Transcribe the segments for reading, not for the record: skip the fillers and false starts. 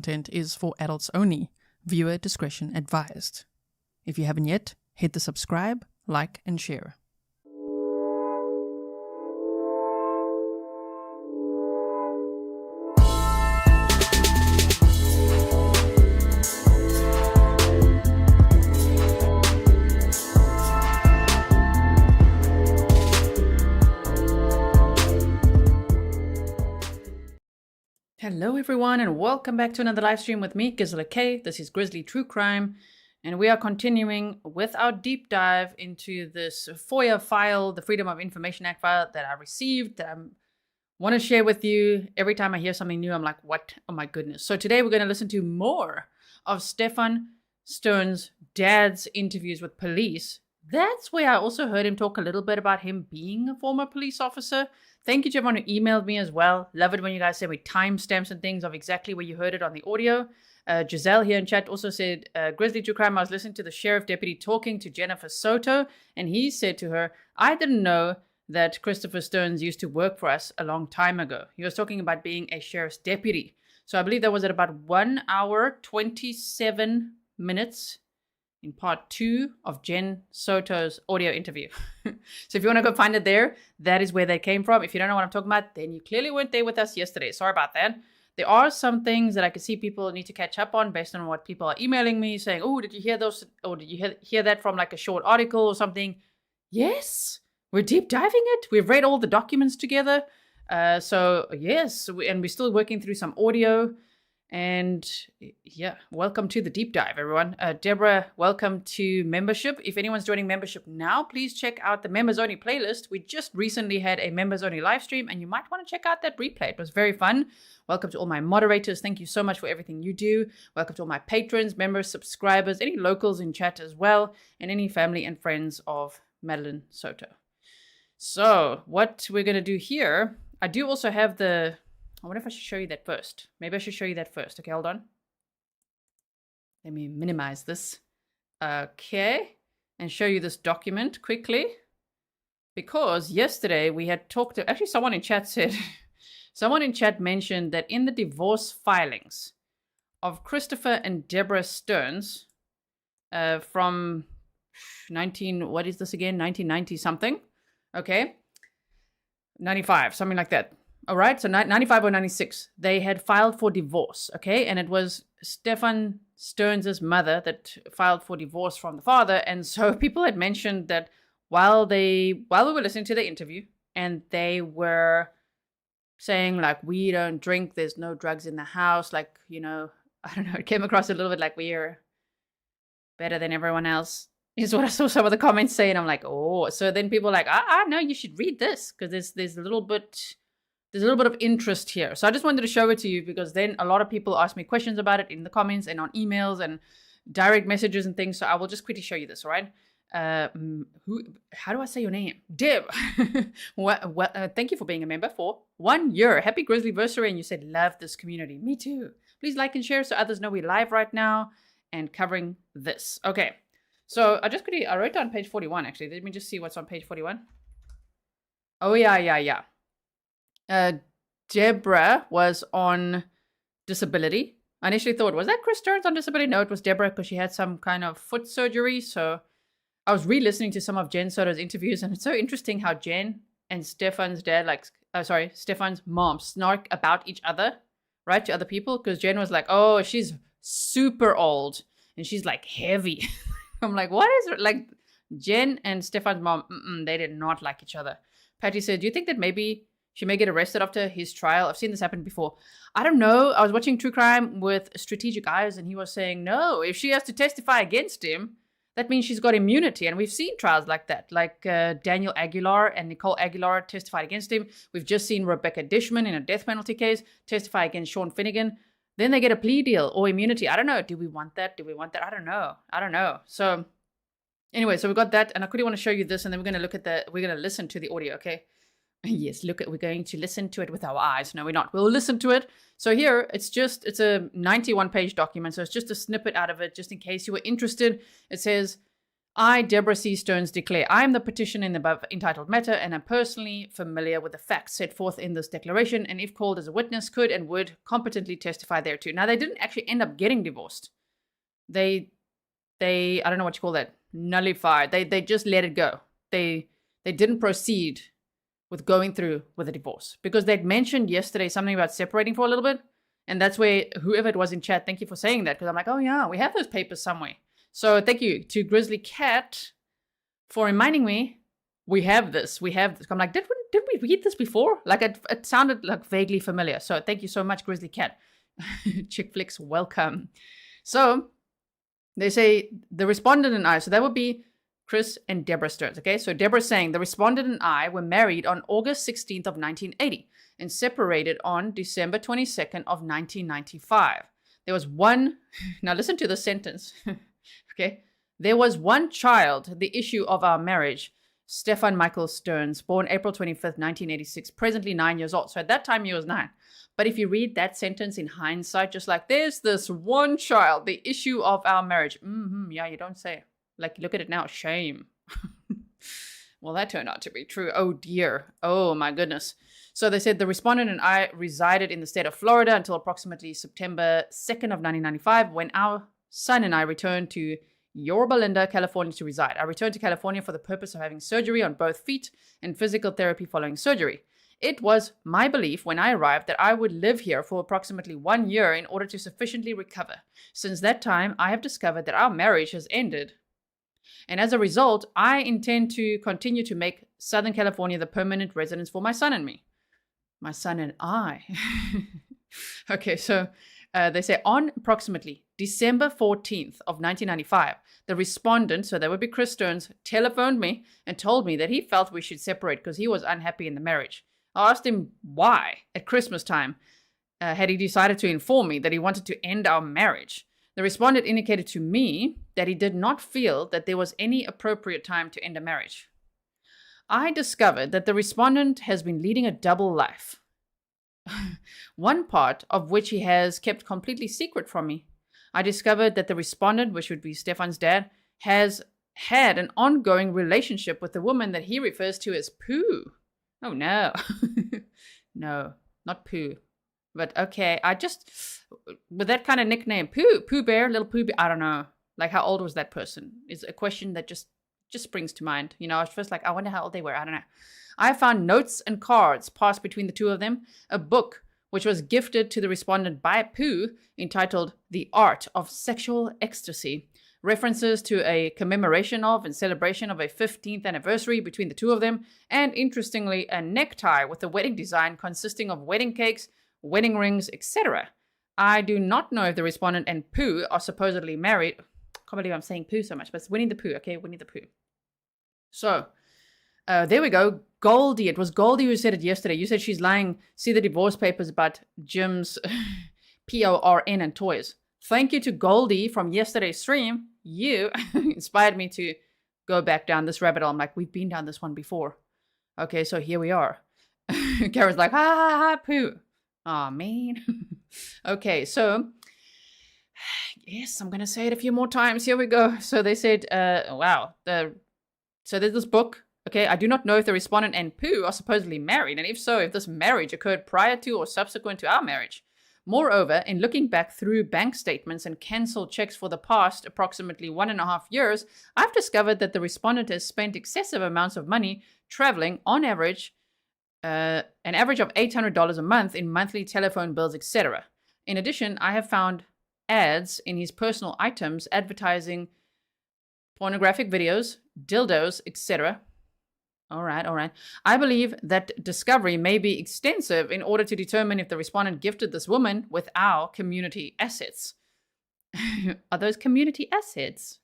Content is for adults only. Viewer discretion advised. If you haven't yet, hit the subscribe, like, and share. Hello everyone and welcome back to another live stream with me, Grizzly K. This is Grizzly True Crime, and we are continuing with our deep dive into this FOIA file, the Freedom of Information Act file that I received, that I want to share with you. Every time I hear something new, I'm like, what? Oh my goodness. So today we're going to listen to more of Stephan Sterns' dad's interviews with police. That's where I also heard him talk a little bit about him being a former police officer. Thank you to everyone who emailed me as well. Love it when you guys send me timestamps and things of exactly where you heard it on the audio. Giselle here in chat also said, Grizzly True Crime, I was listening to the sheriff deputy talking to Jennifer Soto, and he said to her, I didn't know that Christopher Sterns used to work for us a long time ago. He was talking about being a sheriff's deputy. So I believe that was at about 1 hour, 27 minutes in part 2 of Jenn Soto's audio interview. So if you want to go find it there, that is where they came from. If you don't know what I'm talking about, then you clearly weren't there with us yesterday. Sorry about that. There are some things that I can see people need to catch up on based on what people are emailing me saying, oh, did you hear those? Or did you hear that from like a short article or something? Yes, we're deep diving it. We've read all the documents together. So yes, and we're still working through some audio. And yeah, welcome to the deep dive, everyone. Debra, welcome to membership. If anyone's joining membership now, please check out the members only playlist. We just recently had a members only live stream, and you might want to check out that replay. It was very fun. Welcome to all my moderators. Thank you so much for everything you do. Welcome to all my patrons, members, subscribers, any locals in chat as well, and any family and friends of Madeline Soto. So what we're going to do here, I do also have I wonder if I should show you that first. Maybe I should show you that first. Okay, hold on. Let me minimize this. Okay. And show you this document quickly. Because yesterday we had talked to, actually someone in chat said, someone in chat mentioned that in the divorce filings of Christopher and Debra Sterns from 1990 something. Okay. 95, something like that. All right, so 95 or 96, they had filed for divorce, okay? And it was Stephan Sterns' mother that filed for divorce from the father. And so people had mentioned that while we were listening to the interview and they were saying, like, we don't drink, there's no drugs in the house, like, you know, I don't know, it came across a little bit like we're better than everyone else, is what I saw some of the comments say. And I'm like, oh, so then people are like, no, you should read this because there's a little bit of interest here. So I just wanted to show it to you because then a lot of people ask me questions about it in the comments and on emails and direct messages and things. So I will just quickly show you this, all right? How do I say your name? Deb. Thank you for being a member for 1 year. Happy Grizzlyversary. And you said, love this community. Me too. Please like and share so others know we're live right now and covering this. Okay. So I wrote down page 41 actually. Let me just see what's on page 41. Oh, yeah. Debra was on disability. I initially thought, was that Chris Sterns on disability? No, it was Debra because she had some kind of foot surgery. So I was re-listening to some of Jenn Soto's interviews, and it's so interesting how Jenn and Stephan's Stephan's mom snark about each other, right, to other people, because Jenn was like, oh, she's super old and she's like heavy. I'm like, what is it? Like Jenn and Stephan's mom, they did not like each other. Patty said, do you think that maybe she may get arrested after his trial? I've seen this happen before. I don't know. I was watching True Crime with Strategic Eyes, and he was saying, no, if she has to testify against him, that means she's got immunity. And we've seen trials like that, like Daniel Aguilar and Nicole Aguilar testified against him. We've just seen Rebecca Dishman in a death penalty case testify against Sean Finnegan. Then they get a plea deal or immunity. I don't know. Do we want that? I don't know. So anyway, so we got that. And I quickly want to show you this. And then we're going to listen to the audio, okay? Yes, we're going to listen to it with our eyes. No, we're not. We'll listen to it. So here, it's a 91-page document. So it's just a snippet out of it, just in case you were interested. It says, I, Debra C. Sterns, declare I am the petitioner in the above entitled matter and am personally familiar with the facts set forth in this declaration, and if called as a witness, could and would competently testify thereto. Now, they didn't actually end up getting divorced. They I don't know what you call that, nullified. They just let it go. They didn't proceed with going through with a divorce because they'd mentioned yesterday something about separating for a little bit. And that's where whoever it was in chat, thank you for saying that, because I'm like, oh yeah, we have those papers somewhere. So thank you to Grizzly Cat for reminding me we have this. I'm like, did we read this before? Like it sounded like vaguely familiar. So thank you so much, Grizzly Cat. Chick Flicks, welcome. So they say the respondent and I, so that would be Chris and Debra Sterns. Okay, so Debra's saying the respondent and I were married on August 16th of 1980 and separated on December 22nd of 1995. There was one, now listen to the sentence. Okay, there was one child, the issue of our marriage, Stephan Michael Sterns, born April 25th, 1986, presently 9 years old. So at that time he was 9. But if you read that sentence in hindsight, just like, there's this one child, the issue of our marriage. Yeah, you don't say. Like, look at it now, shame. Well, that turned out to be true. Oh dear. Oh my goodness. So they said the respondent and I resided in the state of Florida until approximately September 2nd of 1995, when our son and I returned to Yorba Linda, California to reside. I returned to California for the purpose of having surgery on both feet and physical therapy following surgery. It was my belief when I arrived that I would live here for approximately 1 year in order to sufficiently recover. Since that time, I have discovered that our marriage has ended. And as a result, I intend to continue to make Southern California the permanent residence for my son and me. My son and I. Okay, so they say on approximately December 14th of 1995, the respondent, so that would be Chris Sterns, telephoned me and told me that he felt we should separate because he was unhappy in the marriage. I asked him why at Christmas time had he decided to inform me that he wanted to end our marriage. The respondent indicated to me that he did not feel that there was any appropriate time to end a marriage. I discovered that the respondent has been leading a double life, one part of which he has kept completely secret from me. I discovered that the respondent, which would be Stephan's dad, has had an ongoing relationship with the woman that he refers to as Pooh. Oh no. No, not Pooh. But okay, with that kind of nickname, Pooh Bear, little Pooh Bear, I don't know. Like, how old was that person? Is a question that just springs to mind. You know, I was first like, I wonder how old they were. I don't know. I found notes and cards passed between the two of them, a book which was gifted to the respondent by Pooh entitled The Art of Sexual Ecstasy, references to a commemoration of and celebration of a 15th anniversary between the two of them, and interestingly, a necktie with a wedding design consisting of wedding cakes, wedding rings, etc. I do not know if the respondent and Pooh are supposedly married. I can't believe I'm saying Pooh so much, but it's Winnie the Pooh, okay? Winnie the Pooh. So, there we go. Goldie. It was Goldie who said it yesterday. You said she's lying. See the divorce papers about Jim's PORN and toys. Thank you to Goldie from yesterday's stream. You inspired me to go back down this rabbit hole. I'm like, we've been down this one before. Okay, so here we are. Karen's like, ha, Pooh. Aw, man. Okay, so yes, I'm going to say it a few more times. Here we go. So they said, wow. So there's this book. Okay, I do not know if the respondent and Pooh are supposedly married, and if so, if this marriage occurred prior to or subsequent to our marriage. Moreover, in looking back through bank statements and cancelled checks for the past approximately 1.5 years, I've discovered that the respondent has spent excessive amounts of money traveling on average, an average of $800 a month in monthly telephone bills, etc. In addition, I have found ads in his personal items advertising pornographic videos, dildos, etc. All right. I believe that discovery may be extensive in order to determine if the respondent gifted this woman with our community assets. Are those community assets?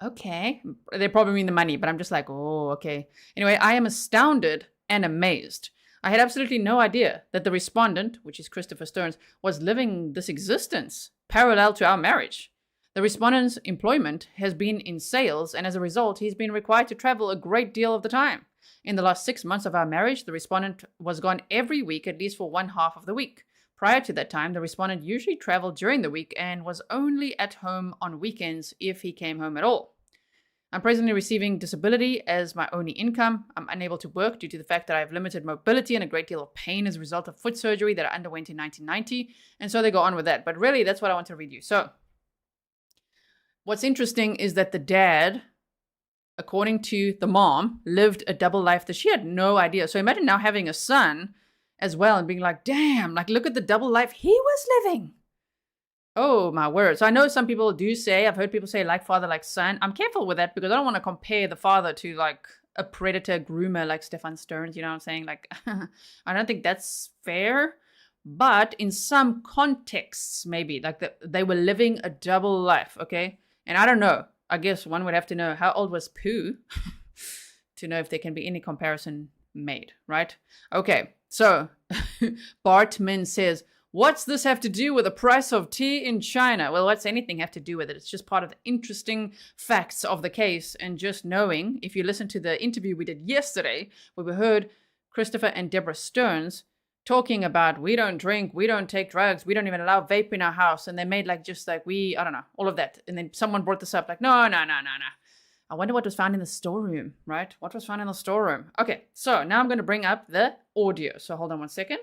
Okay. They probably mean the money, but I'm just like, oh, okay. Anyway, I am astounded and amazed. I had absolutely no idea that the respondent, which is Christopher Sterns, was living this existence parallel to our marriage. The respondent's employment has been in sales, and as a result, he's been required to travel a great deal of the time. In the last 6 months of our marriage, the respondent was gone every week, at least for one half of the week. Prior to that time, the respondent usually traveled during the week and was only at home on weekends if he came home at all. I'm presently receiving disability as my only income. I'm unable to work due to the fact that I have limited mobility and a great deal of pain as a result of foot surgery that I underwent in 1990. And so they go on with that. But really, that's what I want to read you. So what's interesting is that the dad, according to the mom, lived a double life that she had no idea. So imagine now having a son as well and being like, damn, like look at the double life he was living. Oh, my word. So I know some people do say, I've heard people say like father, like son. I'm careful with that because I don't want to compare the father to like a predator groomer like Stephan Sterns, you know what I'm saying? Like, I don't think that's fair. But in some contexts, maybe, like they were living a double life, okay? And I don't know. I guess one would have to know how old was Pooh to know if there can be any comparison made, right? Okay, so Bartman says, what's this have to do with the price of tea in China? Well, what's anything have to do with it? It's just part of the interesting facts of the case. And just knowing, if you listen to the interview we did yesterday, where we heard Christopher and Debra Sterns talking about we don't drink, we don't take drugs, we don't even allow vape in our house. And they made like just like I don't know, all of that. And then someone brought this up like, no. I wonder what was found in the storeroom, right? What was found in the storeroom? Okay, so now I'm going to bring up the audio. So hold on one second.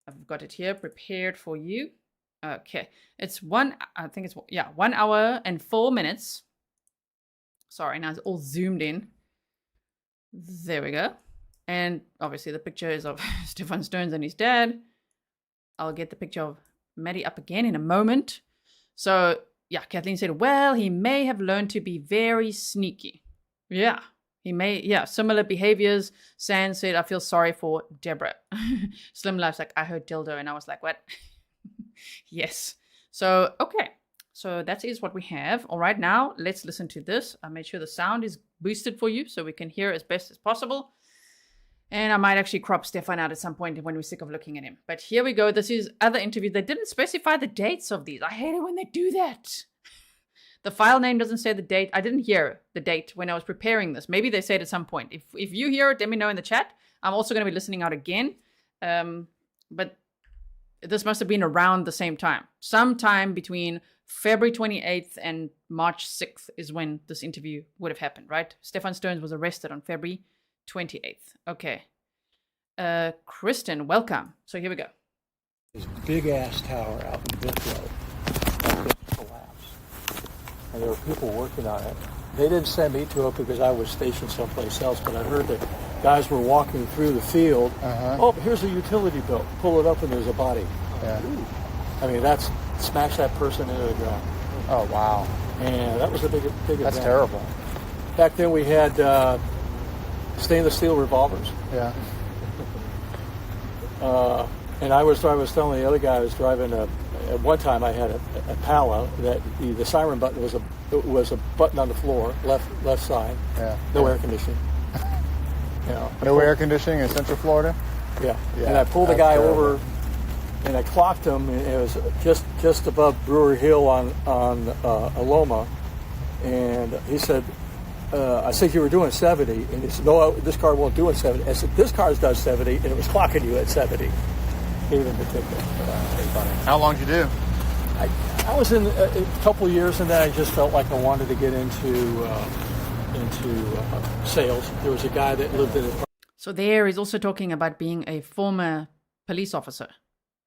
I've got it here prepared for you. Okay. It's 1 hour and 4 minutes. Sorry, now it's all zoomed in. There we go. And obviously the picture is of Stephan Sterns and his dad. I'll get the picture of Maddie up again in a moment. So, yeah, Kathleen said, well, he may have learned to be very sneaky. Yeah. He may, similar behaviors. San said, I feel sorry for Debra. Slim Life's like, I heard dildo. And I was like, what? Yes. So, okay. So that is what we have. All right, now let's listen to this. I made sure the sound is boosted for you so we can hear as best as possible. And I might actually crop Stephan out at some point when we're sick of looking at him. But here we go. This is other interviews. They didn't specify the dates of these. I hate it when they do that. The file name doesn't say the date. I didn't hear the date when I was preparing this. Maybe they say it at some point. If you hear it, let me know in the chat. I'm also going to be listening out again. But this must have been around the same time. Sometime between February 28th and March 6th is when this interview would have happened, right? Stephan Sterns was arrested on February 28th. Okay. Kristen, welcome. So here we go. This big-ass tower out in Bithlow. And there were people working on it. They didn't send me to it because I was stationed someplace else, but I heard that guys were walking through the field. Oh, here's a utility bill. Pull it up and there's a body. Yeah. I mean, smash that person into the ground. Oh, wow. And that was a big event. That's terrible. Back then we had stainless steel revolvers. Yeah. And I was telling the other guy I was driving at one time I had a Pala that the siren button was a button on the floor, left side. Yeah. No air conditioning. No air conditioning in Central Florida? Yeah. And I pulled the guy over and I clocked him, and it was just above Brewer Hill on Aloma. And he said, I said you were doing 70, and he said, no, this car won't do it 70. I said, this car does 70, and it was clocking you at 70. Gave him the ticket. How long did you do? I was in a couple of years, and then I just felt like I wanted to get into sales. There was a guy that lived in a... So there is also talking about being a former police officer.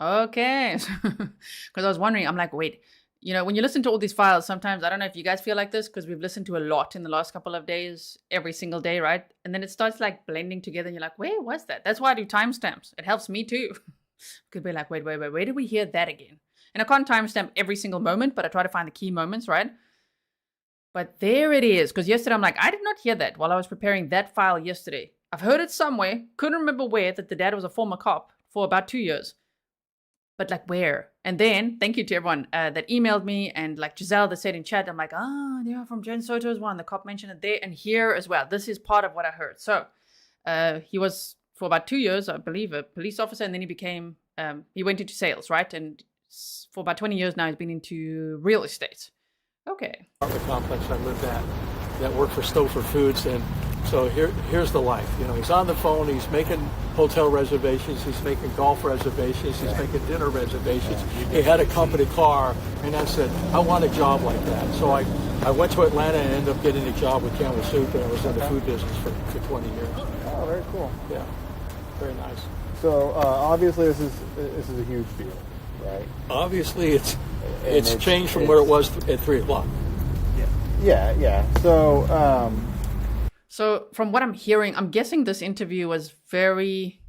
Okay. Because I was wondering, I'm like, wait, when you listen to all these files, sometimes, I don't know if you guys feel like this, because we've listened to a lot in the last couple of days, every single day, right? And then it starts like blending together, and you're like, where was that? That's why I do timestamps. It helps me too. Could be like, wait, where did we hear that again? And I can't timestamp every single moment, but I try to find the key moments, right? But there it is. Because yesterday I'm like, I did not hear that while I was preparing that file yesterday. I've heard it somewhere. Couldn't remember where, that the dad was a former cop for about 2 years. But like where? And then, thank you to everyone that emailed me, and like Giselle that said in chat, I'm like, yeah, from Madeline Soto's one. The cop mentioned it there and here as well. This is part of what I heard. So he was for about 2 years, I believe, a police officer, and then he became, he went into sales, right? And for about 20 years now, he's been into real estate. Okay. Apartment complex I lived at that worked for Stouffer Foods, and So here's the life. You know, he's on the phone. He's making hotel reservations. He's making golf reservations. He's making dinner reservations. He had a company car, and I said, I want a job like that. So I went to Atlanta and ended up getting a job with Campbell Soup, and I was in the food business for 20 years. Oh, very cool. Yeah, very nice. So obviously this is a huge deal, right? Obviously, it's changed from where it was at 3 o'clock. Yeah. So from what I'm hearing, I'm guessing this interview was very,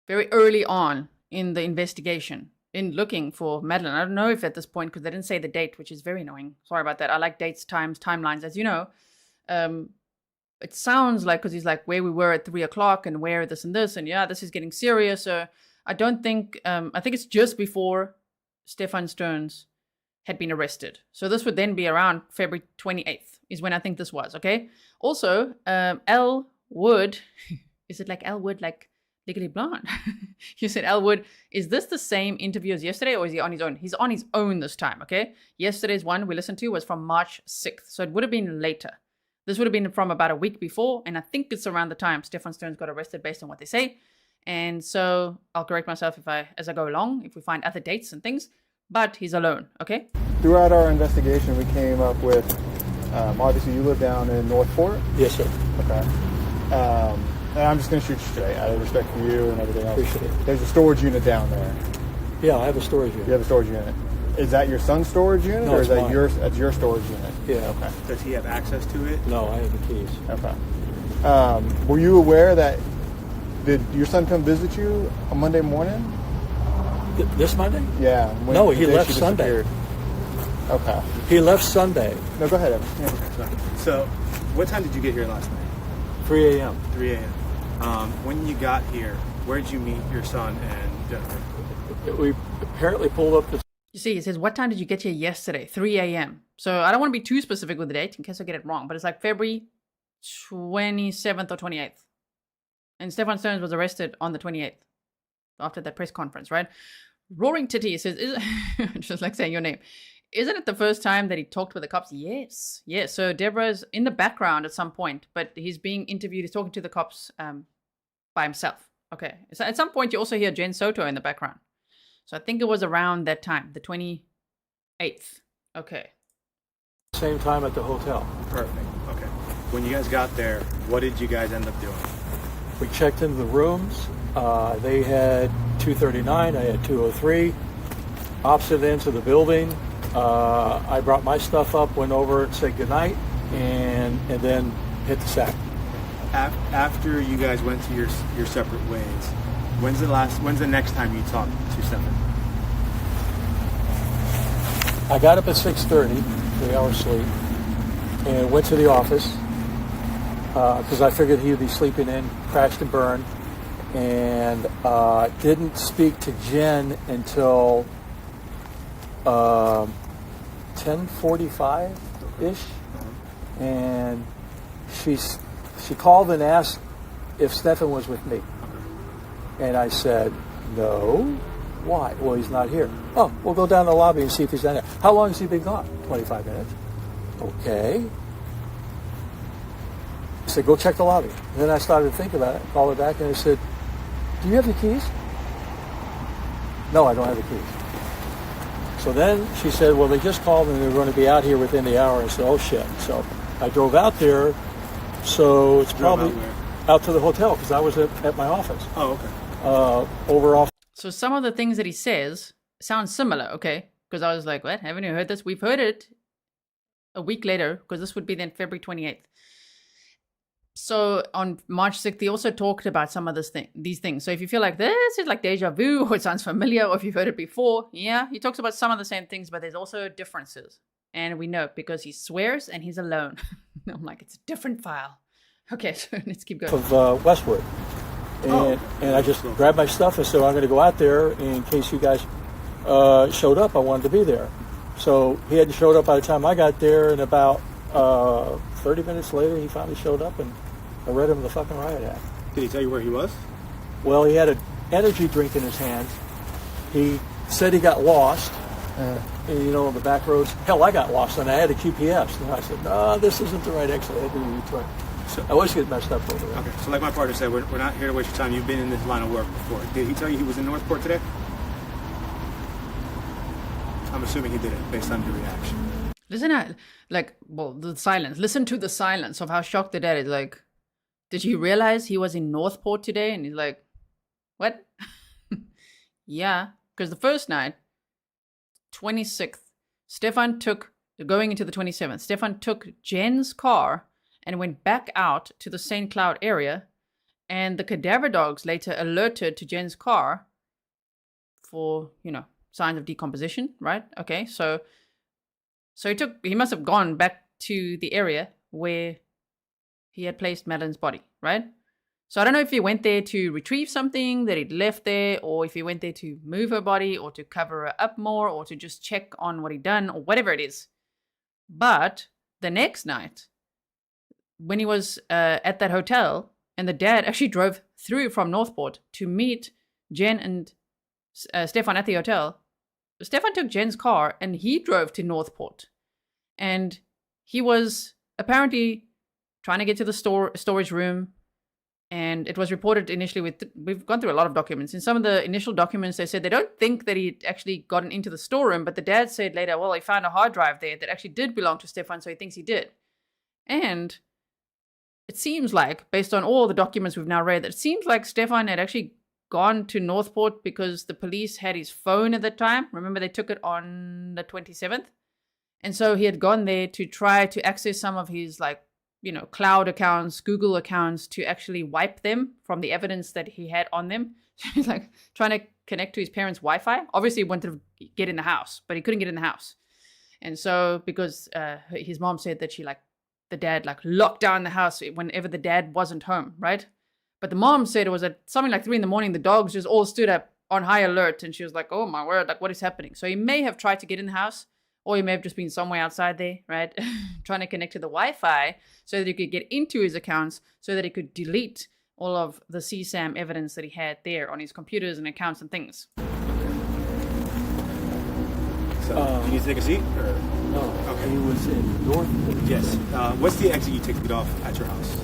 very early on in the investigation in looking for Madeline. I don't know if at this point, because they didn't say the date, which is very annoying. Sorry about that. I like dates, times, timelines, as you know. It sounds like, because he's like, where we were at 3 o'clock and where this and this, and yeah, this is getting serious. So I don't think, I think it's just before Stephan Sterns had been arrested. So this would then be around February 28th is when I think this was, okay? Also, L. Wood, is it like L. Wood, like Legally Blonde? You said L. Wood, is this the same interview as yesterday, or is he on his own? He's on his own this time, okay? Yesterday's one we listened to was from March 6th, so it would have been later. This would have been from about a week before, and I think it's around the time Stephan Sterns got arrested based on what they say. And so I'll correct myself as I go along, if we find other dates and things, but he's alone, okay? Throughout our investigation, we came up with, obviously you live down in North Fort? Yes, sir. Okay. And I'm just going to shoot you straight out of respect for you and everything else. Appreciate it. There's a storage unit down there. Yeah, I have a storage unit. You have a storage unit. Is that your son's storage unit, No, or is it's that mine. that's your storage unit? Yeah. Okay. Does he have access to it? No, I have the keys. Okay. Were you aware that, did your son come visit you on Monday morning? This Monday? Yeah. No, he the day left she Sunday. disappeared. Okay. He left Sunday, No, go ahead, Evan. Yeah. So, what time did you get here last night? 3 a.m. 3 a.m. When you got here, where did you meet your son and Jennifer? We apparently pulled up the. You see, it says, what time did you get here yesterday? 3 a.m. So I don't want to be too specific with the date in case I get it wrong, but it's like February 27th or 28th. And Stephan Sterns was arrested on the 28th after that press conference, right? Roaring Titty says, just like saying your name, isn't it the first time that he talked with the cops? Yes. So Debra's in the background at some point, but he's being interviewed. He's talking to the cops by himself. Okay. So at some point, you also hear Madeline Soto in the background. So I think it was around that time, the 28th. Okay. Same time at the hotel. Perfect. Okay. When you guys got there, what did you guys end up doing? We checked into the rooms. They had 239. I had 203. Opposite ends of the building. I brought my stuff up, went over and said goodnight, and then hit the sack. After you guys went to your separate ways, when's the next time you talked to Stephan? I got up at 6:30, 3 hours sleep, and went to the office because I figured he would be sleeping in, crashed and burned, and didn't speak to Jenn until 10:45-ish, and she called and asked if Stephan was with me, and I said no. Why? Well, he's not here. Oh, we'll go down the lobby and see if he's down there. How long has he been gone? 25 minutes. Okay. I said, go check the lobby. And then I started to think about it, called her back, and I said, do you have the keys? No, I don't have the keys. So then she said, well, they just called and they're going to be out here within the hour. I said, oh, shit. So I drove out there. So it's probably out to the hotel because I was at my office. Oh, okay. Over off. So some of the things that he says sound similar, okay? Because I was like, what? Haven't you heard this? We've heard it a week later, because this would be then February 28th. So on March 6th, he also talked about some of these things. So if you feel like this is like deja vu, or it sounds familiar, or if you've heard it before, yeah, he talks about some of the same things, but there's also differences. And we know because he swears and he's alone. I'm like, it's a different file. Okay, so let's keep going. Of Westwood. And I just grabbed my stuff and said, I'm going to go out there in case you guys showed up. I wanted to be there. So he hadn't showed up by the time I got there, and about 30 minutes later, he finally showed up, and I read him the fucking riot act. Did he tell you where he was? Well, he had an energy drink in his hand. He said he got lost, you know, on the back roads. Hell, I got lost, and I had a QPS. And I said, no, this isn't the right exit. I had to do a U-turn. I always get messed up over there. Okay, so like my partner said, we're not here to waste your time. You've been in this line of work before. Did he tell you he was in Northport today? I'm assuming he didn't, based on your reaction. Listen, the silence. Listen to the silence of how shocked the dad is. Like, did you realize he was in Northport today? And he's like, what? Yeah, because the first night, 26th, going into the 27th, Stephan took Jenn's car and went back out to the St. Cloud area, and the cadaver dogs later alerted to Jenn's car for, signs of decomposition, right? Okay, so he must have gone back to the area where he had placed Madeline's body, right? So I don't know if he went there to retrieve something that he'd left there, or if he went there to move her body, or to cover her up more, or to just check on what he'd done, or whatever it is. But the next night, when he was at that hotel, and the dad actually drove through from Northport to meet Jenn and Stephan at the hotel, Stephan took Jenn's car and he drove to Northport. And he was apparently trying to get to the storage room. And it was reported initially we've gone through a lot of documents. In some of the initial documents, they said they don't think that he'd actually gotten into the storeroom, but the dad said later, well, he found a hard drive there that actually did belong to Stephan, so he thinks he did. And it seems like, based on all the documents we've now read, that it seems like Stephan had actually gone to Northport because the police had his phone at the time. Remember, they took it on the 27th. And so he had gone there to try to access some of his, cloud accounts, Google accounts, to actually wipe them from the evidence that he had on them. So he's trying to connect to his parents' Wi-Fi. Obviously, he wanted to get in the house, but he couldn't get in the house. And so, because his mom said that the dad locked down the house whenever the dad wasn't home, right? But the mom said it was at something like 3 a.m, the dogs just all stood up on high alert, and she was like, oh my word, what is happening? So he may have tried to get in the house, or he may have just been somewhere outside there, right? Trying to connect to the Wi-Fi so that he could get into his accounts, so that he could delete all of the CSAM evidence that he had there on his computers and accounts and things. So, do you need to take a seat? Or? No. Okay. He was in Northport. Yes. What's the exit you ticked off at your house?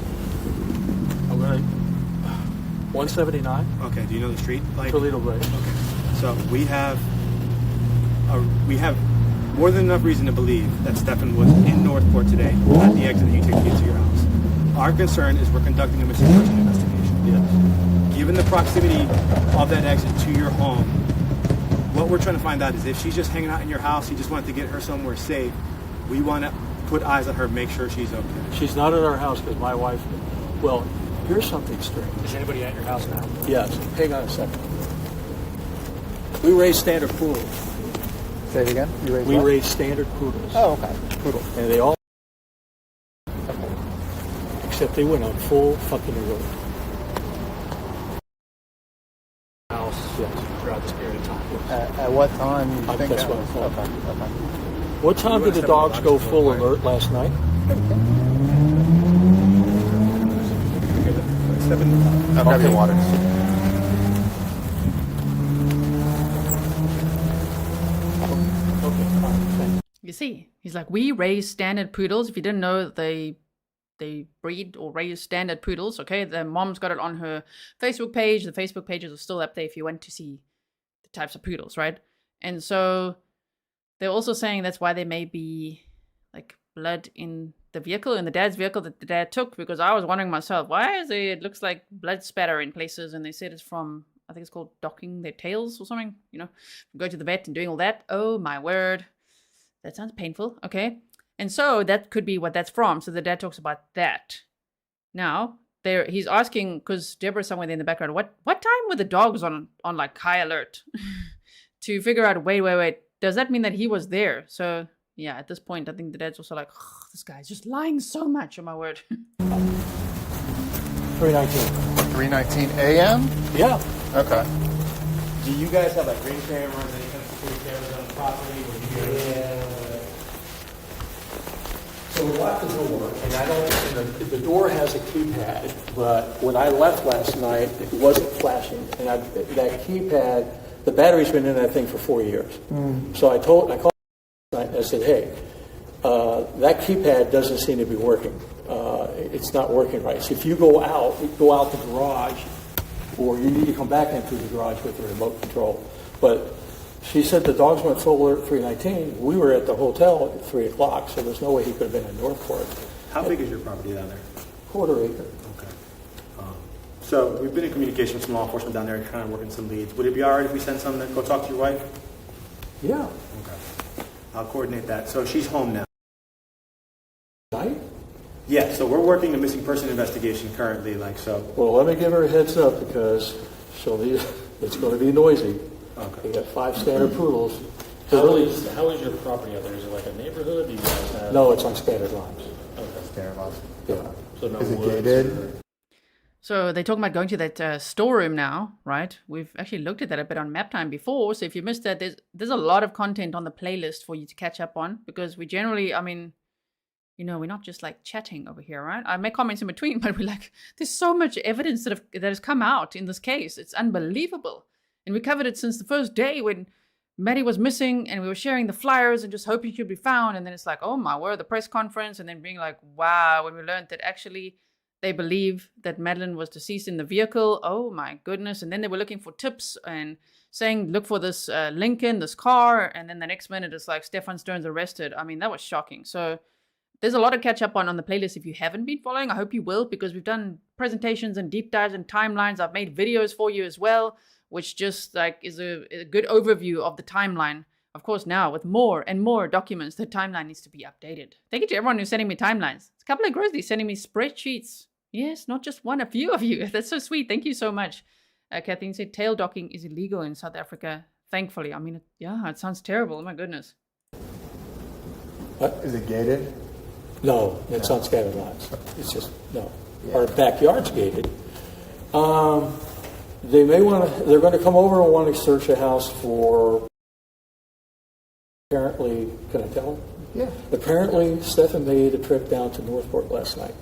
I'm going to 179. Okay. Do you know the street? Toledo Way. Okay. So we have more than enough reason to believe that Stephan was in Northport today at the exit that you took to get to your house. Our concern is we're conducting a missing person investigation. Yes. Given the proximity of that exit to your home, what we're trying to find out is if she's just hanging out in your house, you just want to get her somewhere safe, we want to put eyes on her, make sure she's okay. She's not at our house because my wife, well, here's something strange. Is anybody at your house now? Yes. Hang on a second. We raise standard poodles. Say it again. We raise standard poodles. Oh, okay. Poodle. And they all... Okay. Except they went on full fucking alert. House, Yes. throughout this period of time. At what time you think That's that what I was? thought. Okay. What time did the dogs go full alert last night? I'll grab your water. You see, he's like, we raise standard poodles. If you didn't know, they breed or raise standard poodles, okay? The mom's got it on her Facebook page. The Facebook pages are still up there if you want to see the types of poodles, right? And so they're also saying that's why there may be blood in the vehicle, in the dad's vehicle that the dad took, because I was wondering myself, why is there, it looks like blood spatter in places, and they said it's from, I think it's called docking their tails or something, go to the vet and doing all that. Oh my word. That sounds painful, okay? And so that could be what that's from. So the dad talks about that. Now, he's asking, because Debra's somewhere there in the background, what time were the dogs on high alert? To figure out, wait, does that mean that he was there? So, yeah, at this point, I think the dad's also like, oh, this guy's just lying so much, oh my word. 319. 3:19 a.m.? Yeah. Okay. Do you guys have ring cameras, any kind of security cameras on the property? So we locked the door, and the door has a keypad, but when I left last night, it wasn't flashing. And that keypad, the battery's been in that thing for 4 years. So I called last night and I said, hey, that keypad doesn't seem to be working. it's not working right. So if you go out the garage, or you need to come back in through the garage with the remote control. But she said the dogs went full alert at 3:19. We were at the hotel at 3 o'clock, so there's no way he could have been in Northport. How big is your property down there? Quarter acre. Okay. So we've been in communication with some law enforcement down there, kind of working some leads. Would it be all right if we send someone to go talk to your wife? Yeah. Okay. I'll coordinate that. So she's home now. Right? Yeah, so we're working a missing person investigation currently, Well, let me give her a heads up because it's going to be noisy. Okay. We got 5 standard poodles. How is your property out there? Is it like a neighborhood? Do you guys have... No, it's on standard lines. Okay. Standard lots. Yeah. So no Is it woods gated? or- So they're talking about going to that storeroom now, right? We've actually looked at that a bit on Map Time before. So if you missed that, there's a lot of content on the playlist for you to catch up on, because we generally, I mean, you know, we're not just like chatting over here, right? I make comments in between, but we're like, there's so much evidence that has come out in this case. It's unbelievable. And we covered it since the first day when Maddie was missing, and we were sharing the flyers and just hoping she'd be found. And then it's like, oh my word, the press conference, and then being like, wow, when we learned that actually they believe that Madeline was deceased in the vehicle. Oh my goodness. And then they were looking for tips and saying, look for this Lincoln, this car. And then the next minute it's like Stephan Sterns arrested. I mean, that was shocking. So there's a lot to catch up on the playlist. If you haven't been following, I hope you will, because we've done presentations and deep dives and timelines. I've made videos for you as well, which just like is a good overview of the timeline. Of course, now with more and more documents, the timeline needs to be updated. Thank you to everyone who's sending me timelines. It's a couple of Grizzly sending me spreadsheets. Yes, not just one, a few of you. That's so sweet. Thank you so much. Kathleen said tail docking is illegal in South Africa. Thankfully. I mean, it sounds terrible. Oh my goodness. What? Is it gated? No, it's on standard lines. It's just, no. Our backyard's gated. They're going to come over and want to search a house for, apparently, can I tell them? Yeah. Apparently, Stephan made a trip down to Northport last night.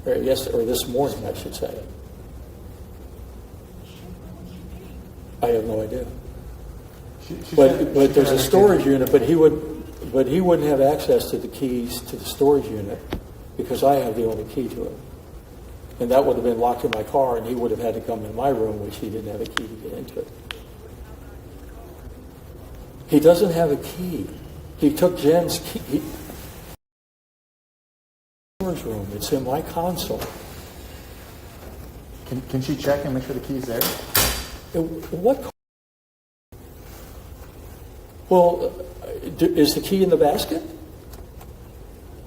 Or this morning, I should say. I have no idea. But there's a storage unit, but he wouldn't have access to the keys to the storage unit because I have the only key to it. And that would have been locked in my car, and he would have had to come in my room, which he didn't have a key to get into it. He doesn't have a key. He took Jenn's key. Storage room. It's in my console. Can she check and make sure the key's there? What? Well, is the key in the basket?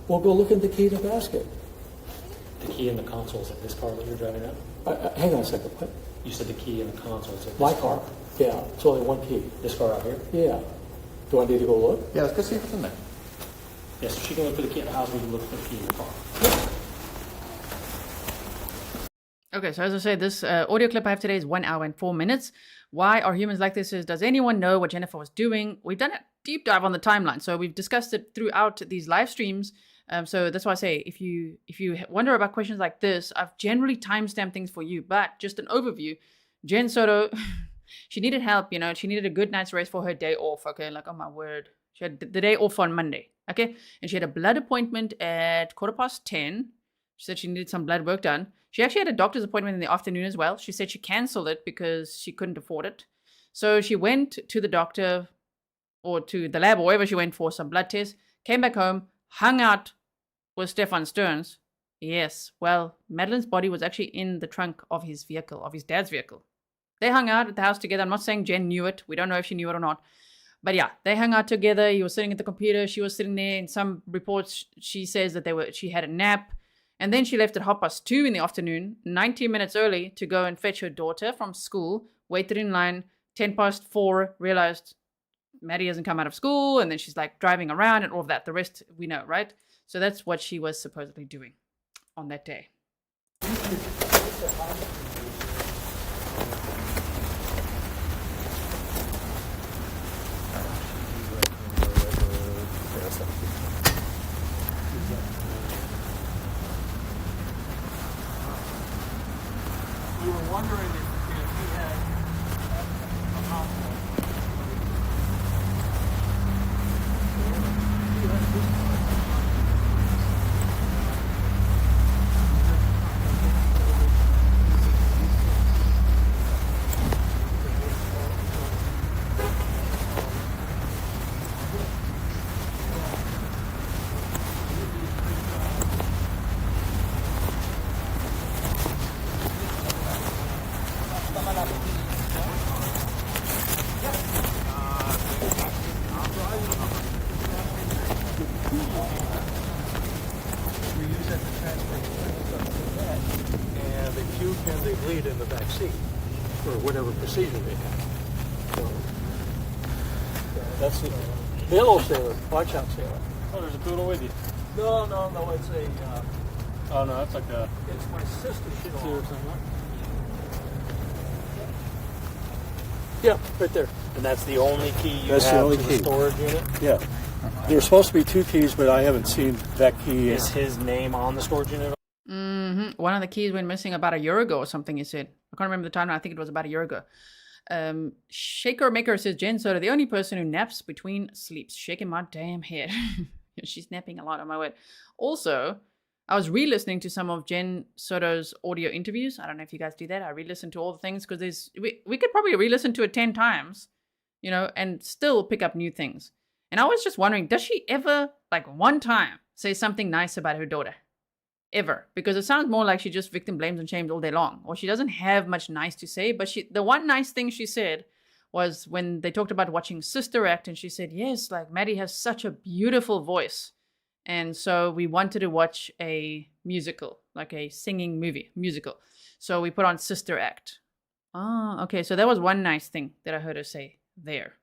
Well, go look at the key in the basket. The key in the console is in this car that you're driving up? Hang on a second. What? You said the key in the console is in this My car? Yeah, it's only one key. This car out here? Yeah. Do I need to go look? Yeah, let's go see if it's in there. Yes, she can look for the key in the house. We can look for the key in the car. Okay, so as I said, this audio clip I have today is 1 hour and 4 minutes. Why are humans like this? Does anyone know what Jennifer was doing? We've done a deep dive on the timeline, so we've discussed it throughout these live streams. So that's why I say, if you wonder about questions like this, I've generally timestamped things for you, but just an overview. Jenn Soto, she needed help, she needed a good night's rest for her day off, okay? Like, oh my word. She had the day off on Monday, okay? And she had a blood appointment at 10:15. She said she needed some blood work done. She actually had a doctor's appointment in the afternoon as well. She said she canceled it because she couldn't afford it. So she went to the doctor or to the lab or wherever she went for some blood tests, came back home, hung out with Stephan Sterns. Yes, well, Madeline's body was actually in the trunk of his vehicle, of his dad's vehicle. They hung out at the house together. I'm not saying Jenn knew it. We don't know if she knew it or not. But yeah, they hung out together. He was sitting at the computer. She was sitting there. In some reports, she says that she had a nap. And then she left at 2:30 in the afternoon, 90 minutes early, to go and fetch her daughter from school, waited in line, 4:10, realized Maddie hasn't come out of school, and then she's like driving around and all of that. The rest we know, right? So that's what she was supposedly doing on that day. We were wondering if he had a hospital. bleed in the back seat for whatever procedure they have. So that's the hello, sailor. Watch out, sailor. Oh, there's a poodle with you. No, it's a. Oh no, that's like a It's my sister's Shih Tzu dog. or something. Yeah, right there. And that's the only key you That's the have only to key. the storage unit? Yeah. There's supposed to be 2 keys, but I haven't seen that key. Is his name on the storage unit? One of the keys went missing about a year ago or something, he said. I can't remember the time. I think it was about a year ago. Shaker Maker says, Jenn Soto, the only person who naps between sleeps. Shaking my damn head. She's napping a lot, on my word. Also, I was re-listening to some of Jenn Soto's audio interviews. I don't know if you guys do that. I re-listen to all the things because we could probably re-listen to it 10 times, and still pick up new things. And I was just wondering, does she ever, like one time, say something nice about her daughter? Ever? Because it sounds more like she just victim blames and shames all day long. Or she doesn't have much nice to say. But the one nice thing she said was when they talked about watching Sister Act. And she said, yes, like Maddie has such a beautiful voice. And so we wanted to watch a musical, like a singing musical. So we put on Sister Act. Oh, okay. So that was one nice thing that I heard her say there.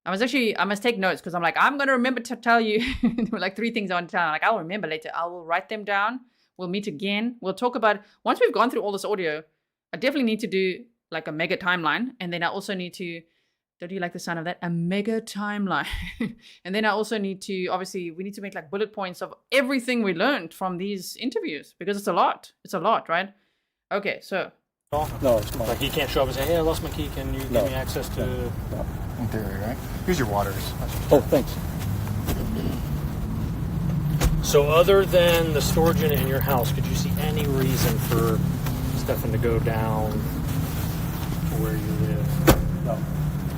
I must take notes because I'm like, I'm going to remember to tell you. There were like 3 things I want to tell. I'm like, I'll remember later. I will write them down. We'll meet again. We'll talk about, once we've gone through all this audio, I definitely need to do like a mega timeline. And then I also need to, don't you like the sound of that? A mega timeline. And then I also need to, obviously, we need to make like bullet points of everything we learned from these interviews because it's a lot. It's a lot, right? Okay, so. No, it's mine. Like he can't show up and say, hey, I lost my key. Can you give me access to... No. In theory, right? Here's your waters. Oh, thanks. So other than the storage unit in your house, could you see any reason for Stephan to go down to where you live? No.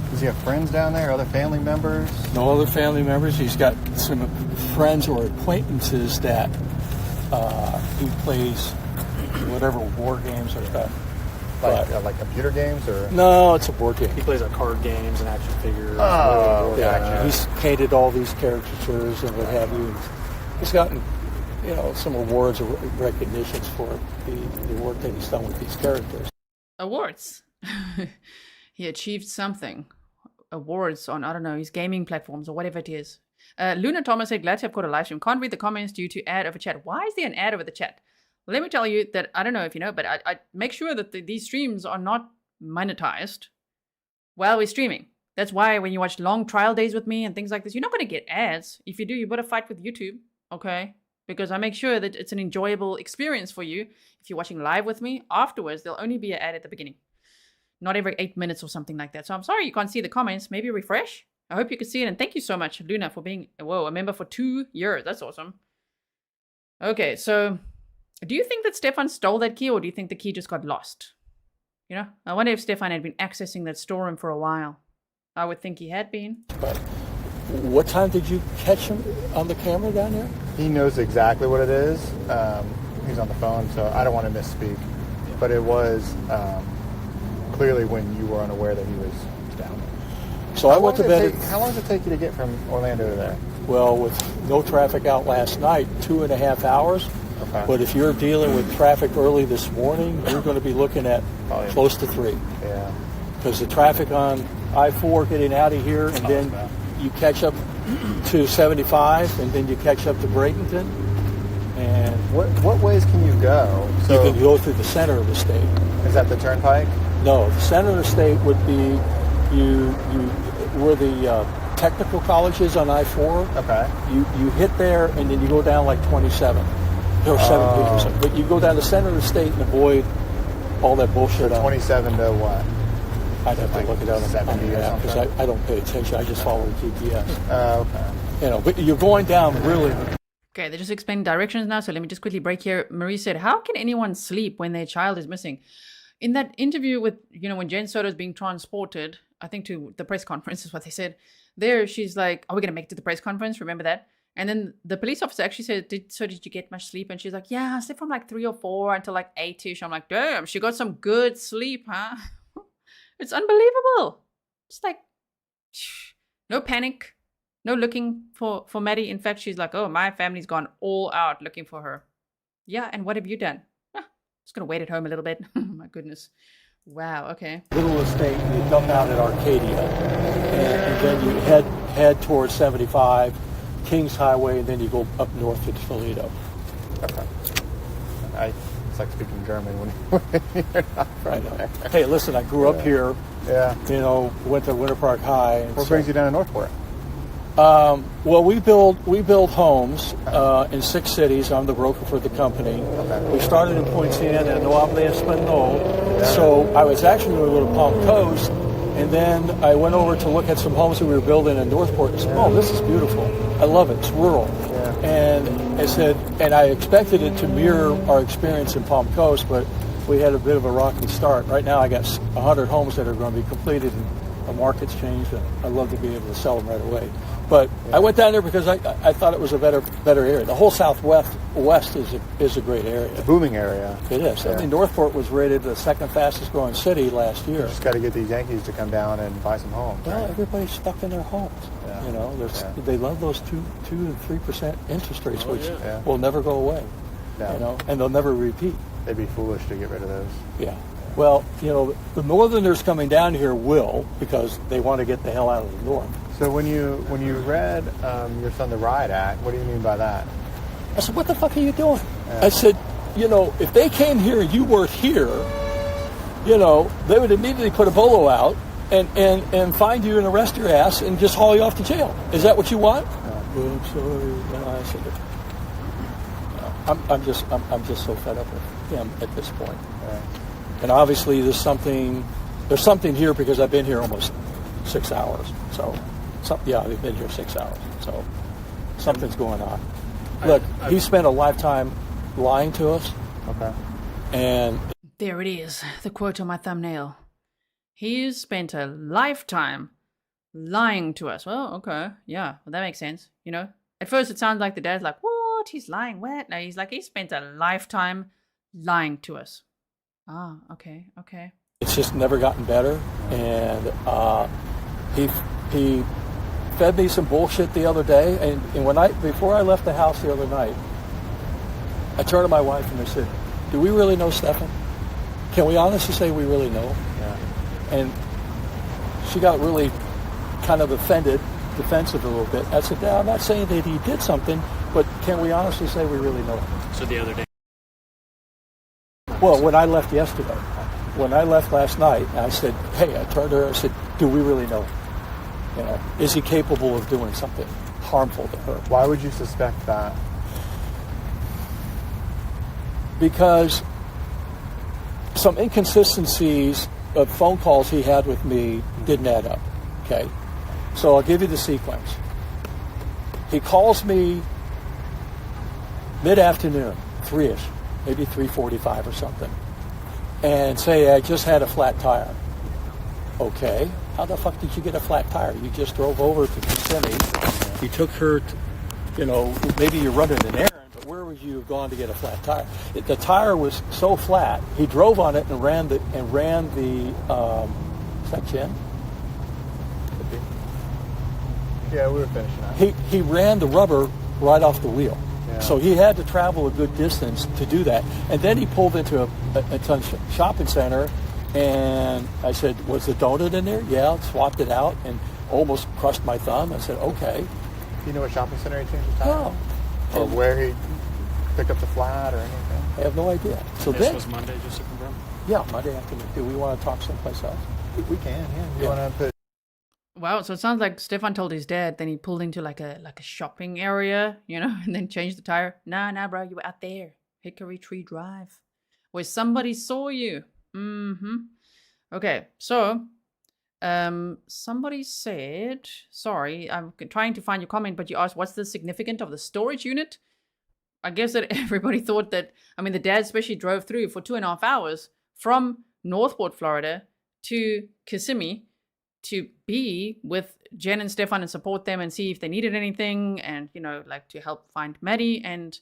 Does he have friends down there? Other family members? No other family members. He's got some friends or acquaintances that he plays whatever war games or stuff. Like computer games or? No, it's a board game. He plays like card games and action figures. Oh, Yeah, gotcha. he's painted all these caricatures and what have you. He's gotten, some awards or recognitions for the work that he's done with these characters. Awards. He achieved something. Awards on, I don't know, his gaming platforms or whatever it is. Luna Thomas said, glad to have caught a live stream. Can't read the comments due to ad over chat. Why is there an ad over the chat? Let me tell you that, I don't know if you know, but I make sure that these streams are not monetized while we're streaming. That's why when you watch long trial days with me and things like this, you're not going to get ads. If you do, you better fight with YouTube, okay? Because I make sure that it's an enjoyable experience for you. If you're watching live with me, afterwards, there'll only be an ad at the beginning. Not every 8 minutes or something like that. So I'm sorry you can't see the comments. Maybe refresh. I hope you can see it. And thank you so much, Luna, for being, a member for 2 years. That's awesome. Okay, so... do you think that Stephan stole that key or do you think the key just got lost? I wonder if Stephan had been accessing that storeroom for a while. I would think he had been. But what time did you catch him on the camera down there? He knows exactly what it is. He's on the phone, so I don't want to misspeak. But it was clearly when you were unaware that he was down there. So I went to bed. How long does it take you to get from Orlando to there? Well, with no traffic out last night, 2.5 hours. Okay. But if you're dealing with traffic early this morning, you're going to be looking at Probably. close to 3. Yeah. Because the traffic on I-4 getting out of here, and then you catch up to 75, and then you catch up to Bradenton. And What ways can you go? So you can go through the center of the state. is that the turnpike? No, the center of the state would be where the technical college is on I-4. Okay. You hit there, and then you go down like 27. Or 17 or something. But you go down the center of the state and avoid all that bullshit. So 27 to what? I'd have to look it up on 70 the or app because something? I don't pay attention. I just follow the GPS. Okay. But you're going down really. Okay, they're just explaining directions now, so let me just quickly break here. Marie said, how can anyone sleep when their child is missing? In that interview with, when Jenn Soto is being transported, I think to the press conference is what they said. There, she's like, are we going to make it to the press conference? Remember that? And then the police officer actually said, did you get much sleep? And she's like, yeah, I slept from like 3 or 4 until like 8-ish. I'm like, damn, she got some good sleep, huh? It's unbelievable. It's like, no panic, no looking for Maddie. In fact, she's like, oh, my family's gone all out looking for her. Yeah, and what have you done? Just going to wait at home a little bit. my goodness. Wow, okay. Little estate, you dump out at Arcadia, and then you head towards 75, Kings Highway, and then you go up north to Toledo. Okay. It's like speaking German when you're not from there. Hey, listen, I grew up here. Yeah. Went to Winter Park High. What brings you down to Northport? Well, we build homes in 6 cities. I'm the broker for the company. Okay. We started in Poinciana and Nuevo Espanol. So I was actually going to go to Palm Coast, and then I went over to look at some homes that we were building in Northport and said, oh, this is beautiful. I love it. It's rural. Yeah. And I said, and I expected it to mirror our experience in Palm Coast, but we had a bit of a rocky start. Right now I got 100 homes that are going to be completed, and the market's changed, and I'd love to be able to sell them right away. But I went down there because I thought it was a better area. The whole Southwest is a great area. It's a booming area. It is. Yeah. I mean, Northport was rated the second fastest growing city last year. Just got to get these Yankees to come down and buy some homes. Well, Right? everybody's stuck in their homes. Yeah. They love those 2 and 3% interest rates, which Yeah. will never go away. No. And they'll never repeat. They'd be foolish to get rid of those. Yeah. Well, the Northerners coming down here will, because they want to get the hell out of the North. So when you read your son the Riot Act, what do you mean by that? I said, what the fuck are you doing? Yeah. I said, if they came here and you weren't here, they would immediately put a bolo out and find you and arrest your ass and just haul you off to jail. Is that what you want? No. I'm sorry. No, I said, I'm just so fed up with him at this point. Right. And obviously there's something here because I've been here almost 6 hours. So, I've been here 6 hours. So something's going on. Look, he spent a lifetime lying to us. Okay. And There it is, the quote on my thumbnail. He spent a lifetime lying to us. Well, okay, yeah, well, that makes sense. At first it sounds like the dad's like, what? He's lying? What? No, he's like, he spent a lifetime lying to us. Ah, okay. it's just never gotten better. And he fed me some bullshit the other day. And before I left the house the other night, I turned to my wife and I said, do we really know Stephan? Can we honestly say we really know him? Yeah. And she got really kind of defensive a little bit. I said, I'm not saying that he did something, but can we honestly say we really know him? So the other day. Well, when I left yesterday, when I left last night, I said, hey, I turned to her, I said, do we really know him? Is he capable of doing something harmful to her? Why would you suspect that? Because some inconsistencies of phone calls he had with me didn't add up, okay? So I'll give you the sequence. He calls me mid-afternoon, 3-ish, maybe 3:45 or something, and say, I just had a flat tire. Okay, how the fuck did you get a flat tire? You just drove over to Kissimmee. You took her, maybe you're running an errand, but where would you have gone to get a flat tire? The tire was so flat, he drove on it and ran the is that Jenn? Could be. Yeah, we were finishing up. He ran the rubber right off the wheel. Yeah. So he had to travel a good distance to do that. And then he pulled into a shopping center, and I said, was the donut in there? Yeah, swapped it out and almost crushed my thumb. I said, okay. Do you know what shopping center he changed his tire? No. Or where he picked up the flat or anything? I have no idea. So This then, was Monday, just to confirm. yeah, Monday afternoon. Do we want to talk someplace else? We can, yeah. You Yeah. want to put... Wow, so it sounds like Stephan told his dad, then he pulled into like a shopping area, and then changed the tire. Nah, bro, you were out there, Hickory Tree Drive, where somebody saw you. Okay, so somebody said, sorry, I'm trying to find your comment, but you asked, what's the significance of the storage unit? I guess that everybody thought that, the dad especially drove through for 2.5 hours from Northport, Florida to Kissimmee to be with Jenn and Stephan and support them and see if they needed anything and, to help find Maddie. And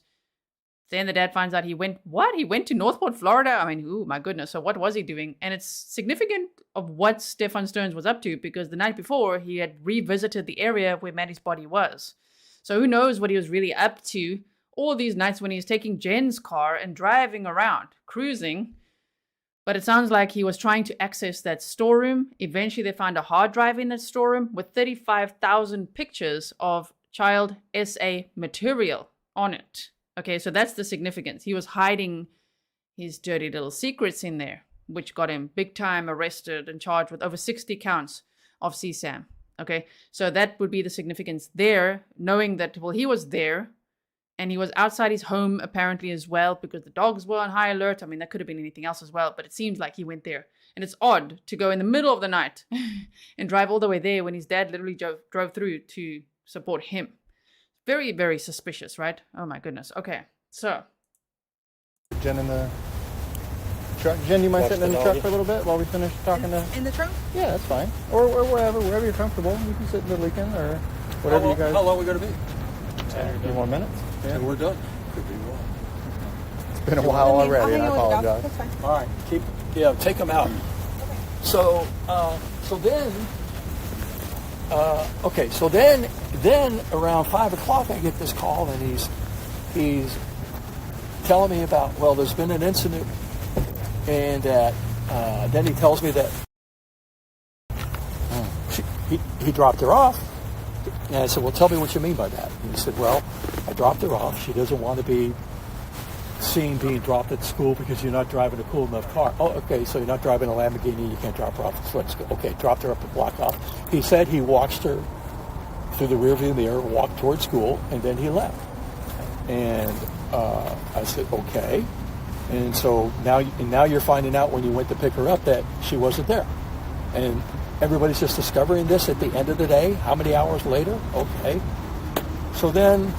then the dad finds out he went to Northport, Florida? Oh my goodness. So what was he doing? And it's significant of what Stephan Sterns was up to because the night before he had revisited the area where Maddie's body was. So who knows what he was really up to all these nights when he was taking Jenn's car and driving around, cruising. But it sounds like he was trying to access that storeroom. Eventually, they found a hard drive in that storeroom with 35,000 pictures of child SA material on it. Okay, so that's the significance. He was hiding his dirty little secrets in there, which got him big time arrested and charged with over 60 counts of CSAM. Okay, so that would be the significance there, knowing that, well, he was there and he was outside his home apparently as well because the dogs were on high alert. I mean, that could have been anything else as well, but it seems like he went there. And it's odd to go in the middle of the night and drive all the way there when his dad literally drove through to support him. Very, very suspicious, right? Oh my goodness. Okay, so. Jen in the truck. Jen, you mind sitting in the truck for a little bit while we finish talking to... In the trunk? Yeah, that's fine. Or wherever you're comfortable. You can sit in the Lincoln or whatever you guys... How long are we going to be? 10 or 2 more minutes. Yeah. And we're done. Could be more. It's been a while already, and I apologize. That's fine. All right, take them out. So then around 5 o'clock I get this call, and he's telling me about, well, there's been an incident, and that then he tells me that he dropped her off. And I said, well, tell me what you mean by that. And he said, well, I dropped her off. She doesn't want to be seen being dropped at school because you're not driving a cool enough car. Oh, okay, so you're not driving a Lamborghini, you can't drop her off. So let's go. Okay, dropped her up the block off. He said he watched her through the rearview mirror, walked towards school, and then he left. And I said, okay. And so now you're finding out when you went to pick her up that she wasn't there. And everybody's just discovering this at the end of the day. How many hours later? Okay. So then,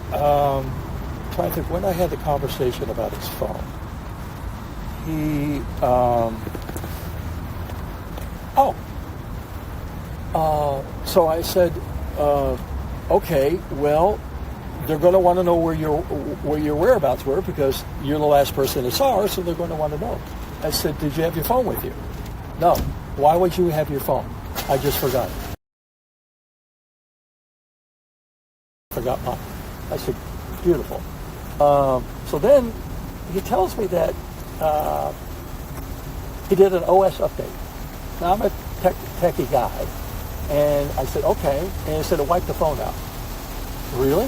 trying to think when I had the conversation about his phone. So I said, okay, well, they're going to want to know where your whereabouts were because you're the last person that saw her, so they're going to want to know. I said, did you have your phone with you? No. Why would you have your phone? I just forgot it. Forgot mine. I said, beautiful. So then he tells me that he did an OS update. Now I'm a techie guy. And I said, okay. And he said, wipe the phone out. Really?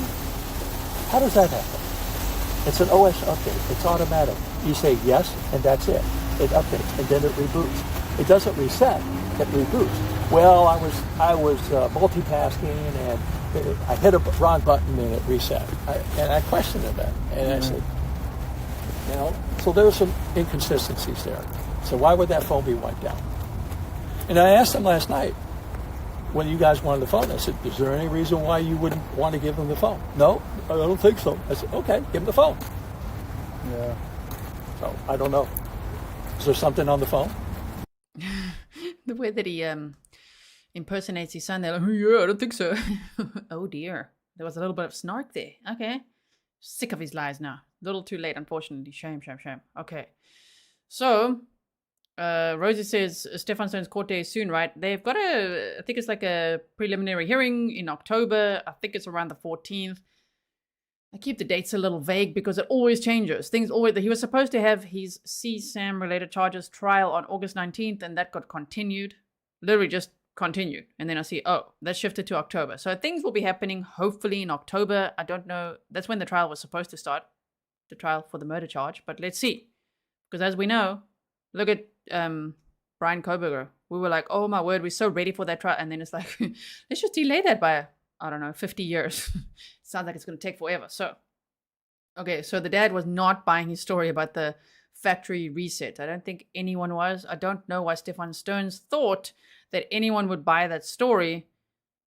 How does that happen? It's an OS update. It's automatic. You say yes, and that's it. It updates, and then it reboots. It doesn't reset. It reboots. Well, I was multitasking, and I hit a wrong button, and it reset. And I questioned that. And I said, so there were some inconsistencies there. So why would that phone be wiped out? And I asked him last night, when you guys wanted the phone, I said, is there any reason why you wouldn't want to give him the phone? No, I don't think so. I said, okay, give him the phone. Yeah. So I don't know. Is there something on the phone? The way that he impersonates his son, they're like, yeah, I don't think so. Oh dear. There was a little bit of snark there. Okay. Sick of his lies now. A little too late, unfortunately. Shame. Okay. So, Rosie says Stephan Sterns' court day is soon, right? They've got I think it's like a preliminary hearing in October. I think it's around the 14th. I keep the dates a little vague because it always changes. He was supposed to have his CSAM-related charges trial on August 19th, and that got continued. Literally just continued. And then I see, that shifted to October. So things will be happening hopefully in October. I don't know. That's when the trial was supposed to start, the trial for the murder charge. But let's see. Because as we know, look at Brian Koberger. We were like, oh my word, we're so ready for that trial. And then it's like, let's just delay that by, 50 years. Sounds like it's going to take forever. So the dad was not buying his story about the factory reset. I don't think anyone was. I don't know why Stephan Sterns thought that anyone would buy that story,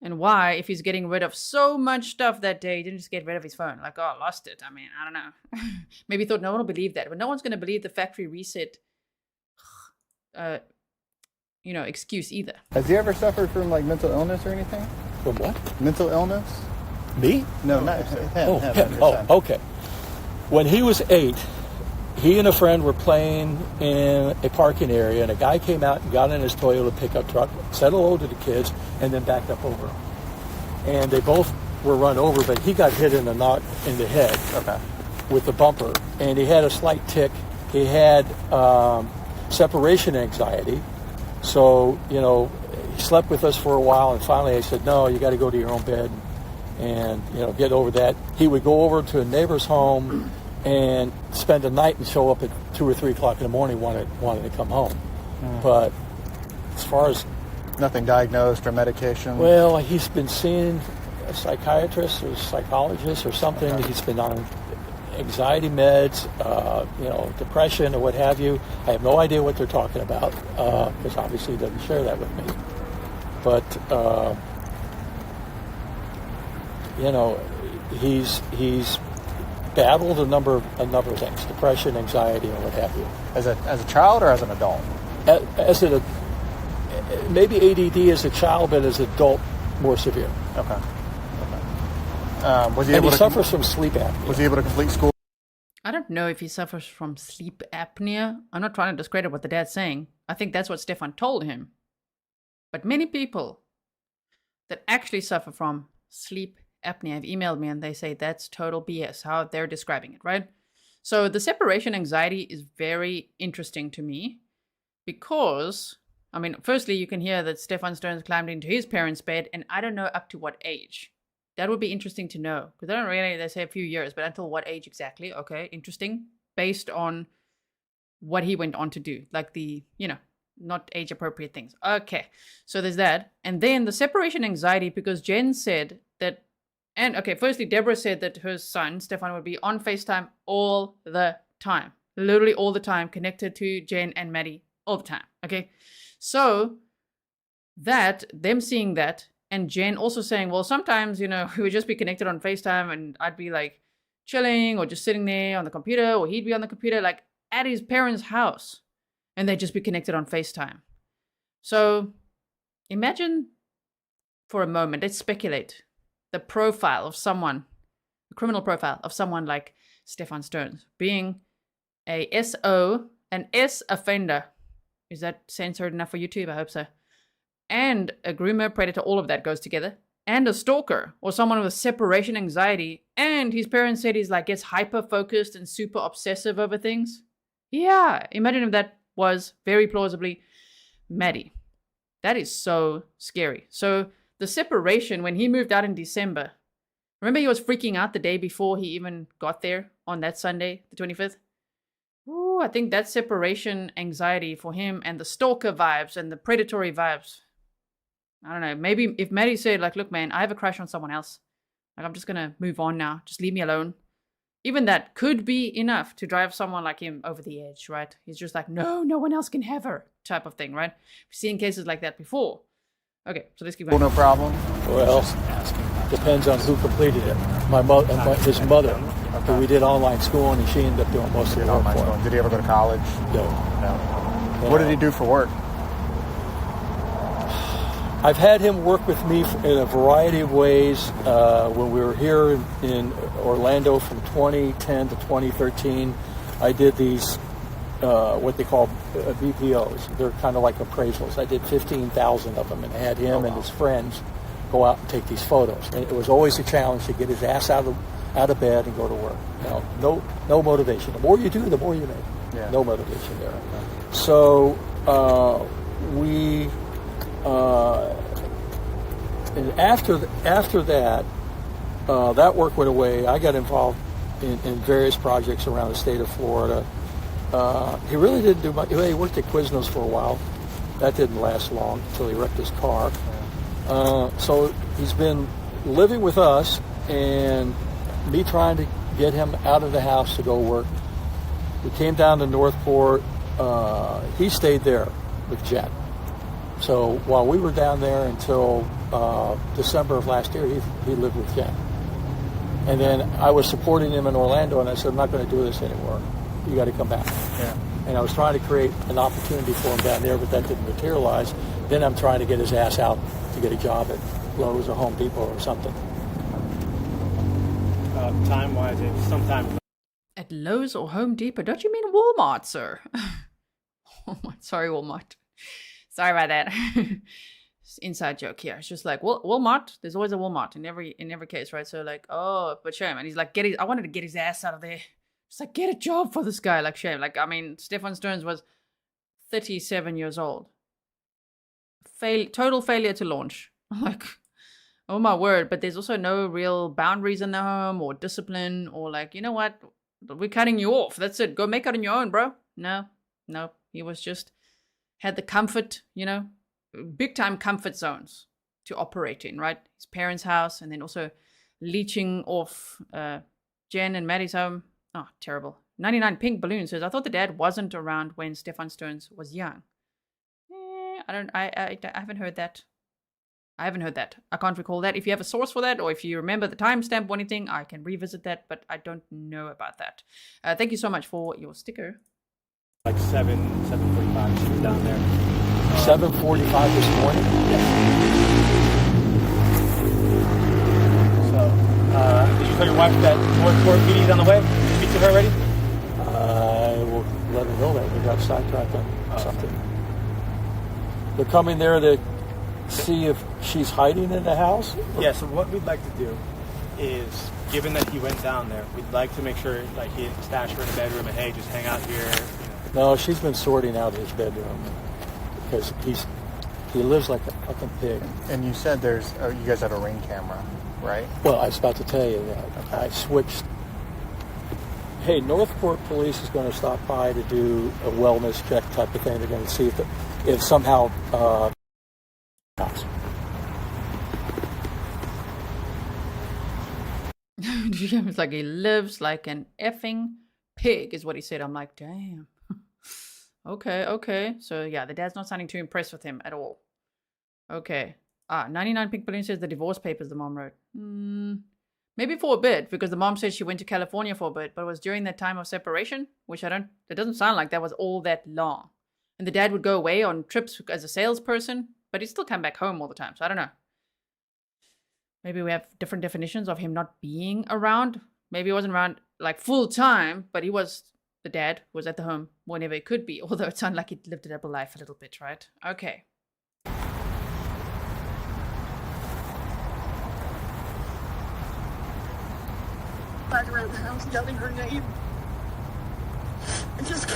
and why, if he's getting rid of so much stuff that day, he didn't just get rid of his phone. Like, I lost it. I mean, I don't know. Maybe he thought no one will believe that, but no one's going to believe the factory reset excuse either. Has he ever suffered from like mental illness or anything? From what? Mental illness? Me? No, not him. Him. Okay. When he was 8, he and a friend were playing in a parking area, and a guy came out and got in his Toyota pickup truck, said hello to the kids, and then backed up over them. And they both were run over, but he got hit in the head with the bumper, and he had a slight tick. He had separation anxiety. So, you know, he slept with us for a while, and finally I said, no, you got to go to your own bed and, you know, get over that. He would go over to a neighbor's home and spend the night and show up at 2 or 3 o'clock in the morning wanted to come home. But as far as... Nothing diagnosed or medication? Well, he's been seeing a psychiatrist or psychologist or something. Okay. He's been on anxiety meds, you know, depression or what have you. I have no idea what they're talking about because obviously he doesn't share that with me. But, you know, he's battled a number of things, depression, anxiety, and what have you. As a child or as an adult? Maybe ADD as a child, but as an adult, more severe. Okay. Was he and able he to suffers from sleep apnea. Was he able to complete school? I don't know if he suffers from sleep apnea. I'm not trying to discredit what the dad's saying. I think that's what Stephan told him. But many people that actually suffer from sleep apnea have emailed me and they say that's total BS, how they're describing it, right? So the separation anxiety is very interesting to me because, I mean, firstly, you can hear that Stephan Sterns climbed into his parents' bed, and I don't know up to what age. That would be interesting to know, because they say a few years, but until what age exactly? Okay, interesting. Based on what he went on to do, like the, you know, not age appropriate things. Okay, so there's that. And then the separation anxiety, because Jenn said that, and okay, firstly, Debra said that her son, Stephan, would be on FaceTime all the time. Literally all the time, connected to Jenn and Maddie all the time. Okay, so that, them seeing that, and Jenn also saying, well, sometimes, you know, we would just be connected on FaceTime and I'd be like chilling or just sitting there on the computer, or he'd be on the computer, like at his parents' house, and they'd just be connected on FaceTime. So imagine for a moment, let's speculate, the profile of someone, the criminal profile of someone like Stephan Sterns, being an S offender. Is that censored enough for YouTube? I hope so. And a groomer, predator, all of that goes together. And a stalker, or someone with separation anxiety. And his parents said he's like gets hyper-focused and super obsessive over things. Yeah, imagine if that was very plausibly Maddie. That is so scary. So the separation, when he moved out in December, remember he was freaking out the day before he even got there on that Sunday, the 25th? Ooh, I think that separation anxiety for him and the stalker vibes and the predatory vibes. I don't know. Maybe if Maddie said, like, look, man, I have a crush on someone else. Like, I'm just going to move on now. Just leave me alone. Even that could be enough to drive someone like him over the edge, right? He's just like, no one else can have her type of thing, right? We've seen cases like that before. Okay, so let's keep going. No problem. Well, depends on who completed it. His mother, who we did online schooling, and she ended up doing most of the work for him. Did he ever go to college? No. What did he do for work? I've had him work with me in a variety of ways. When we were here in Orlando from 2010 to 2013, I did these, what they call BPOs. They're kind of like appraisals. I did 15,000 of them, and I had him and his friends go out and take these photos. And it was always a challenge to get his ass out of bed and go to work. You know, no motivation. The more you do, the more you make. Yeah. No motivation there. So and after that, that work went away. I got involved in various projects around the state of Florida. He really didn't do much. He worked at Quiznos for a while. That didn't last long until he wrecked his car. So he's been living with us and me trying to get him out of the house to go work. We came down to Northport. He stayed there with Jenn. So while we were down there until December of last year, he lived with Jenn. And then I was supporting him in Orlando, and I said, I'm not going to do this anymore. You got to come back. Yeah. And I was trying to create an opportunity for him down there, but that didn't materialize. Then I'm trying to get his ass out to get a job at Lowe's or Home Depot or something. Time-wise, it's sometime. At Lowe's or Home Depot? Don't you mean Walmart, sir? Walmart. Sorry, Walmart. Sorry about that. Inside joke here. It's just like, well, Walmart. There's always a Walmart in every case, right? So like, oh, but shame. And he's like, I wanted to get his ass out of there. Just like, get a job for this guy. Like, shame. Like, I mean, Stephan Sterns was 37 years old. Total failure to launch. Like, oh my word. But there's also no real boundaries in the home or discipline or like, you know what? We're cutting you off. That's it. Go make it on your own, bro. No. He was just, had the comfort, big time comfort zones to operate in, right? His parents' house, and then also leeching off Jenn and Maddie's home. Oh, terrible. 99 Pink Balloon says, I thought the dad wasn't around when Stephan Sterns was young. I haven't heard that. I can't recall that. If you have a source for that, or if you remember the timestamp or anything, I can revisit that, but I don't know about that. Thank you so much for your sticker. Like 7:45, she was down there. 7:45 this morning. So, did you tell your wife that North Court PD is on the way? Did you speak to her already? I will let her know that we got sidetracked on something. They're coming there to see if she's hiding in the house? Yeah, so what we'd like to do is, given that he went down there, we'd like to make sure like he didn't stash her in a bedroom and hey, just hang out here. No, she's been sorting out his bedroom because he lives like a fucking pig. And you said you guys have a Ring camera, right? Well, I was about to tell you that. Okay. I switched. Hey, Northport Police is going to stop by to do a wellness check type of thing. They're going to see if somehow. It's like he lives like an effing pig, is what he said. I'm like, damn. Okay. So yeah, the dad's not sounding too impressed with him at all. Okay. 99 Pink Balloon says the divorce papers the mom wrote. Maybe for a bit, because the mom said she went to California for a bit, but it was during that time of separation, which it doesn't sound like that was all that long. And the dad would go away on trips as a salesperson, but he'd still come back home all the time. So I don't know. Maybe we have different definitions of him not being around. Maybe he wasn't around like full time, but the dad was at the home whenever he could be, although it sounded like he lived a double life a little bit, right? Okay. Back around the house yelling her name. And just,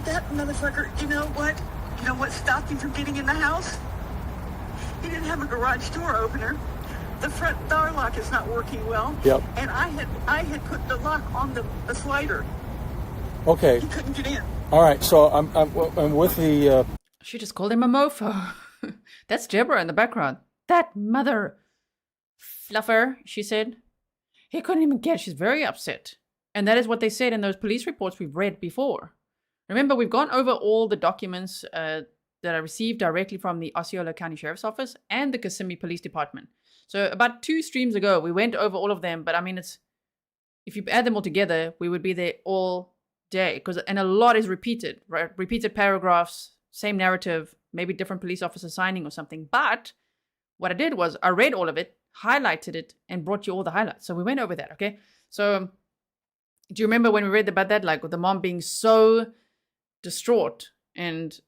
that motherfucker, you know what stopped him from getting in the house? He didn't have a garage door opener. The front door lock is not working well. Yep. And I had put the lock on the slider. Okay. He couldn't get in. All right. So I'm with the. She just called him a mofo. That's Debra in the background. That mother fluffer, she said. He couldn't even get. She's very upset. And that is what they said in those police reports we've read before. Remember, we've gone over all the documents that I received directly from the Osceola County Sheriff's Office and the Kissimmee Police Department. So about 2 streams ago, we went over all of them. But I mean, if you add them all together, we would be there all day. And a lot is repeated, right? Repeated paragraphs, same narrative, maybe different police officers signing or something. But what I did was I read all of it, highlighted it, and brought you all the highlights. So we went over that, okay? So do you remember when we read about that? Like with the mom being so distraught, and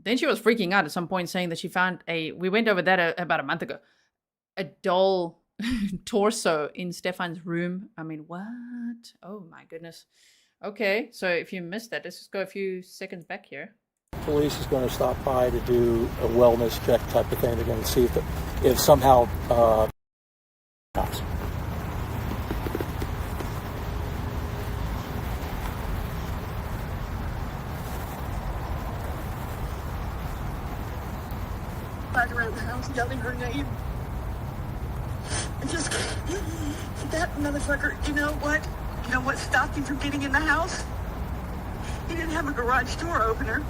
then she was freaking out at some point, saying that she found we went over that about a month ago, a doll torso in Stephan's room. I mean, what? Oh my goodness. Okay, so if you missed that, let's just go a few seconds back here. Police is going to stop by to do a wellness check type of thing. They're going to see if somehow. Back around the house yelling her name. And just, that motherfucker, you know what stopped him from getting in the house? He didn't have a garage door opener.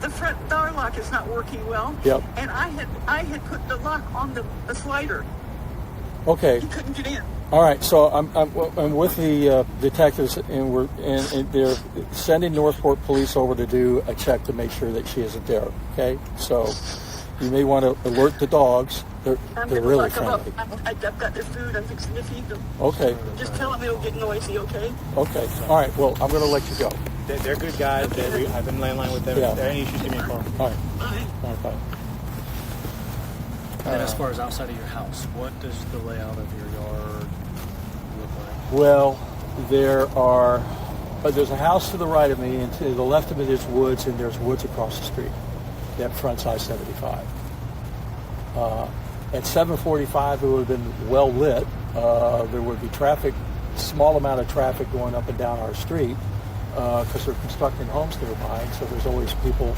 The front door lock is not working well. Yep. And I had put the lock on the slider. Okay. He couldn't get in. All right. So I'm with the detectives, and they're sending Northport Police over to do a check to make sure that she isn't there. Okay. So you may want to alert the dogs. They're really friendly. I've got their food. I'm fixing to feed them. Okay. Just tell them it'll get noisy, okay? Okay. All right. Well, I'm going to let you go. They're good guys. I've been landline with them. Yeah. If there are any issues, give me a call. All right. Bye. All right. Bye. And as far as outside of your house, what does the layout of your yard look like? Well, there are there's a house to the right of me, and to the left of it is woods, and there's woods across the street that fronts I-75. At 7:45, it would have been well lit. There would be traffic, small amount of traffic going up and down our street because they're constructing homes nearby, and so there's always people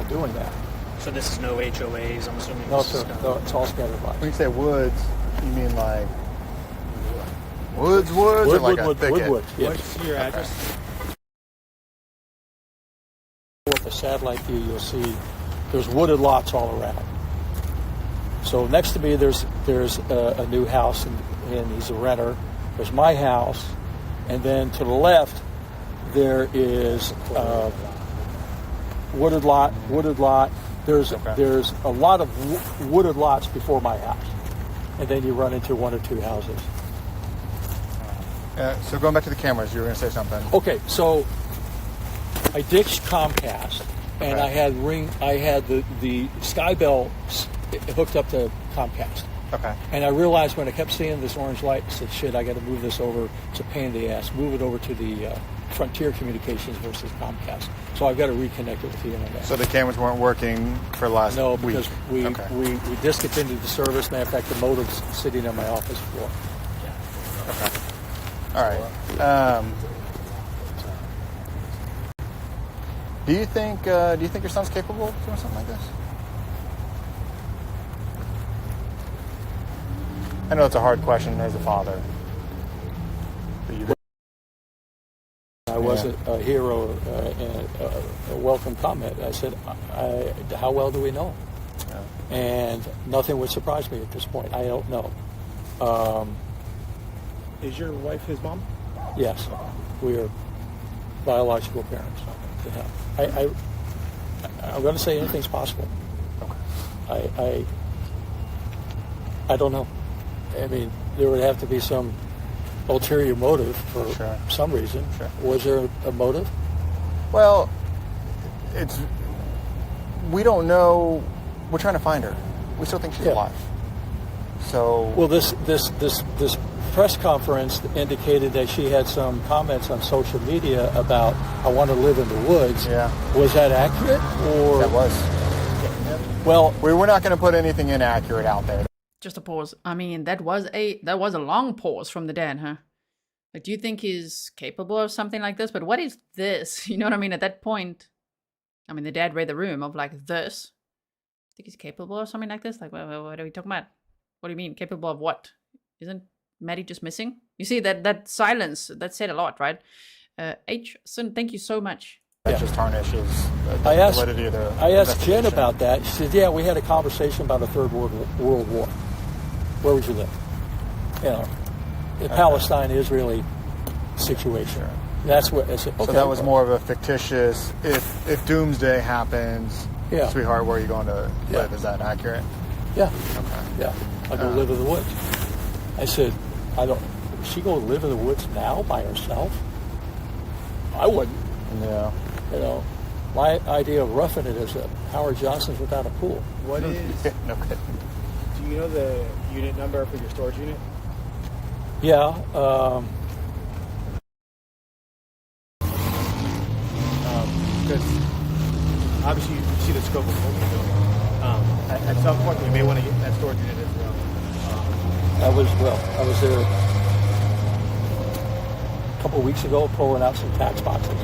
doing that. So this is no HOAs, I'm assuming? No, sir. No, it's all scattered lots. When you say woods, you mean like woods, or like a thicket? Wood, yes. What's your address? With the satellite view, you'll see there's wooded lots all around. So next to me, there's a new house, and he's a renter. There's my house, and then to the left, there is wooded lot. There's a lot of wooded lots before my house, and then you run into one or two houses. So going back to the cameras, you were going to say something. Okay, so I ditched Comcast, and Okay. I had the Sky Bell hooked up to Comcast. Okay. And I realized when I kept seeing this orange light, I said, shit, I got to move this over. It's a pain in the ass. Move it over to the Frontier Communications versus Comcast. So I've got to reconnect it with the internet. So the cameras weren't working for last No, week? because we discontinued the service. Matter of fact, the modem's sitting on my office floor. Okay. All right. Do you think your son's capable of doing something like this? I know it's a hard question as a father. But you I wasn't a hero and a welcome comment. I said, how well do we know? Yeah. And nothing would surprise me at this point. I don't know. Is your wife his mom? Yes, we are biological parents. Yeah. I'm going to say anything's possible. Okay. I don't know. I mean, there would have to be some ulterior motive for Sure. some reason. Sure. Was there a motive? Well, we don't know. We're trying to find her. We still think she's Yeah. alive. So Well, this press conference indicated that she had some comments on social media about I want to live in the woods. Yeah. Was that accurate or that was. well? We were not going to put anything inaccurate out there. Just a pause. I mean, that was a long pause from the dad, huh? Like, do you think he's capable of something like this? But what is this? You know what I mean? At that point, I mean, the dad read the room of like this. Think he's capable of something like this? Like, what are we talking about? What do you mean? Capable of what? Isn't Maddie just missing? You see that silence, that said a lot, right? H. Son, thank you so much. That just tarnishes the I asked validity of the Jen investigation. about that. She said, "Yeah, we had a conversation about a third world war. Where would you live? You know, the Palestine-Israeli situation. That's what." I said, okay. So that was more of a fictitious. If doomsday happens, Yeah. sweetheart, where are you going to Yeah. live? Is that accurate? Yeah, Okay. yeah. I go live in the woods. I said, I don't. Would she go live in the woods now by herself? I wouldn't. Yeah. You know, my idea of roughing it is Howard Johnson's without a pool. What is? No kidding. Do you know the unit number for your storage unit? Yeah. Because obviously you see the scope of what we're doing. At some point, we may want to get that storage unit as well. I was there a couple of weeks ago pulling out some tax boxes.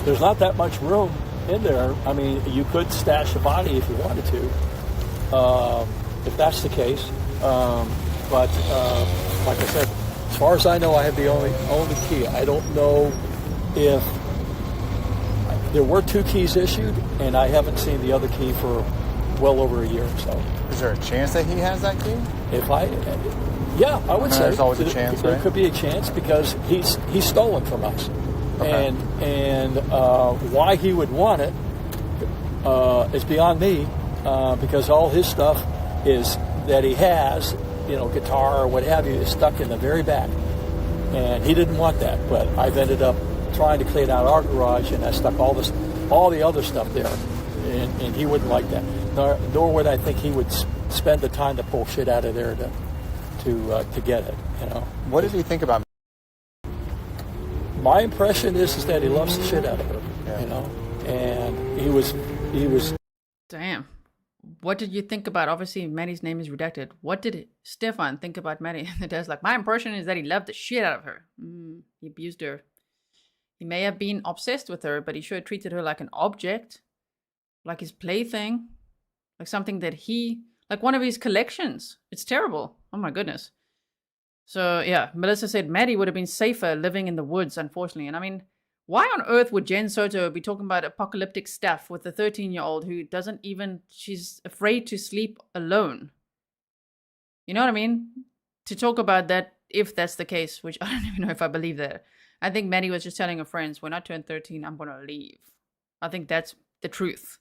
There's not that much room in there. I mean, you could stash a body if you wanted to, if that's the case. But like I said, as far as I know, I have the only key. I don't know if there were 2 keys issued, and I haven't seen the other key for well over a year or so. Is there a chance that he has that key? Yeah, I would say There's always a chance, There right? could be a chance because he's stolen from us, Okay. and why he would want it is beyond me, because all his stuff is that he has, guitar or what have you, is stuck in the very back, and he didn't want that. But I've ended up trying to clean out our garage, and I stuck all the other stuff there, and he wouldn't like that. Nor would I think he would spend the time to pull shit out of there to get it. What did he think about? My impression is that he loves the shit out of her, Yeah. you know, and he was. Damn. What did you think about, obviously Maddie's name is redacted. What did Stephan think about Maddie? The dad's like, my impression is that he loved the shit out of her. He abused her. He may have been obsessed with her, but he sure treated her like an object, like his plaything, like something that like one of his collections. It's terrible. Oh my goodness. So yeah, Melissa said Maddie would have been safer living in the woods, unfortunately. And I mean, why on earth would Jenn Soto be talking about apocalyptic stuff with a 13-year-old who doesn't even, she's afraid to sleep alone? You know what I mean? To talk about that, if that's the case, which I don't even know if I believe that. I think Maddie was just telling her friends, when I turn 13, I'm going to leave. I think that's the truth.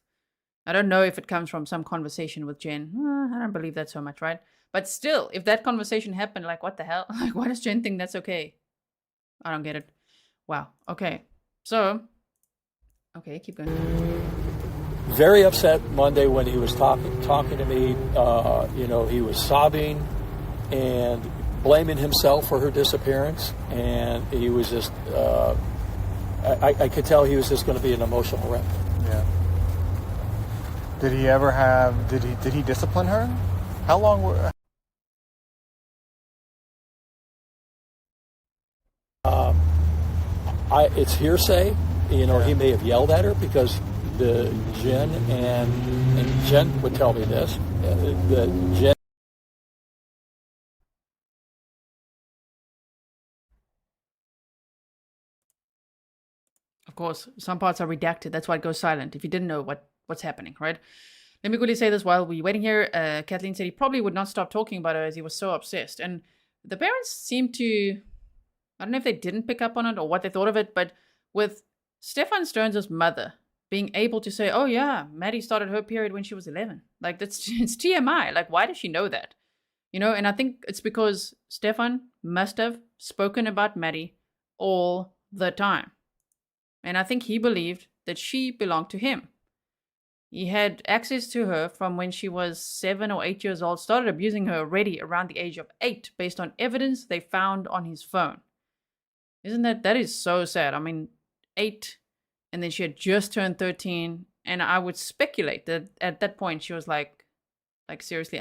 I don't know if it comes from some conversation with Jenn. I don't believe that so much, right? But still, if that conversation happened, like, what the hell? Like, why does Jenn think that's okay? I don't get it. Wow. Okay. So, okay, keep going. Very upset Monday when he was talking to me. You know, he was sobbing and blaming himself for her disappearance, and he was just. I could tell he was just going to be an emotional wreck. Yeah. Did he ever have? Did he discipline her? How long were? It's hearsay. You know, he may have yelled at her because Jenn and Jenn would tell me this. That Jenn. Of course, some parts are redacted. That's why it goes silent. If you didn't know what's happening, right? Let me quickly say this while we're waiting here. Kathleen said he probably would not stop talking about her as he was so obsessed. And the parents seem to, I don't know if they didn't pick up on it or what they thought of it, but with Stephan Sterns' mother being able to say, oh yeah, Maddie started her period when she was 11. Like, it's TMI. Like, why does she know that? You know, and I think it's because Stephan must have spoken about Maddie all the time. And I think he believed that she belonged to him. He had access to her from when she was 7 or 8 years old, started abusing her already around the age of 8 based on evidence they found on his phone. Isn't that is so sad? I mean, 8, and then she had just turned 13, and I would speculate that at that point she was like seriously,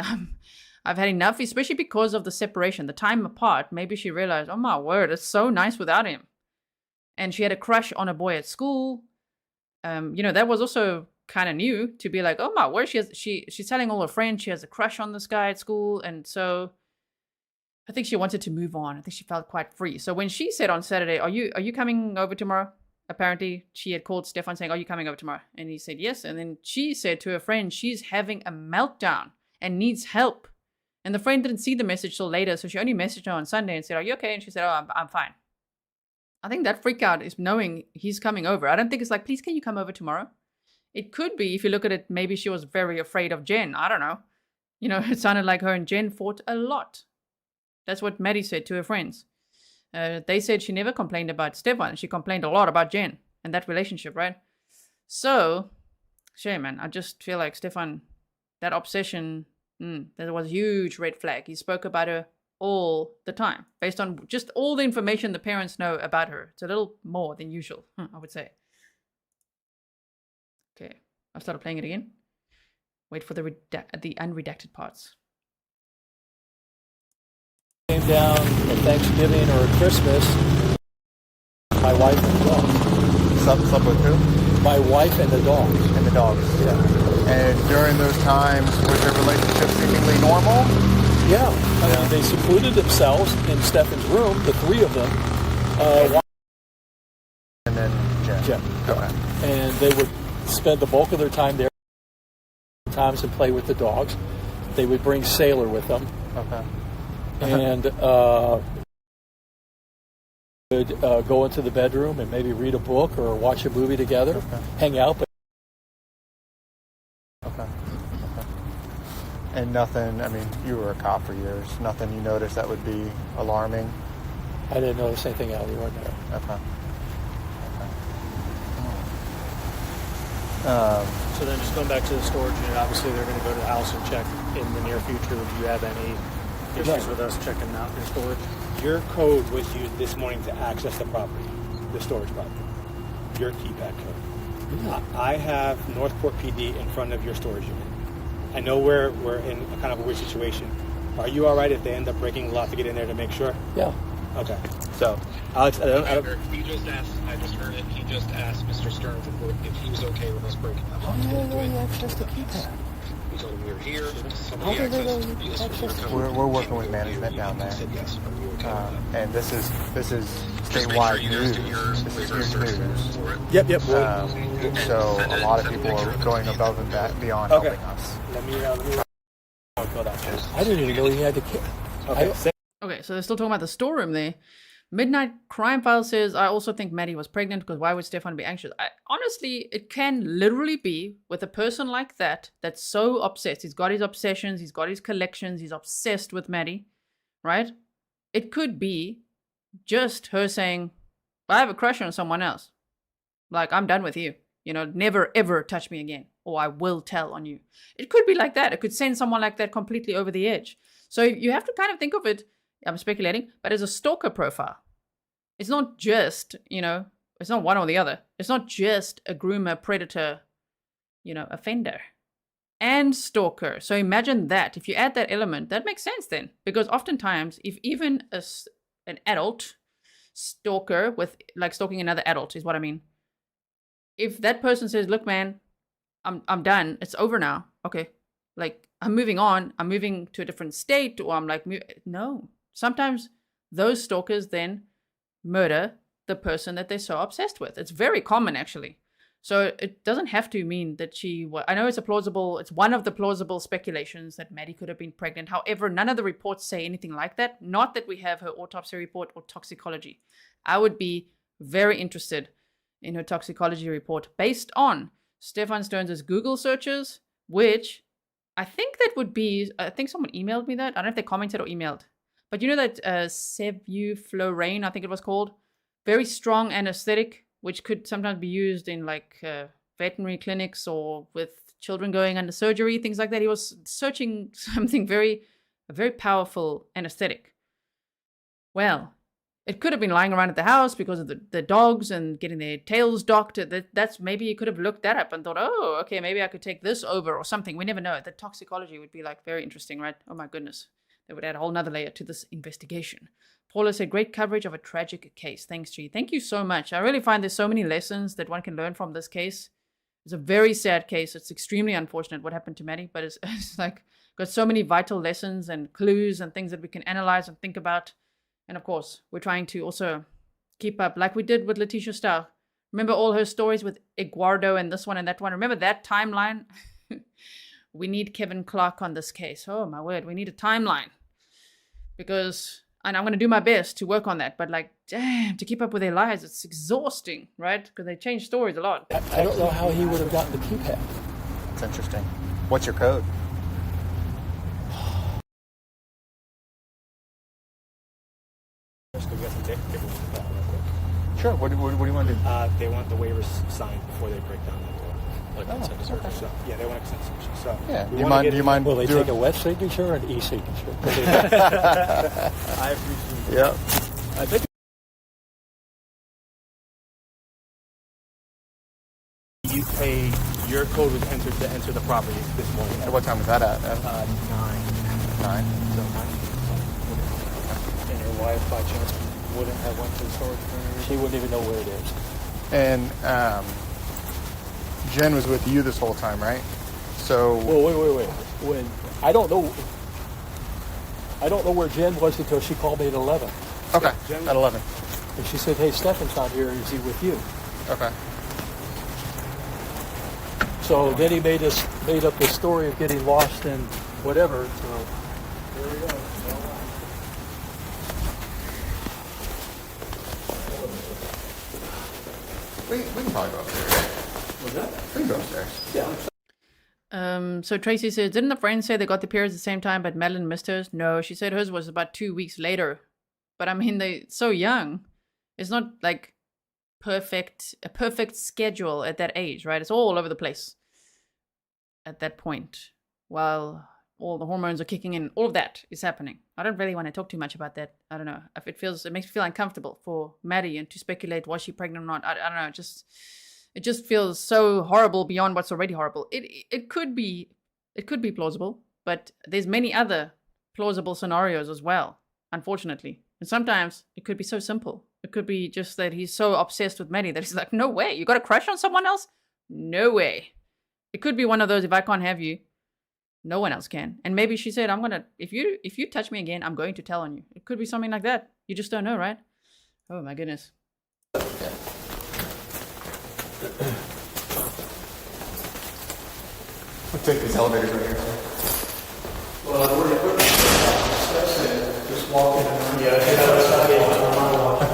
I've had enough, especially because of the separation, the time apart. Maybe she realized, oh my word, it's so nice without him. And she had a crush on a boy at school. You know, that was also kind of new to be like, oh my word, she's telling all her friends she has a crush on this guy at school. And so I think she wanted to move on. I think she felt quite free. So when she said on Saturday, are you coming over tomorrow? Apparently she had called Stephan saying, are you coming over tomorrow? And he said yes. And then she said to her friend, she's having a meltdown and needs help. And the friend didn't see the message till later. So she only messaged her on Sunday and said, are you okay? And she said, oh, I'm fine. I think that freak out is knowing he's coming over. I don't think it's like, please, can you come over tomorrow? It could be, if you look at it, maybe she was very afraid of Jenn. I don't know. You know, it sounded like her and Jenn fought a lot. That's what Maddie said to her friends. They said she never complained about Stephan. She complained a lot about Jenn and that relationship, right? So, shame, man. I just feel like Stephan, that obsession, that was a huge red flag. He spoke about her all the time, based on just all the information the parents know about her. It's a little more than usual, I would say. Okay, I've started playing it again. Wait for the unredacted parts. Came down at Thanksgiving or Christmas. My wife and the dogs. Slept with who? My wife and the dogs. And the dogs. Yeah. And during those times, was their relationship seemingly normal? Yeah. I mean, they secluded themselves in Stephan's room, the three of them. And then Jenn. Okay. And they would spend the bulk of their time there, times and play with the dogs. They would bring Sailor with them. Okay. And would go into the bedroom and maybe read a book or watch a movie together, hang out. Okay. And nothing, I mean, you were a cop for years. Nothing you noticed that would be alarming? I didn't notice anything out of the ordinary. Okay. So then just going back to the storage unit, obviously they're going to go to the house and check in the near future. Do you have any issues with us checking out your storage? Your code with you this morning to access the property. the storage property. Your keypad code. I have Northport PD in front of your storage unit. I know we're in a kind of a weird situation. Are you all right if they end up breaking the lock to get in there to make sure? Yeah. Okay. So, Alex, I don't He just asked, I just heard it, he just asked Mr. Sterns if he was okay with us breaking that lock. How do they know access to keypad? He told him we were here. How do they know access to We're working with management down there. He said yes. Are you okay with that? And this is Just make statewide sure you guys news. do yours. This Please is are huge search news. for it. Yep. So a lot of people are going above and beyond Okay. helping us. Let me go downstairs. I didn't even know he had the key. Okay. Okay, so they're still talking about the storeroom there. Midnight Crime File says, I also think Maddie was pregnant because why would Stephan be anxious? Honestly, it can literally be with a person like that that's so obsessed. He's got his obsessions, he's got his collections, he's obsessed with Maddie, right? It could be just her saying, I have a crush on someone else. Like, I'm done with you. You know, never ever touch me again, or I will tell on you. It could be like that. It could send someone like that completely over the edge. So you have to kind of think of it, I'm speculating, but as a stalker profile. It's not just, it's not one or the other. It's not just a groomer, predator, offender and stalker. So imagine that. If you add that element, that makes sense then. Because oftentimes, if even an adult stalker with, like, stalking another adult is what I mean. If that person says, look, man, I'm done. It's over now. Okay. Like, I'm moving on. I'm moving to a different state, or I'm like, no. Sometimes those stalkers then murder the person that they're so obsessed with. It's very common, actually. So it doesn't have to mean that I know it's one of the plausible speculations that Maddie could have been pregnant. However, none of the reports say anything like that. Not that we have her autopsy report or toxicology. I would be very interested in her toxicology report based on Stephan Sterns' Google searches, which I think someone emailed me that. I don't know if they commented or emailed. But you know that sevuflurane, I think it was called, very strong anesthetic, which could sometimes be used in like veterinary clinics or with children going under surgery, things like that. He was searching something a very powerful anesthetic. Well, it could have been lying around at the house because of the dogs and getting their tails docked. That's maybe you could have looked that up and thought, oh, okay, maybe I could take this over or something. We never know. The toxicology would be like very interesting, right? Oh my goodness. That would add a whole nother layer to this investigation. Paula said, great coverage of a tragic case. Thanks, G. Thank you so much. I really find there's so many lessons that one can learn from this case. It's a very sad case. It's extremely unfortunate what happened to Maddie, but it's like got so many vital lessons and clues and things that we can analyze and think about. And of course, we're trying to also keep up like we did with Letitia Starr. Remember all her stories with Eduardo and this one and that one? Remember that timeline? We need Kevin Clark on this case. Oh my word, we need a timeline. And I'm going to do my best to work on that. But like, damn, to keep up with their lives, it's exhausting, right? Because they change stories a lot. I don't know how he would have gotten the keypad. It's interesting. What's your code? Sure. What do you want to do? They want the waivers signed before they break down the door. Like consent to search. okay. So, yeah, they want a consent search. So, Yeah. we Do wanna you mind? Will they doing- take a wet signature or an e-signature? I appreciate it. Yeah. I think you paid, your code was entered to enter the property this morning. And what time was that at? 9. 9. So 9. And your wife, by chance, wouldn't have went to the storage room? She wouldn't even know where it is. And Jenn was with you this whole time, right? So Well, wait. When I don't know where Jen was until she called me at 11, okay, Jenn- at 11. and she said, "Hey, Stephan's not here. Is he with you?" Okay. So then he made up this story of getting lost and whatever. So there we go. We can probably go upstairs. Was that? We can go upstairs. Yeah. So Tracy says, didn't the friends say they got the periods at the same time, but Madeline missed hers? No, she said hers was about 2 weeks later. But I mean, they're so young. It's not like a perfect schedule at that age, right? It's all over the place at that point. While all the hormones are kicking in. All of that is happening. I don't really want to talk too much about that. I don't know. If it makes me feel uncomfortable for Maddie and to speculate, was she pregnant or not? I don't know. It just feels so horrible beyond what's already horrible. It could be plausible, but there's many other plausible scenarios as well, unfortunately. And sometimes it could be so simple. It could be just that he's so obsessed with Maddie that he's like, no way, you got a crush on someone else? No way. It could be one of those, if I can't have you, no one else can. And maybe she said, if you touch me again, I'm going to tell on you. It could be something like that. You just don't know, right? Oh my goodness. We'll take these elevators right here. Well, we're going to put the steps in, just walk in.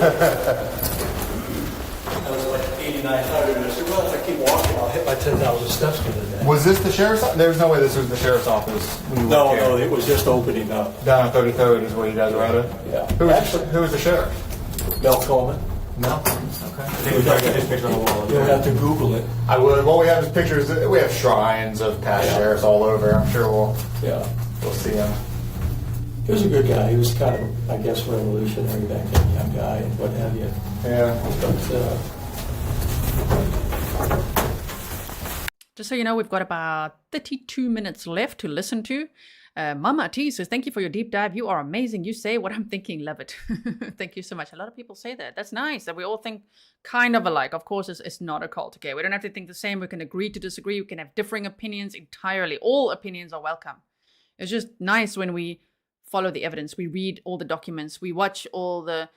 I was like 8,900, and I said, well, if I keep walking, I'll hit my 10,000 steps for the day. Was this the sheriff's office? There's no way this was the sheriff's office. When you No, worked here. it was just opening up. Down on 33rd is where you guys were at it? Yeah. Who was the sheriff? Mel Coleman. No. Okay. I think we got his picture on the wall. You'll have to Google it. I would. Well, we have his pictures. We have shrines of past sheriffs all over. I'm sure we'll see him. He was a good guy. He was kind of, I guess, revolutionary back then, young guy and what have you. Yeah. But, Just so you know, we've got about 32 minutes left to listen to. Mama T says, thank you for your deep dive. You are amazing. You say what I'm thinking. Love it. Thank you so much. A lot of people say that. That's nice that we all think kind of alike. Of course, it's not a cult, okay? We don't have to think the same. We can agree to disagree. We can have differing opinions entirely. All opinions are welcome. It's just nice when we follow the evidence. We read all the documents. We watch all the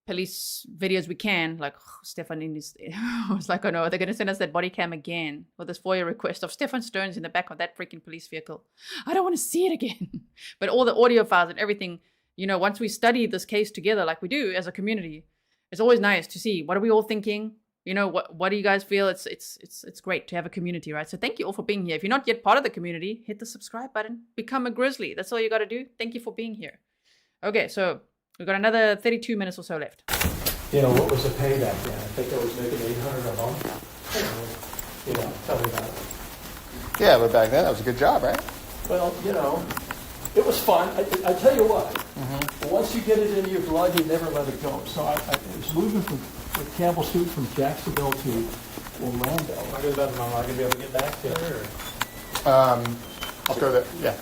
police videos we can. Like, Stephan I was like, oh no, they're going to send us that body cam again with this FOIA request of Stephan Sterns in the back of that freaking police vehicle. I don't want to see it again. But all the audio files and everything, once we study this case together like we do as a community, it's always nice to see, what are we all thinking? What do you guys feel? It's great to have a community, right? So thank you all for being here. If you're not yet part of the community, hit the subscribe button, become a Grizzly. That's all you got to do. Thank you for being here. Okay, so we've got another 32 minutes or so left. what was the pay back then? I think I was making $800 a month. Tell me about it. Yeah, but back then that was a good job, right? Well, it was fun. I tell you what, once you get it in your blood, you never let it go. So I was moving from Campbell Soup from Jacksonville to Orlando. Am I going to be able to get back there? I'll go there. Yeah.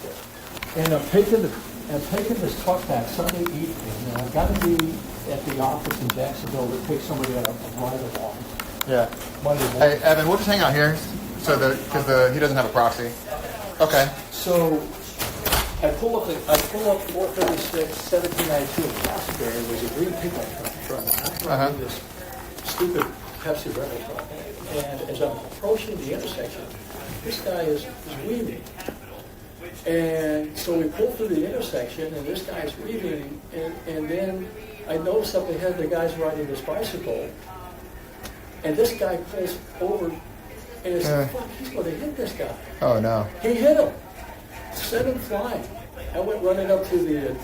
And I'm taking this truck back Sunday evening, and I've got to be at the office in Jacksonville to take somebody on a ride along. Yeah. Monday morning. Hey, Evan, we'll just hang out here, because he doesn't have a proxy. Okay. So I pull up 436, 1792 in Casper. It was a green pickup truck. I'm driving this stupid Pepsi rental truck. And as I'm approaching the intersection, this guy is weaving. And so we pull through the intersection, and this guy's weaving. And then I notice up ahead the guy's riding this bicycle. And this guy pulls over, and it's like, fuck, he's going to hit this guy. Oh, no. He hit him. Sent him flying. I went running up to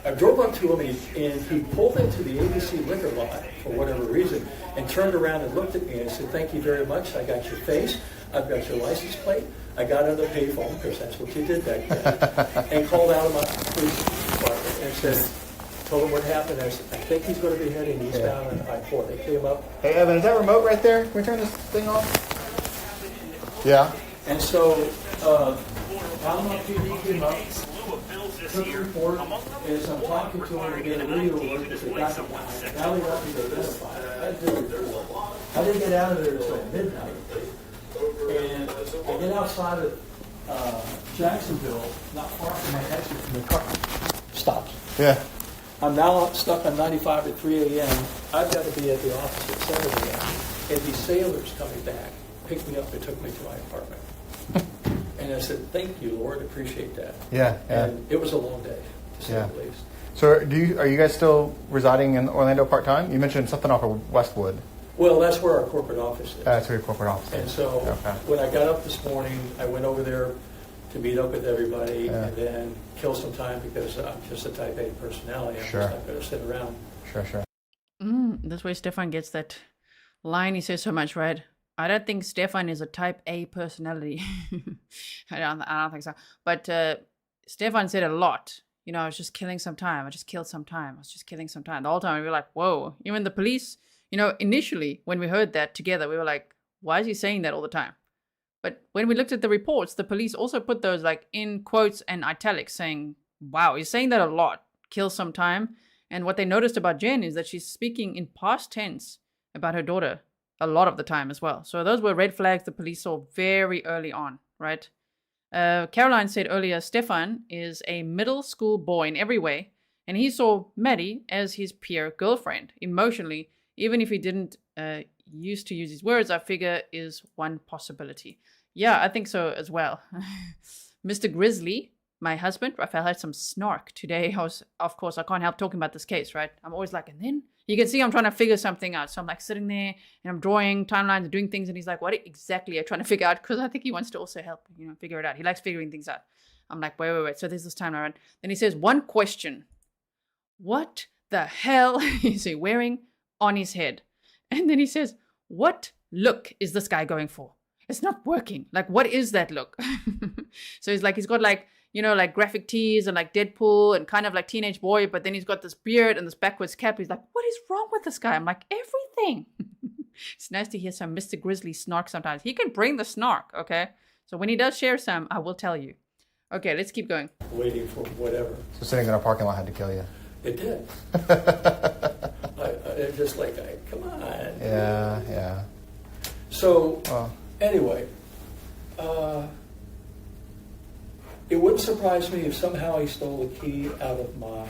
I drove up to him, and he pulled into the ABC liquor lot for whatever reason, and turned around and looked at me and said, thank you very much. I got your face. I've got your license plate. I got on the payphone, because that's what you did back then, and called out of my police department and said, told him what happened. I said, I think he's going to be heading eastbound on I-4. They came up. Hey, Evan, is that remote right there? Can we turn this thing off? Yeah. And so, Alamo PD came up, took the report, as I'm talking to him, we get a video alert because they got the guy. Now they got me to identify it. I didn't get out of there until midnight. And I get outside of Jacksonville, not far from my exit, and the car stops. Yeah. I'm now stuck on 95 at 3 a.m. I've got to be at the office at 7 a.m. And these sailors coming back picked me up and took me to my apartment. And I said, thank you, Lord, appreciate that. Yeah. And it was a long day, to say the least. So are you guys still residing in Orlando part-time? You mentioned something off of Westwood. Well, that's where our corporate office is. That's where your corporate office is. And so when I got up this morning, I went over there to meet up with everybody and then kill some time because I'm just a type A personality. I'm just not going to sit around. Sure. That's where Stephan gets that line he says so much, right? I don't think Stephan is a type A personality. I don't think so. But Stephan said a lot. You know, I was just killing some time. I just killed some time. I was just killing some time. The whole time we were like, whoa. Even the police, you know, initially when we heard that together, we were like, why is he saying that all the time? But when we looked at the reports, the police also put those like in quotes and italics saying, wow, he's saying that a lot. Kill some time. And what they noticed about Jenn is that she's speaking in past tense about her daughter a lot of the time as well. So those were red flags the police saw very early on, right? Caroline said earlier, Stephan is a middle school boy in every way, and he saw Maddie as his peer girlfriend emotionally, even if he didn't used to use his words. I figure is one possibility. Yeah, I think so as well. Mr. Grizzly, my husband, Raphael, had some snark today. Of course, I can't help talking about this case, right? I'm always like, and then you can see I'm trying to figure something out. So I'm like sitting there and I'm drawing timelines and doing things. And he's like, what exactly are you trying to figure out? Because I think he wants to also help, you know, figure it out. He likes figuring things out. I'm like, wait. So there's this timeline. Then he says, one question. What the hell is he wearing on his head? And then he says, what look is this guy going for? It's not working. Like, what is that look? So he's like, he's got like, you know, like graphic tees and like Deadpool and kind of like teenage boy, but then he's got this beard and this backwards cap. He's like, what is wrong with this guy? I'm like, everything. It's nice to hear some Mr. Grizzly snark sometimes. He can bring the snark, okay? So when he does share some, I will tell you. Okay, let's keep going. Waiting for whatever. So sitting in a parking lot had to kill you. It did. I just like, come on. Yeah. So, anyway, it wouldn't surprise me if somehow he stole the key out of my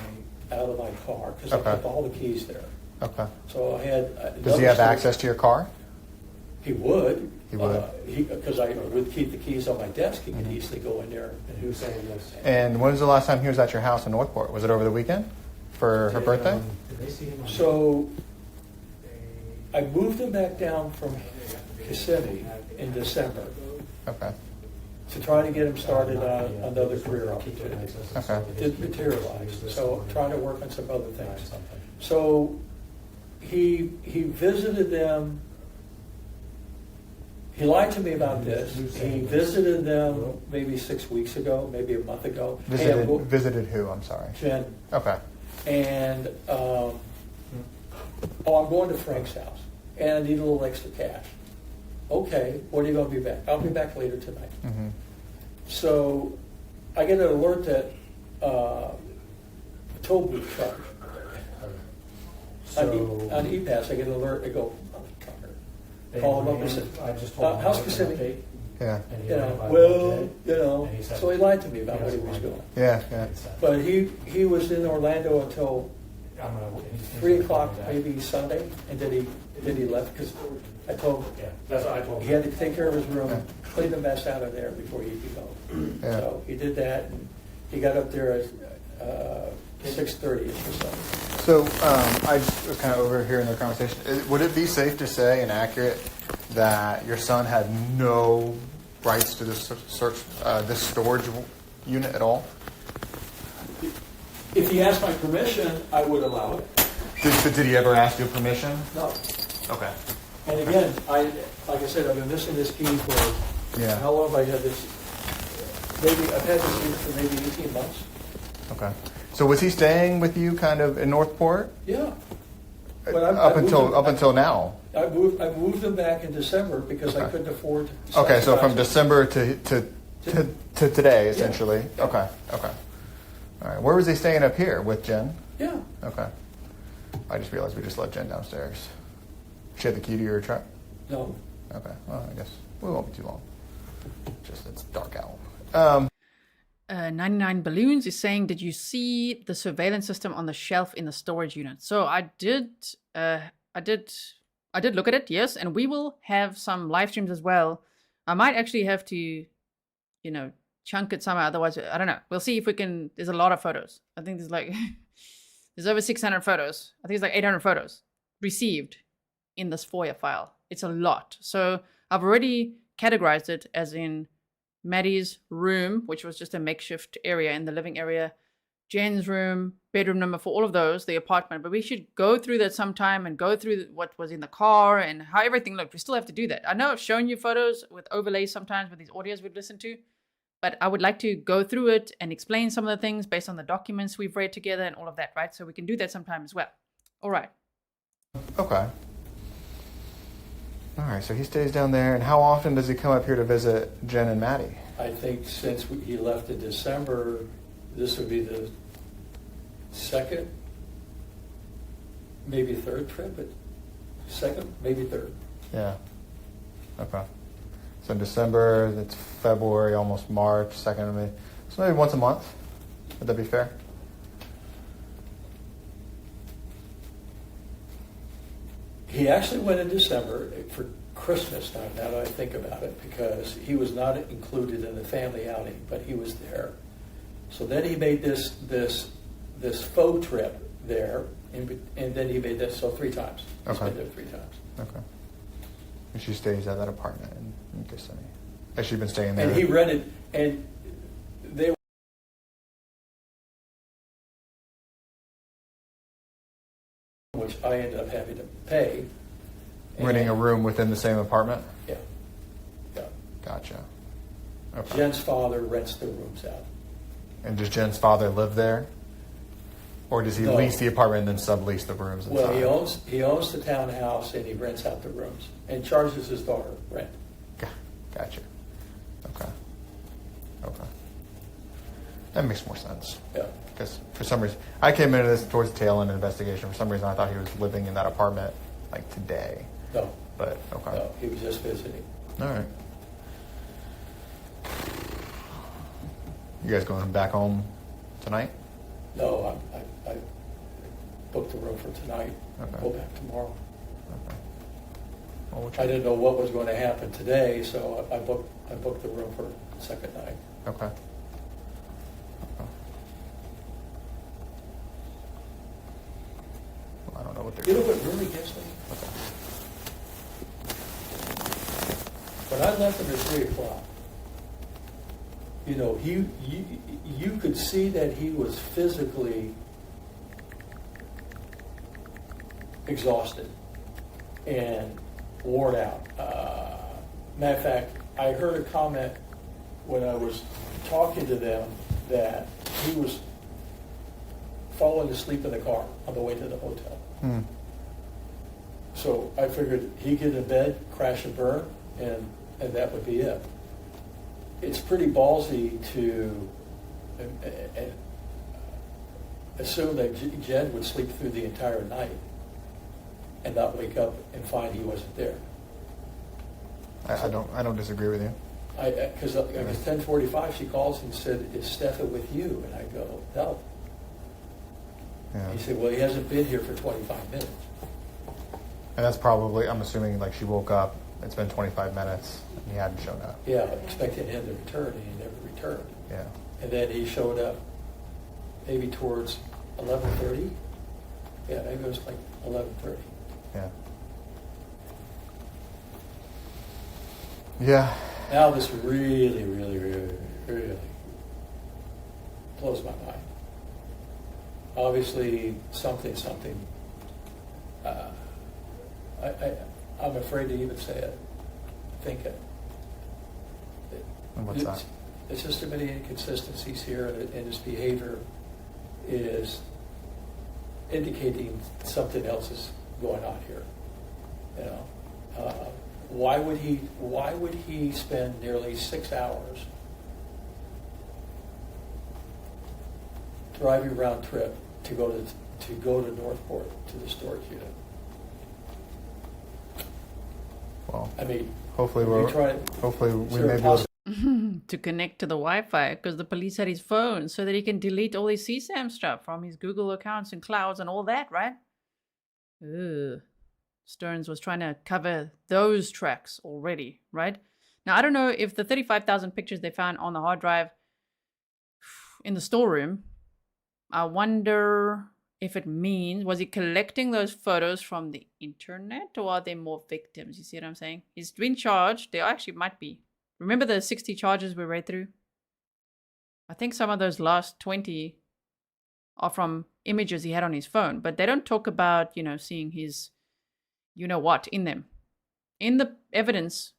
car, because I put all the keys there. Okay. So I had. Does he have access to your car? He would. He would. Because I would keep the keys on my desk. He could easily go in there. And he was saying this. And when was the last time he was at your house in Northport? Was it over the weekend for her birthday? So I moved him back down from Kissimmee in December. Okay. To try to get him started on another career opportunity. Okay. It didn't materialize. So trying to work on some other things. So he visited them. He lied to me about this. He visited them maybe 6 weeks ago, maybe a month ago. Visited who? I'm sorry. Jenn. Okay. And I'm going to Frank's house, and I need a little extra cash. Okay, when are you going to be back? I'll be back later tonight. Mm-hmm. So I get an alert that toll booth charge. On E-Pass, I get an alert. I go, motherfucker. Call him up and said, how's Kissimmee? Yeah. So he lied to me about what he was doing. Yeah. But he was in Orlando until 3 o'clock, maybe Sunday, and then he left because I told him he had to take care of his room, clean the mess out of there before he could go. Yeah. So he did that, and he got up there at 6:30 or something. So I was kind of overhearing their conversation. Would it be safe to say and accurate that your son had no rights to this storage unit at all? If he asked my permission, I would allow it. Did he ever ask you permission? No. Okay. And again, like I said, I've been missing this key for how long have I had this? I've had this key for maybe 18 months. Okay. So was he staying with you kind of in Northport? Yeah. But up until now. I moved him back in December because I couldn't afford to. Okay, so from December to today, essentially. Yeah. Okay. All right. Where was he staying up here with Jenn? Yeah. Okay. I just realized we just let Jenn downstairs. She had the key to your truck? No. Okay. Well, I guess we won't be too long. Just it's dark out. 99 Balloons is saying, did you see the surveillance system on the shelf in the storage unit? So I did look at it, yes, and we will have some live streams as well. I might actually have to, chunk it somehow. Otherwise, I don't know. We'll see if we can. There's a lot of photos. I think there's over 600 photos. I think it's like 800 photos received in this FOIA file. It's a lot. So I've already categorized it as in Maddie's room, which was just a makeshift area in the living area, Jenn's room, bedroom number 4, all of those, the apartment. But we should go through that sometime and go through what was in the car and how everything looked. We still have to do that. I know I've shown you photos with overlays sometimes with these audios we've listened to, But I would like to go through it and explain some of the things based on the documents we've read together and all of that, right? So we can do that sometime as well. All right. Okay. All right, so he stays down there, and how often does he come up here to visit Jenn and Maddie? I think since he left in December, this would be the second, maybe third trip, but second, maybe third. Yeah. Okay. So in December, it's February, almost March, second, maybe. So maybe once a month. Would that be fair? He actually went in December for Christmas time, now that I think about it, because he was not included in the family outing, but he was there. So then he made this faux trip there, and then he made this, so 3 times. He's Okay. been there 3 times. Okay. And she stays at that apartment in Kissimmee. Has she been staying there? And he rented, and they which I ended up having to pay. Renting a And- room within the same apartment? Yeah. Yeah. Gotcha. Okay. Jen's father rents the rooms out. And does Jen's father live there? Or does he No. lease the apartment and then sublease the rooms inside? Well, he owns the townhouse and he rents out the rooms and charges his daughter rent. Gotcha. Okay. Okay. That makes more sense. Yeah. Because for some reason, I came into this towards the tail end of the investigation. For some reason, I thought he was living in that apartment like today. No, But okay. no, he was just visiting. All right. You guys going back home tonight? No, I booked the room for tonight. Okay. Go back tomorrow. Okay. Well, which I didn't know what was going to happen today, so I booked the room for the second night. Okay. Well, I don't know what they're You know doing. what really gets me? Okay. When I left him at 3 o'clock, you know, you could see that he was physically exhausted and worn out. Matter of fact, I heard a comment when I was talking to them that he was falling asleep in the car on the way to the hotel. So I figured he'd get in bed, crash and burn, and that would be it. It's pretty ballsy to assume that Jenn would sleep through the entire night and not wake up and find he wasn't there. I don't disagree with you. Because it was 10:45, she calls and said, "Is Stephan with you?" And I go, "No." Yeah. He said, "Well, he hasn't been here for 25 minutes." And that's probably, I'm assuming, like she woke up, it's been 25 minutes, and he hadn't shown up. Yeah, expecting him to return, and he never returned. Yeah. And then he showed up maybe towards 11:30. Yeah, maybe it was like 11:30. Yeah. Yeah. Now this really, really, really, really blows my mind. Obviously, something. I'm afraid to even say it, think it. And what's that? There's just too many inconsistencies here, and his behavior is indicating something else is going on here. You know, why would he spend nearly 6 hours driving round trip to go to Northport to the storage unit? Well, I mean, hopefully we Sure, may be able to. To connect to the Wi-Fi because the police had his phone so that he can delete all his CSAM stuff from his Google accounts and clouds and all that, right? Ugh. Sterns was trying to cover those tracks already, right? Now, I don't know if the 35,000 pictures they found on the hard drive in the storeroom, I wonder if it means, was he collecting those photos from the internet or are there more victims? You see what I'm saying? He's been charged. There actually might be. Remember the 60 charges we read through? I think some of those last 20 are from images he had on his phone, but they don't talk about, seeing his, what in them. In the evidence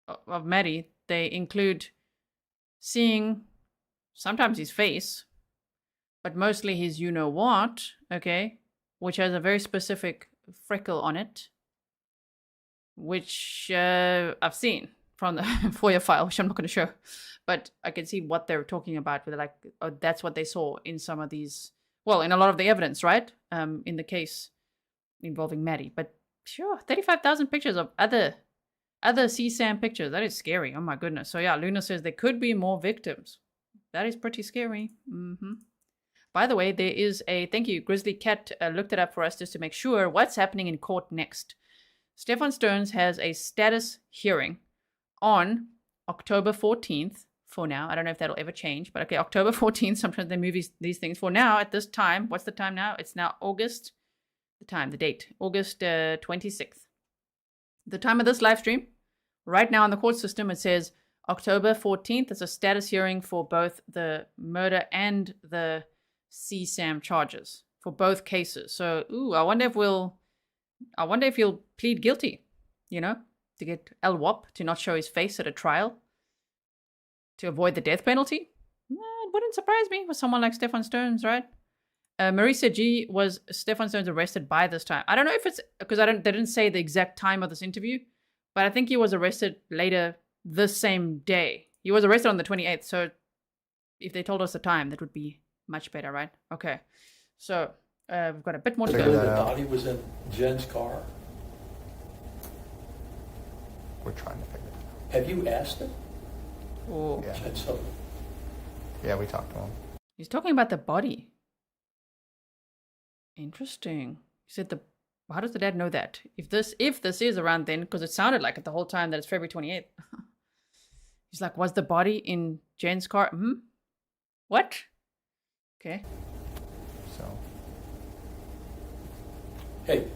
of Maddie, they include seeing sometimes his face, but mostly his you-know-what, okay, which has a very specific freckle on it, which I've seen from the FOIA file, which I'm not going to show, but I can see what they're talking about. Where they're like, oh, that's what they saw in some of these, well, in a lot of the evidence, right? In the case involving Maddie. But sure, 35,000 pictures of other CSAM pictures. That is scary. Oh my goodness. So yeah, Luna says there could be more victims. That is pretty scary. By the way, there is a, thank you, Grizzly Cat looked it up for us just to make sure what's happening in court next. Stephan Sterns has a status hearing on October 14th for now. I don't know if that'll ever change, but okay, October 14th. Sometimes they move these things. For now, at this time, what's the time now? It's now August, the date, August 26th. The time of this live stream, right now in the court system, it says October 14th. It's a status hearing for both the murder and the CSAM charges for both cases. So, I wonder if he'll plead guilty, to get LWOP, to not show his face at a trial, to avoid the death penalty. It wouldn't surprise me with someone like Stephan Sterns, right? Marisa G, was Stephan Sterns arrested by this time? I don't know if it's because they didn't say the exact time of this interview, but I think he was arrested later this same day. He was arrested on the 28th, so if they told us the time, that would be much better, right? Okay, so we've got a bit more to go. The body was in Jenn's car. We're trying to figure it out. Have you asked him? Oh, Yeah. Jenn Soto. Yeah, we talked to him. he's talking about the body. Interesting. He said how does the dad know that? If this is around then, because it sounded like it the whole time that it's February 28th. He's like, was the body in Jenn's car? What? Okay. So Hey,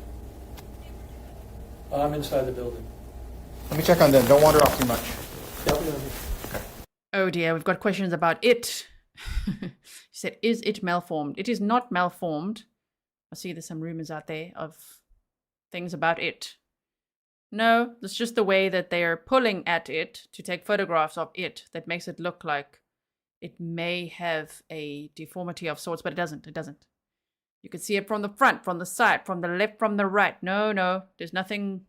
I'm inside the building. let me check on them. Don't wander off too much. Oh dear, we've got questions about it. He said, is it malformed? It is not malformed. I see there's some rumors out there of things about it. No, it's just the way that they are pulling at it to take photographs of it that makes it look like it may have a deformity of sorts, but it doesn't. It doesn't. You can see it from the front, from the side, from the left, from the right. No, there's nothing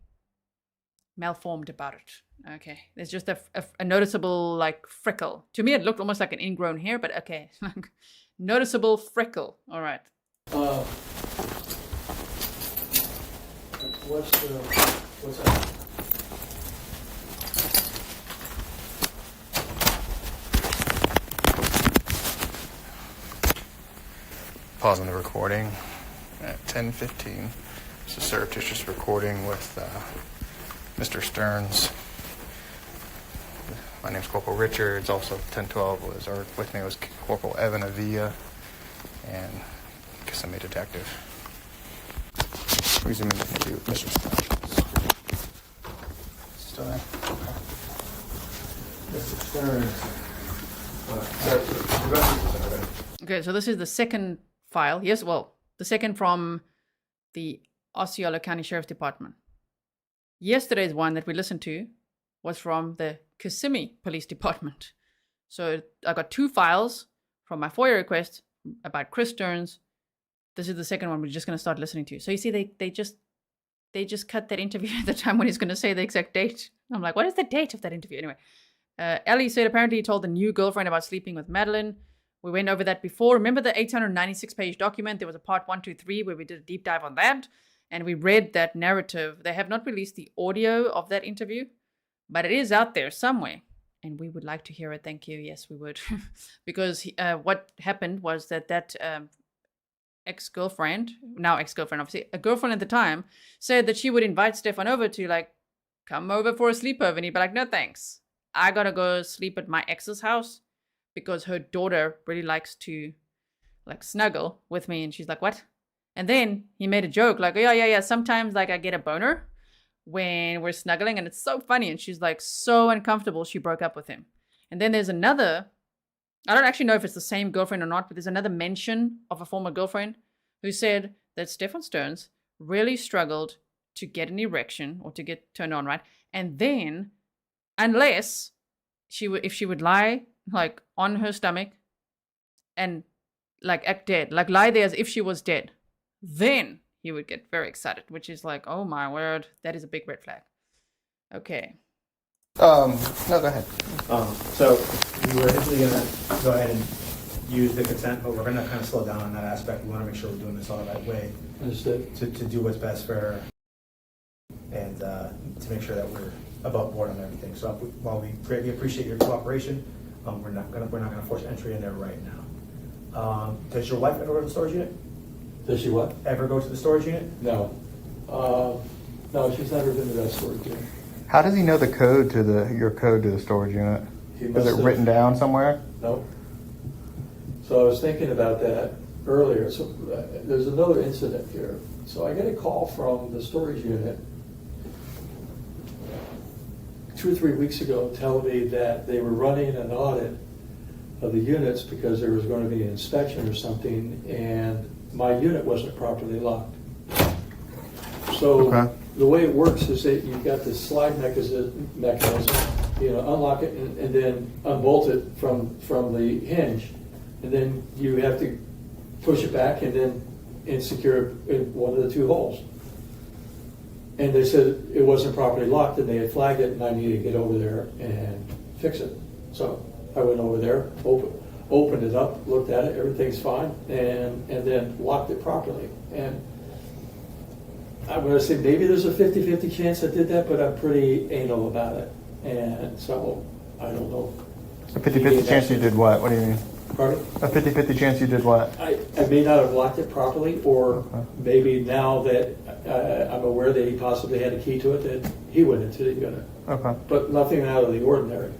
malformed about it. Okay, there's just a noticeable like freckle. To me, it looked almost like an ingrown hair, but okay, noticeable freckle. All right. What's that? Pausing the recording at 10:15. It's a surreptitious recording with Mr. Sterns. My name's Corporal Richards. Also 10:12 with me was Corporal Evan Avila and Kissimmee Detective. Resuming the interview with Mr. Sterns. Still there? Mr. Sterns. Okay, so this is the second file. Yes, well, the second from the Osceola County Sheriff's Department. Yesterday's one that we listened to was from the Kissimmee Police Department. So I got two files from my FOIA request about Chris Sterns. This is the second one we're just going to start listening to. So you see, they just cut that interview at the time when he's going to say the exact date. I'm like, what is the date of that interview? Anyway, Ellie said apparently he told the new girlfriend about sleeping with Madeline. We went over that before. Remember the 896-page document? There was a part 1, 2, 3 where we did a deep dive on that. And we read that narrative. They have not released the audio of that interview, but it is out there somewhere. And we would like to hear it. Thank you. Yes, we would. Because what happened was that ex-girlfriend, now ex-girlfriend, obviously, a girlfriend at the time, said that she would invite Stephan over to, like, come over for a sleepover. And he'd be like, no, thanks. I got to go sleep at my ex's house because her daughter really likes to, like, snuggle with me. And she's like, what? And then he made a joke, like, yeah. Sometimes, like, I get a boner when we're snuggling. And it's so funny. And she's, like, so uncomfortable she broke up with him. And then there's another, I don't actually know if it's the same girlfriend or not, but there's another mention of a former girlfriend who said that Stephan Sterns really struggled to get an erection or to get turned on, right? And then, unless if she would lie like on her stomach and like act dead, like lie there as if she was dead, then he would get very excited, which is like, oh my word, that is a big red flag. Okay. No, go ahead. So we were initially going to go ahead and use the consent, but we're going to kind of slow down on that aspect. We want to make sure we're doing this all the right way to do what's best for her and to make sure that we're above board on everything. So while we greatly appreciate your cooperation, we're not going to force entry in there right now. Does your wife ever go to the storage unit? Does she what? Ever go to the storage unit? No. No, she's never been to that storage unit. How does he know the code to your code to the storage unit? He Is must it have- written down somewhere? No. So I was thinking about that earlier. So there's another incident here. So I get a call from the storage unit 2 or 3 weeks ago telling me that they were running an audit of the units because there was going to be an inspection or something, and my unit wasn't properly locked. So Okay. the way it works is that you've got this slide mechanism, unlock it and then unbolt it from the hinge, and then you have to push it back and secure it in one of the 2 holes. And they said it wasn't properly locked, and they had flagged it, and I needed to get over there and fix it. So I went over there, opened it up, looked at it, everything's fine, and then locked it properly. And I'm going to say maybe there's a 50-50 chance I did that, but I'm pretty anal about it. And so I don't know. A 50-50 chance you did what? What do you mean? Pardon? A 50-50 chance you did what? I may not have locked it properly, or maybe now that I'm aware that he possibly had a key to it, that he went into the unit. Okay. But nothing out of the ordinary.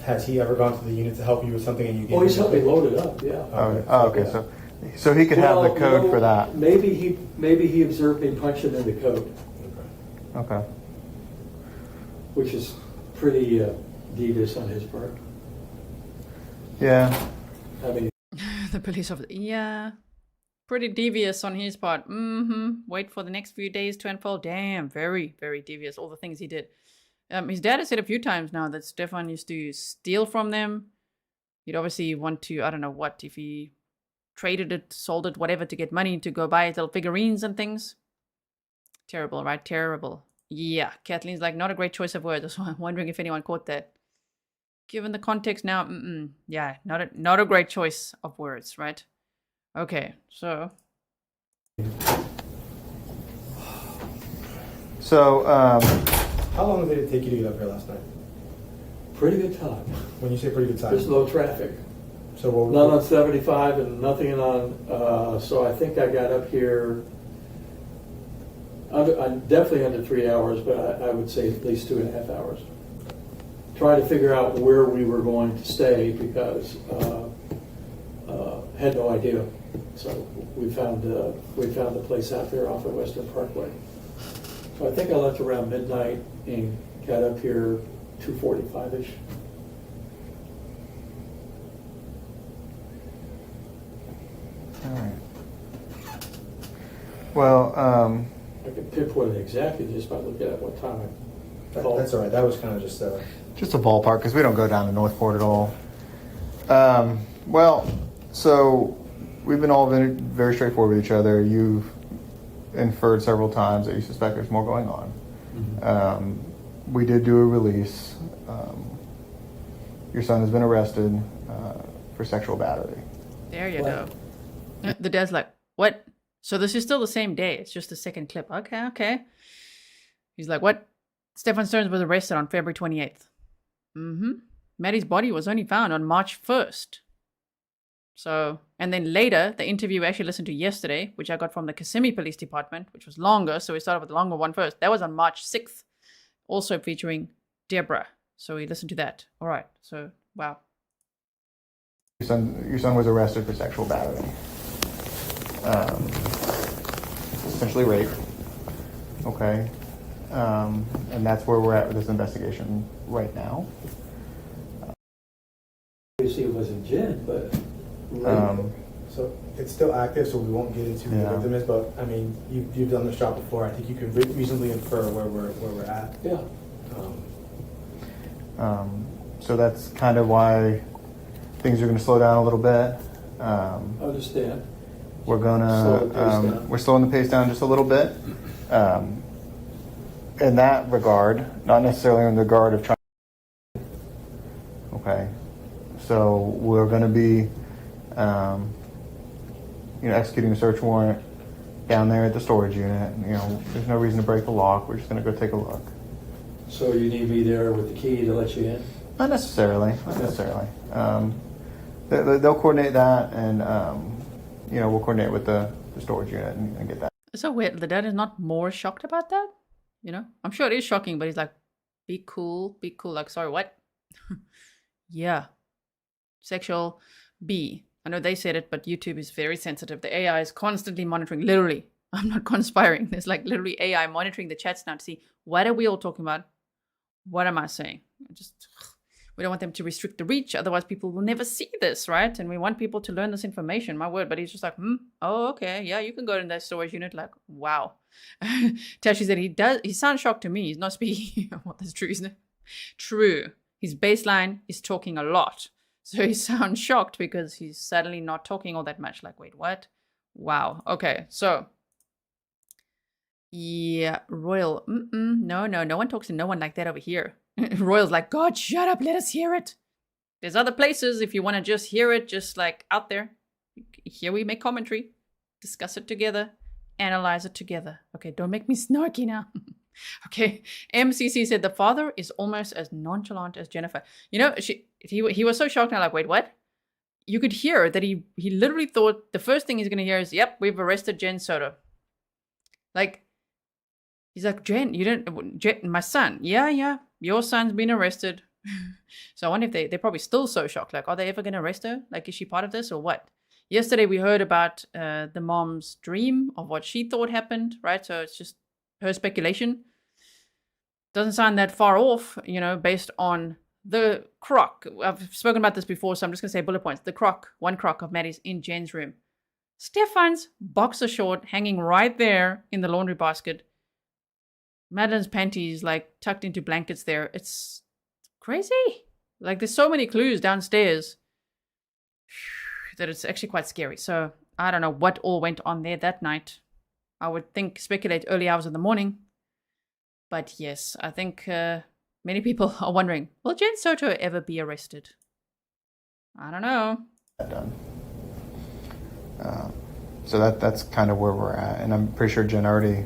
Has he ever gone to the unit to help you with something and you gave Oh, he's him helped me something? load it up, yeah. Okay. So he could have the code for that. Maybe he observed me punching in the code, Okay. which is pretty devious on his part. Yeah. I mean, The police officer, yeah, pretty devious on his part. Wait for the next few days to unfold. Damn, very, very devious. All the things he did. His dad has said a few times now that Stephan used to steal from them. He'd obviously want to, I don't know what, if he traded it, sold it, whatever, to get money to go buy little figurines and things. Terrible, right? Terrible. Yeah, Kathleen's like, not a great choice of words. So I'm wondering if anyone caught that. Given the context now, yeah, not a great choice of words, right? Okay, so. So, How long did it take you to get up here last night? pretty good time. When you say pretty good time. There's no traffic. So what None on 75 and nothing on, so I think I got up here, definitely under 3 hours, but I would say at least 2.5 hours. Trying to figure out where we were going to stay because had no idea. So we found a place out there off of Western Parkway. So I think I left around midnight and got up here 2:45-ish. all right. Well, I can pinpoint it exactly just by looking at what time I called. That's all right. That was kind of just just a ballpark because we don't go down to Northport at all. Well, so we've been all very straightforward with each other. You've inferred several times that you suspect there's more going on. Mm-hmm. We did do a release. Your son has been arrested for sexual battery. There you go. The dad's like, what? So this is still the same day. It's just the second clip. Okay. He's like, what? Stephan Sterns was arrested on February 28th. Maddie's body was only found on March 1st. So, and then later, the interview we actually listened to yesterday, which I got from the Kissimmee Police Department, which was longer. So we started with the longer one first. That was on March 6th, also featuring Debra. So we listened to that. All right. So, wow. Your son was arrested for sexual battery. Essentially rape. Okay. And that's where we're at with this investigation right now. Obviously it wasn't Jenn, but so it's still active, so we won't get into Yeah. the victim is, but I mean, you've done this job before. I think you can reasonably infer where we're at. yeah. So that's kind of why things are going to slow down a little bit. Understand. We're Slow the pace gonna down. we're slowing the pace down just a little bit. In that regard, not necessarily in the regard of trying. Okay, so we're going to be, executing a search warrant down there at the storage unit. There's no reason to break the lock. We're just going to go take a look. So you need me there with the key to let you in? Not necessarily. Not necessarily. They'll coordinate that, and we'll coordinate with the storage unit and get that. So weird. The dad is not more shocked about that. I'm sure it is shocking, but he's like, be cool. Like, sorry, what? Yeah. Sexual B. I know they said it, but YouTube is very sensitive. The AI is constantly monitoring, literally. I'm not conspiring. There's like literally AI monitoring the chats now to see what are we all talking about? What am I saying? We don't want them to restrict the reach. Otherwise, people will never see this, right? And we want people to learn this information. My word. But he's just like, oh, okay. Yeah, you can go in that storage unit. Like, wow. Tashi said he sounds shocked to me. He's not speaking. Well, that's true, isn't it? True. His baseline is talking a lot. So he sounds shocked because he's suddenly not talking all that much. Like, wait, what? Wow. Okay, so. Yeah, Royal. No one talks to no one like that over here. Royal's like, God, shut up, let us hear it. There's other places if you want to just hear it, just like out there. Here we make commentary, discuss it together, analyze it together. Okay, don't make me snarky now. Okay, MCC said the father is almost as nonchalant as Jennifer. He was so shocked. Now, like, wait, what? You could hear that he literally thought the first thing he's going to hear is, yep, we've arrested Jenn Soto. Like, he's like, Jenn, my son. Yeah, your son's been arrested. So I wonder if they're probably still so shocked. Like, are they ever going to arrest her? Like, is she part of this or what? Yesterday we heard about the mom's dream of what she thought happened, right? So it's just her speculation. Doesn't sound that far off, based on the crock. I've spoken about this before, so I'm just going to say bullet points. One crock of Maddie's in Jen's room. Stephan's boxer short hanging right there in the laundry basket. Madeline's panties like tucked into blankets there. It's crazy. Like, there's so many clues downstairs that it's actually quite scary. So I don't know what all went on there that night. I would speculate early hours of the morning. But yes, I think many people are wondering, will Jenn Soto ever be arrested? I don't know. Done. So that's kind of where we're at. And I'm pretty sure Jenn already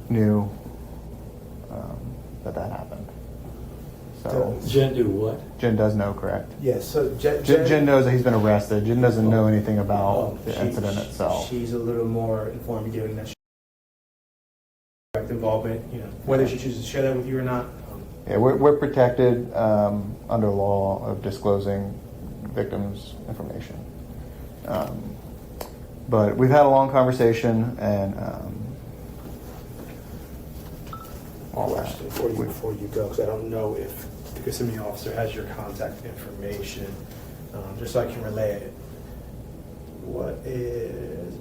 knew that happened. So Jenn do what? Jenn does know, correct? Yes, so Jenn knows that he's been arrested. Jenn doesn't know anything about the incident itself. She's a little more informed, given that she direct involvement, whether she chooses to share that with you or not. Yeah, we're protected under law of disclosing victims' information. But we've had a long conversation, and all that. Question before you go, because I don't know if the Kissimmee officer has your contact information, just so I can relay it. What is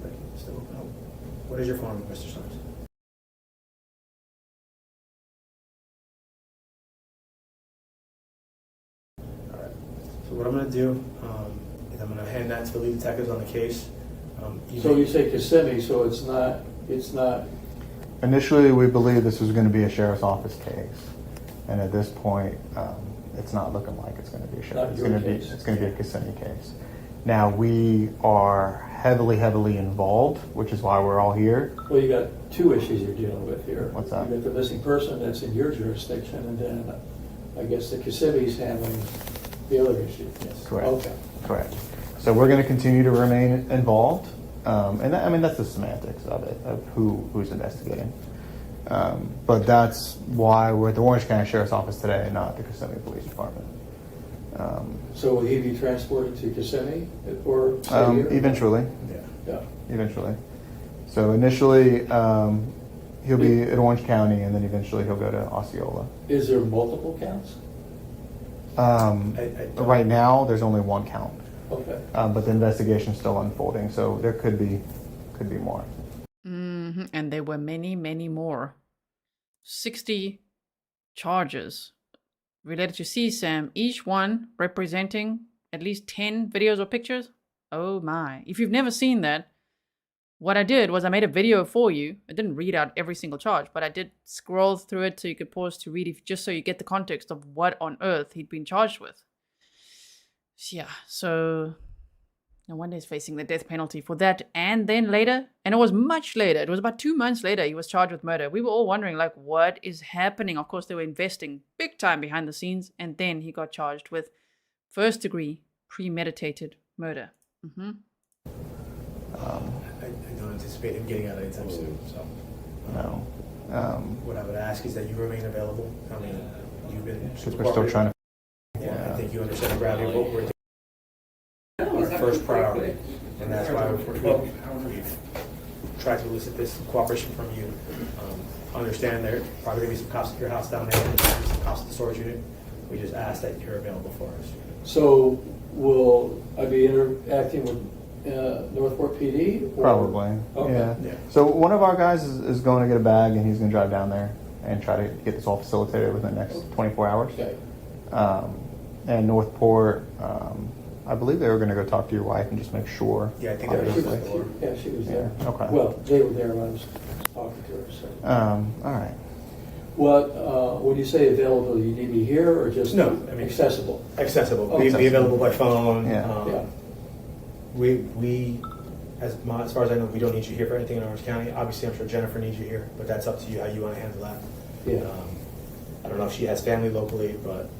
your phone number, Mr. Sterns? All right. So what I'm going to do is I'm going to hand that to the lead detectives on the case. So you say Kissimmee, so it's not. Initially, we believed this was going to be a sheriff's office case, and at this point, it's not looking like it's going to be a sheriff. It's going to be a Kissimmee case. Now, we are heavily involved, which is why we're all here. Well, you got two issues you're dealing with here. What's that? You got the missing person that's in your jurisdiction, and then I guess the Kissimmee's handling the other issue. Yes. Correct. Okay. Correct. So we're going to continue to remain involved, and that's the semantics of it, of who's investigating. But that's why we're at the Orange County Sheriff's Office today, not the Kissimmee Police Department. So will he be transported to Kissimmee or stay here? Eventually. Yeah. Eventually. So initially, he'll be at Orange County, and then eventually he'll go to Osceola. Is there multiple counts? Right now, there's only one count. Okay. But the investigation's still unfolding, so there could be more. Mm-hmm. And there were many more. 60 charges related to CSAM, each one representing at least 10 videos or pictures. Oh my. If you've never seen that, what I did was I made a video for you. I didn't read out every single charge, but I did scroll through it so you could pause to read it, just so you get the context of what on earth he'd been charged with. Yeah, so no wonder he's facing the death penalty for that. And then later, and it was much later, it was about 2 months later, he was charged with murder. We were all wondering, like, what is happening? Of course, they were investing big time behind the scenes, and then he got charged with first-degree premeditated murder. Mm-hmm. I don't anticipate him getting out anytime soon. So, No. what I would ask is that you remain available. I mean, you've been Because we're still trying to. Yeah, I think you understand the gravity of what we're doing. Our first priority, and that's why we've tried to elicit this cooperation from you. Understand there probably going to be some cops at your house down there, some cops at the storage unit. We just ask that you're available for us. So will I be interacting with Northport PD? Or? Probably. Okay. Yeah. So one of our guys is going to get a bag, and he's going to drive down there and try to get this all facilitated within the next 24 hours. Okay. And Northport, I believe they were going to go talk to your wife and just make sure. Yeah, I think that was obviously. Yeah, she was there. Okay. Well, they were there when I was talking to her. So. All right. What when you say available, you need me here or just No, I mean accessible? Accessible. Oh, Be accessible. available by phone. Yeah. Yeah. We as far as I know, we don't need you here for anything in Orange County. Obviously, I'm sure Jennifer needs you here, but that's up to you how you want to handle that. Yeah. I don't know if she has family locally, but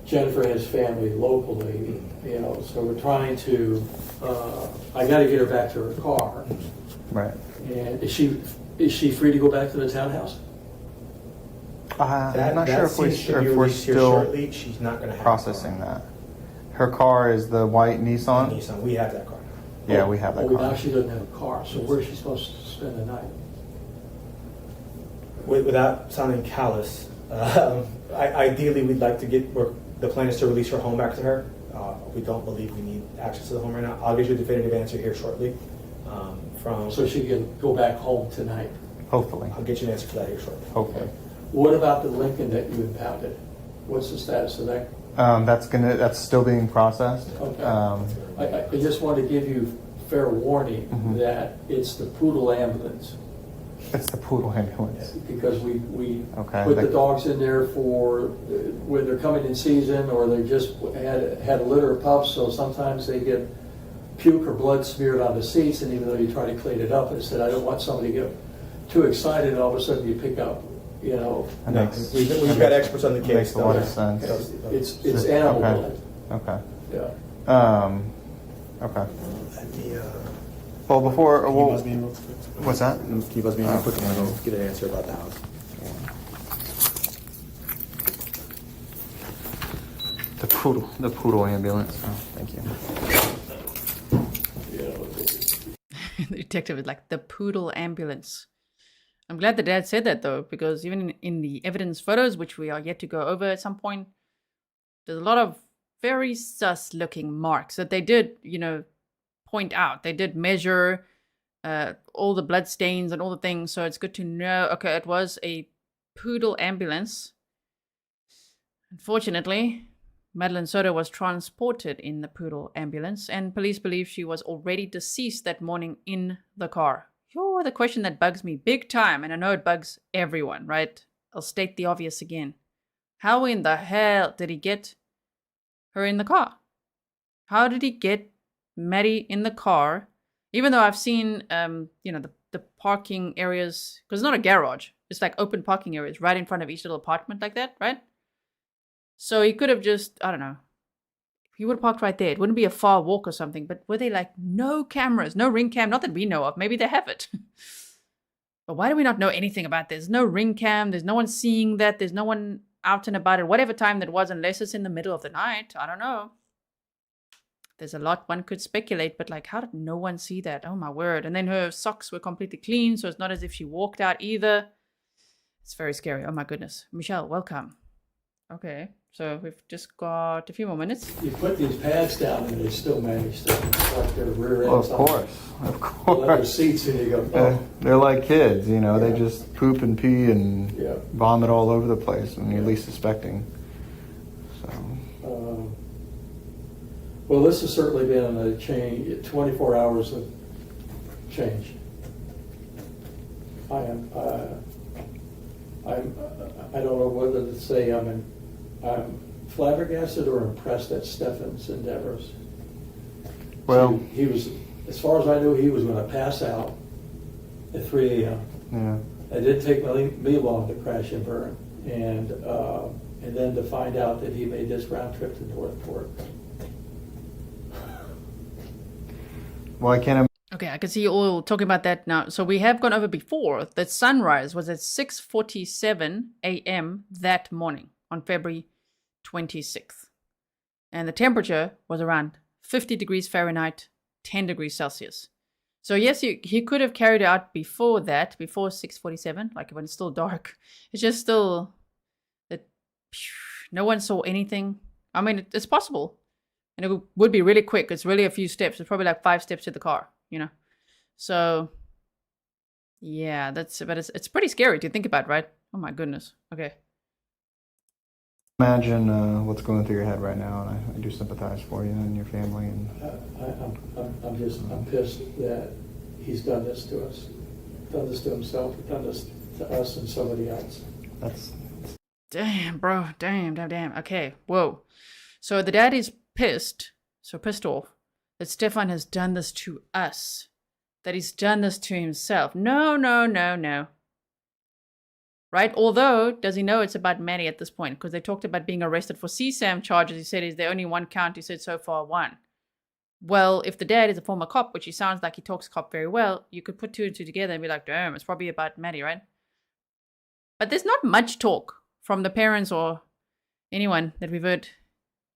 Jennifer has family locally, you know, so we're trying to. I got to get her back to her car. Right. And is she free to go back to the townhouse? I'm not sure if we're here still shortly. She's not going to have processing that. Her car is the white Nissan. Nissan. We have that car. Yeah, we have that Now car. she doesn't have a car, so where is she supposed to spend the night? Without sounding callous, ideally we'd like to the plan is to release her home back to her. We don't believe we need access to the home right now. I'll get you a definitive answer here shortly. So she can go back home tonight. Hopefully. I'll get you an answer for that here shortly. Hopefully. What about the Lincoln that you impounded? What's the status of that? That's still being processed. Okay. I just want to give you fair warning that it's the Poodle ambulance. It's the Poodle ambulance. Because we Okay. put the dogs in there for when they're coming in season, or they just had a litter of pups, so sometimes they get puke or blood smeared on the seats, and even though you try to clean it up, and said I don't want somebody to get too excited, and all of a sudden you pick up, you know. We've got experts on the case. Makes a lot of sense. It's animal blood. Okay. Yeah. Okay. Well, before Can you buzz me in real quick? what's that? Can you buzz me in real quick and I'll go get an answer about the house? The Poodle ambulance. Oh, thank you. The detective is like, the Poodle ambulance. I'm glad the dad said that, though, because even in the evidence photos, which we are yet to go over at some point, there's a lot of very sus-looking marks that they did, point out. They did measure all the blood stains and all the things, so it's good to know. Okay, it was a Poodle ambulance. Unfortunately, Madeline Soto was transported in the Poodle ambulance, and police believe she was already deceased that morning in the car. You're the question that bugs me big time, and I know it bugs everyone, right? I'll state the obvious again. How in the hell did he get her in the car? How did he get Maddie in the car? Even though I've seen, the parking areas, because it's not a garage. It's like open parking areas right in front of each little apartment like that, right? So he could have just, I don't know. He would have parked right there. It wouldn't be a far walk or something. But were they like no cameras, no ring cam? Not that we know of. Maybe they have it. But why do we not know anything about this? There's no ring cam. There's no one seeing that. There's no one out and about at whatever time that was, unless it's in the middle of the night. I don't know. There's a lot one could speculate, but like, how did no one see that? Oh my word. And then her socks were completely clean, so it's not as if she walked out either. It's very scary. Oh my goodness. Michelle, welcome. Okay, so we've just got a few more minutes. You put these pads down and they still manage to like their rear Well, ends of course. leather seats, and you go, oh. They're like kids, they Yeah. just poop and pee and Yeah. vomit all over the place when you're least suspecting. So Well, this has certainly been a change, 24 hours of change. I don't know whether to say I'm flabbergasted or impressed at Stephan's endeavors. Well, He was, as far as I knew, he was going to pass out at 3 a.m. yeah. It didn't take me long to crash and burn, and then to find out that he made this round trip to Northport. Well, I can't. Okay, I can see you all talking about that now. So we have gone over before that sunrise was at 6:47 a.m. that morning on February 26th. And the temperature was around 50 degrees Fahrenheit, 10 degrees Celsius. So yes, he could have carried it out before that, before 6:47, like when it's still dark. It's just still that no one saw anything. I mean, it's possible. And it would be really quick. It's really a few steps. It's probably like 5 steps to the car, you know. So yeah, but it's pretty scary to think about, right? Oh my goodness. Okay. Imagine what's going through your head right now, and I do sympathize for you and your family. And I'm pissed that he's done this to us, done this to himself, done this to us and somebody else. that's Damn, bro. Damn. Okay. Whoa. So the dad is pissed off that Stephan has done this to us, that he's done this to himself. No. Right? Although, does he know it's about Maddie at this point? Because they talked about being arrested for CSAM charges. He said, is there only one count? He said, so far, one. Well, if the dad is a former cop, which he sounds like he talks cop very well, you could put two and two together and be like, damn, it's probably about Maddie, right? But there's not much talk from the parents or anyone that we've heard,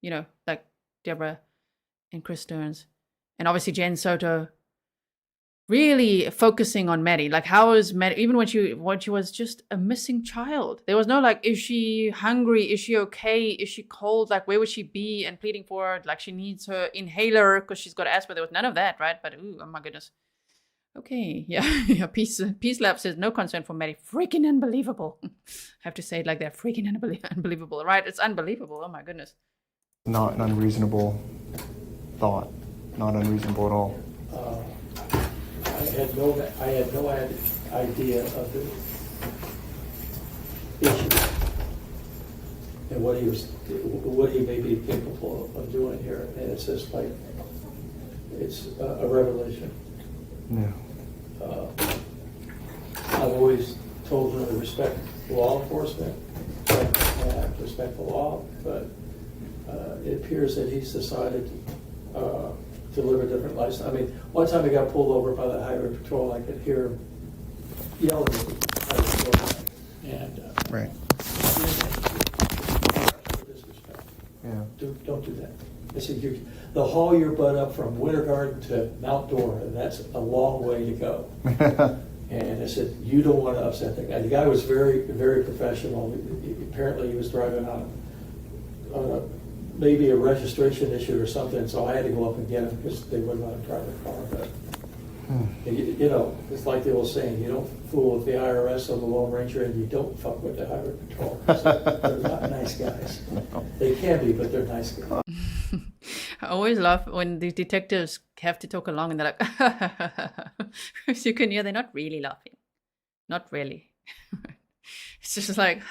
you know, like Debra and Chris Sterns. And obviously Jen Soto really focusing on Maddie. Like, how is Maddie, even when she was just a missing child? There was no like, is she hungry? Is she okay? Is she cold? Like, where would she be? And pleading for her, like she needs her inhaler because she's got asthma. There was none of that, right? But ooh, oh my goodness. Okay, yeah. Peace Lab says no concern for Maddie. Freaking unbelievable. I have to say it like that. Freaking unbelievable, right? It's unbelievable. Oh my goodness. not an unreasonable thought. Not unreasonable at all. I had no idea of the issue and what he may be capable of doing here, and it's just like it's a revelation. Yeah. I've always told them to respect law enforcement, respect the law, but it appears that he's decided to live a different lifestyle. I mean, one time he got pulled over by the highway patrol. I could hear him yelling at the highway patrol, and Right. disrespect. Yeah. Don't do that. I said, they'll haul your butt up from Winter Garden to Mount Dora, and that's a long way to go. And I said, you don't want to upset the guy. The guy was very, very professional. Apparently, he was driving on maybe a registration issue or something, so I had to go up and get him because they wouldn't let him drive the car. But you know, it's like the old saying: you don't fool with the IRS or the Lone Ranger, and you don't fuck with the highway patrol. So they're not nice guys. They can be, but they're nice guys. I always laugh when the detectives have to talk along and they're like, as you can hear, they're not really laughing. Not really. It's just like,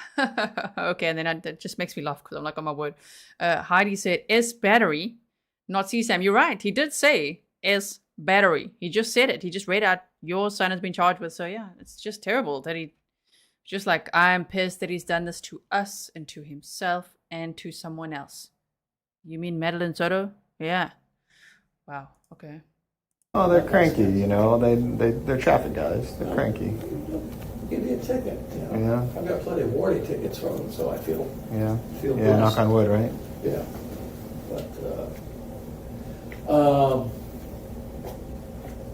okay, and then that just makes me laugh because I'm like, oh my word. Heidi said, S battery, not CSAM. You're right. He did say S battery. He just said it. He just read out, your son has been charged with. So yeah, it's just terrible that he, just like, I'm pissed that he's done this to us and to himself and to someone else. You mean Madeline Soto? Yeah. Wow. Okay. Oh, they're cranky, you know. They're traffic guys. They're cranky. Give me a ticket. You know? Yeah. I've got plenty of warning tickets from them, so I feel Yeah. Feel Yeah. blessed. Knock on wood, right? yeah. But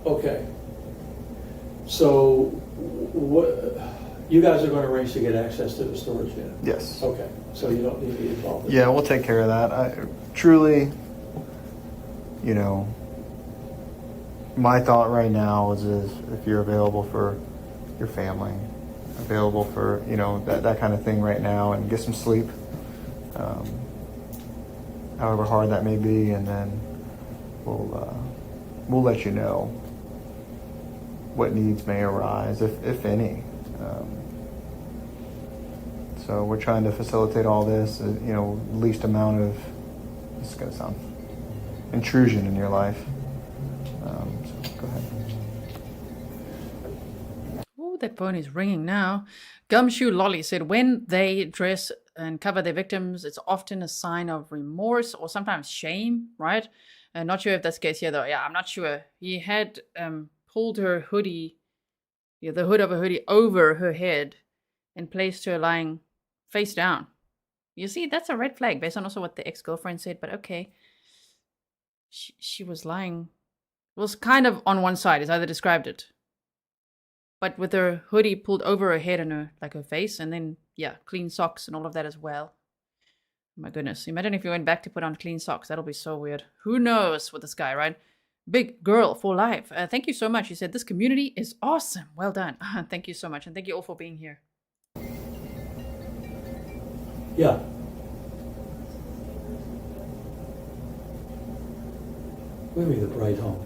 okay. So what? You guys are going to arrange to get access to the storage unit. Yes. Okay. So you don't need to be involved. Yeah, we'll take care of that. Truly, you know, my thought right now is if you're available for your family, available for, you know, that kind of thing right now, and get some sleep, however hard that may be, and then we'll let you know what needs may arise, if any. So we're trying to facilitate all this, least amount of, this is going to sound, intrusion in your life. So go ahead. Oh, that phone is ringing now. Gumshoe Lolly said, when they dress and cover their victims, it's often a sign of remorse or sometimes shame, right? Not sure if that's the case here, though. Yeah, I'm not sure. He had pulled her hoodie, the hood of her hoodie over her head and placed her lying face down. You see, that's a red flag based on also what the ex-girlfriend said, but okay. She was lying, was kind of on one side, as either described it. But with her hoodie pulled over her head and her face, and then, yeah, clean socks and all of that as well. My goodness. Imagine if you went back to put on clean socks. That'll be so weird. Who knows with this guy, right? Big girl for life. Thank you so much. He said, this community is awesome. Well done. Thank you so much. And thank you all for being here. Yeah. What do you mean the bright home?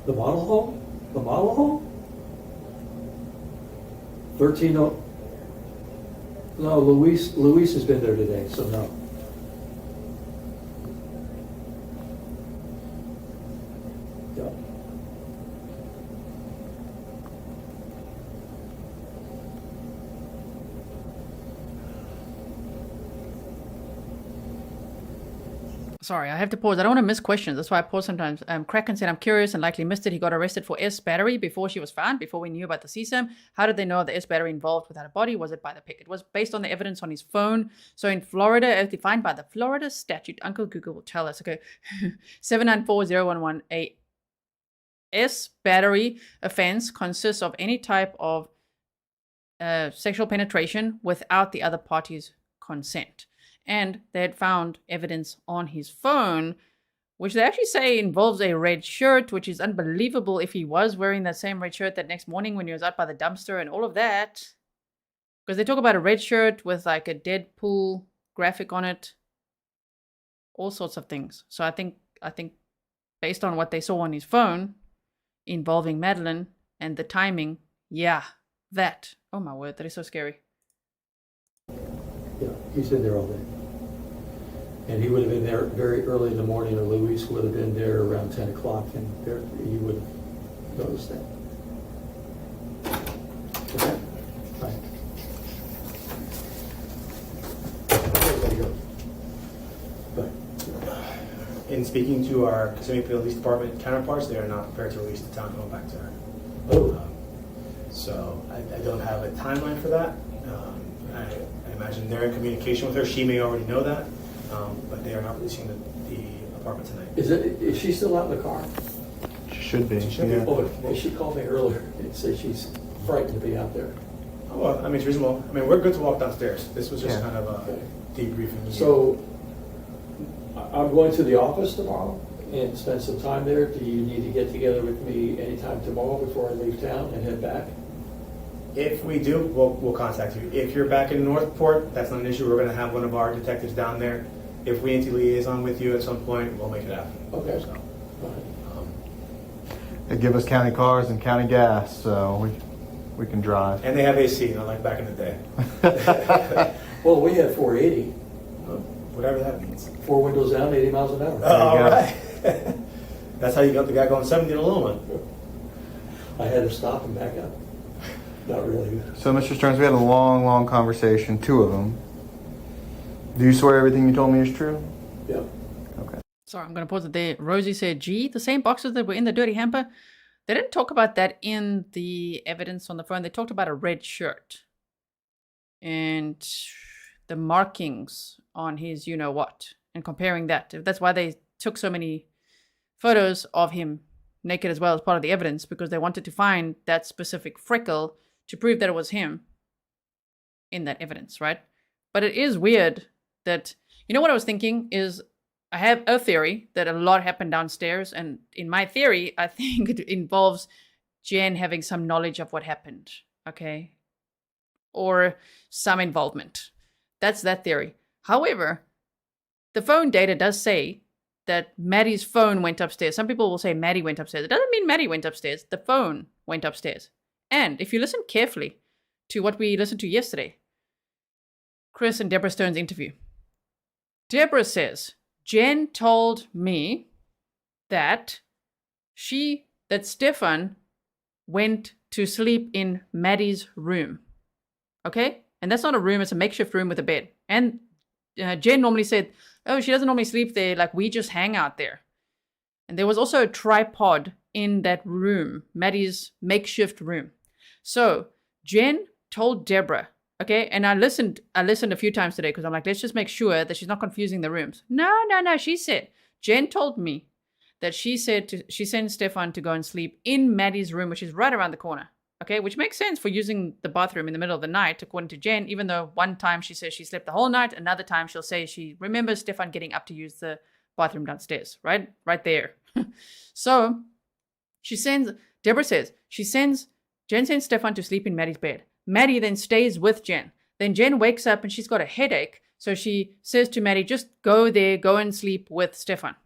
The model home? The model home? 13. No, Luis has been there today, so no. Yeah. Sorry, I have to pause. I don't want to miss questions. That's why I pause sometimes. Kraken said, I'm curious and likely missed it. He got arrested for S battery before she was found, before we knew about the CSAM. How did they know the S battery involved without a body? Was it by the pic? It was based on the evidence on his phone. So in Florida, as defined by the Florida statute, Uncle Google will tell us, okay, 794-011, a S battery offense consists of any type of sexual penetration without the other party's consent. And they had found evidence on his phone, which they actually say involves a red shirt, which is unbelievable if he was wearing that same red shirt that next morning when he was out by the dumpster and all of that. Because they talk about a red shirt with like a Deadpool graphic on it. All sorts of things. So I think based on what they saw on his phone involving Madeline and the timing, yeah, that. Oh my word, that is so scary. Yeah, he's been there all day. And he would have been there very early in the morning, or Luis would have been there around 10 o'clock, and there, he would have noticed that. Okay? Right. Okay, there you go. Bye. In speaking to our Kissimmee Police Department counterparts, they are not prepared to release the town home back to her. Oh. So I don't have a timeline for that. I imagine they're in communication with her. She may already know that, but they are not releasing the apartment tonight. Is she still out in the car? She should be. She should yeah. be. Oh, she called me earlier and said she's frightened to be out there. Oh, well, I mean, it's reasonable. I mean, we're good to walk downstairs. This was just Yeah. kind of a debriefing. So I'm going to the office tomorrow and spend some time there. Do you need to get together with me anytime tomorrow before I leave town and head back? If we do, we'll contact you. If you're back in Northport, that's not an issue. We're going to have one of our detectives down there. If we need to liaison with you at some point, we'll make it happen. Okay. So, They give us county cars and county gas, so we can drive. and they have AC, not like back in the day. Well, we had 480, Whatever that means. 4 windows down, 80 miles an hour. All go. right. That's how you got the guy going 70 in Loma. I had to stop and back up. Not really. So, Mr. Sterns, we had a long, long conversation, 2 of them. Do you swear everything you told me is true? Yeah. Okay. Sorry, I'm going to pause it there. Rosie said, gee, the same boxes that were in the dirty hamper. They didn't talk about that in the evidence on the phone. They talked about a red shirt and the markings on his you-know-what and comparing that. That's why they took so many photos of him naked as well as part of the evidence, because they wanted to find that specific freckle to prove that it was him in that evidence, right? But it is weird that, you know what I was thinking is, I have a theory that a lot happened downstairs, and in my theory, I think it involves Jenn having some knowledge of what happened, okay? Or some involvement. That's that theory. However, the phone data does say that Maddie's phone went upstairs. Some people will say Maddie went upstairs. It doesn't mean Maddie went upstairs. The phone went upstairs. And if you listen carefully to what we listened to yesterday, Chris and Debra Sterns' interview, Debra says, Jenn told me that Stephan went to sleep in Maddie's room. Okay? And that's not a room, it's a makeshift room with a bed. And Jenn normally said, oh, she doesn't normally sleep there, like we just hang out there. And there was also a tripod in that room, Maddie's makeshift room. So Jenn told Debra, okay, and I listened a few times today because I'm like, let's just make sure that she's not confusing the rooms. No, she said, Jenn told me that she sent Stephan to go and sleep in Maddie's room, which is right around the corner. Okay, which makes sense for using the bathroom in the middle of the night, according to Jenn, even though one time she says she slept the whole night, another time she'll say she remembers Stephan getting up to use the bathroom downstairs, right? Right there. So Debra says, Jenn sends Stephan to sleep in Maddie's bed. Maddie then stays with Jenn. Then Jenn wakes up and she's got a headache. So she says to Maddie, just go there, go and sleep with Stephan.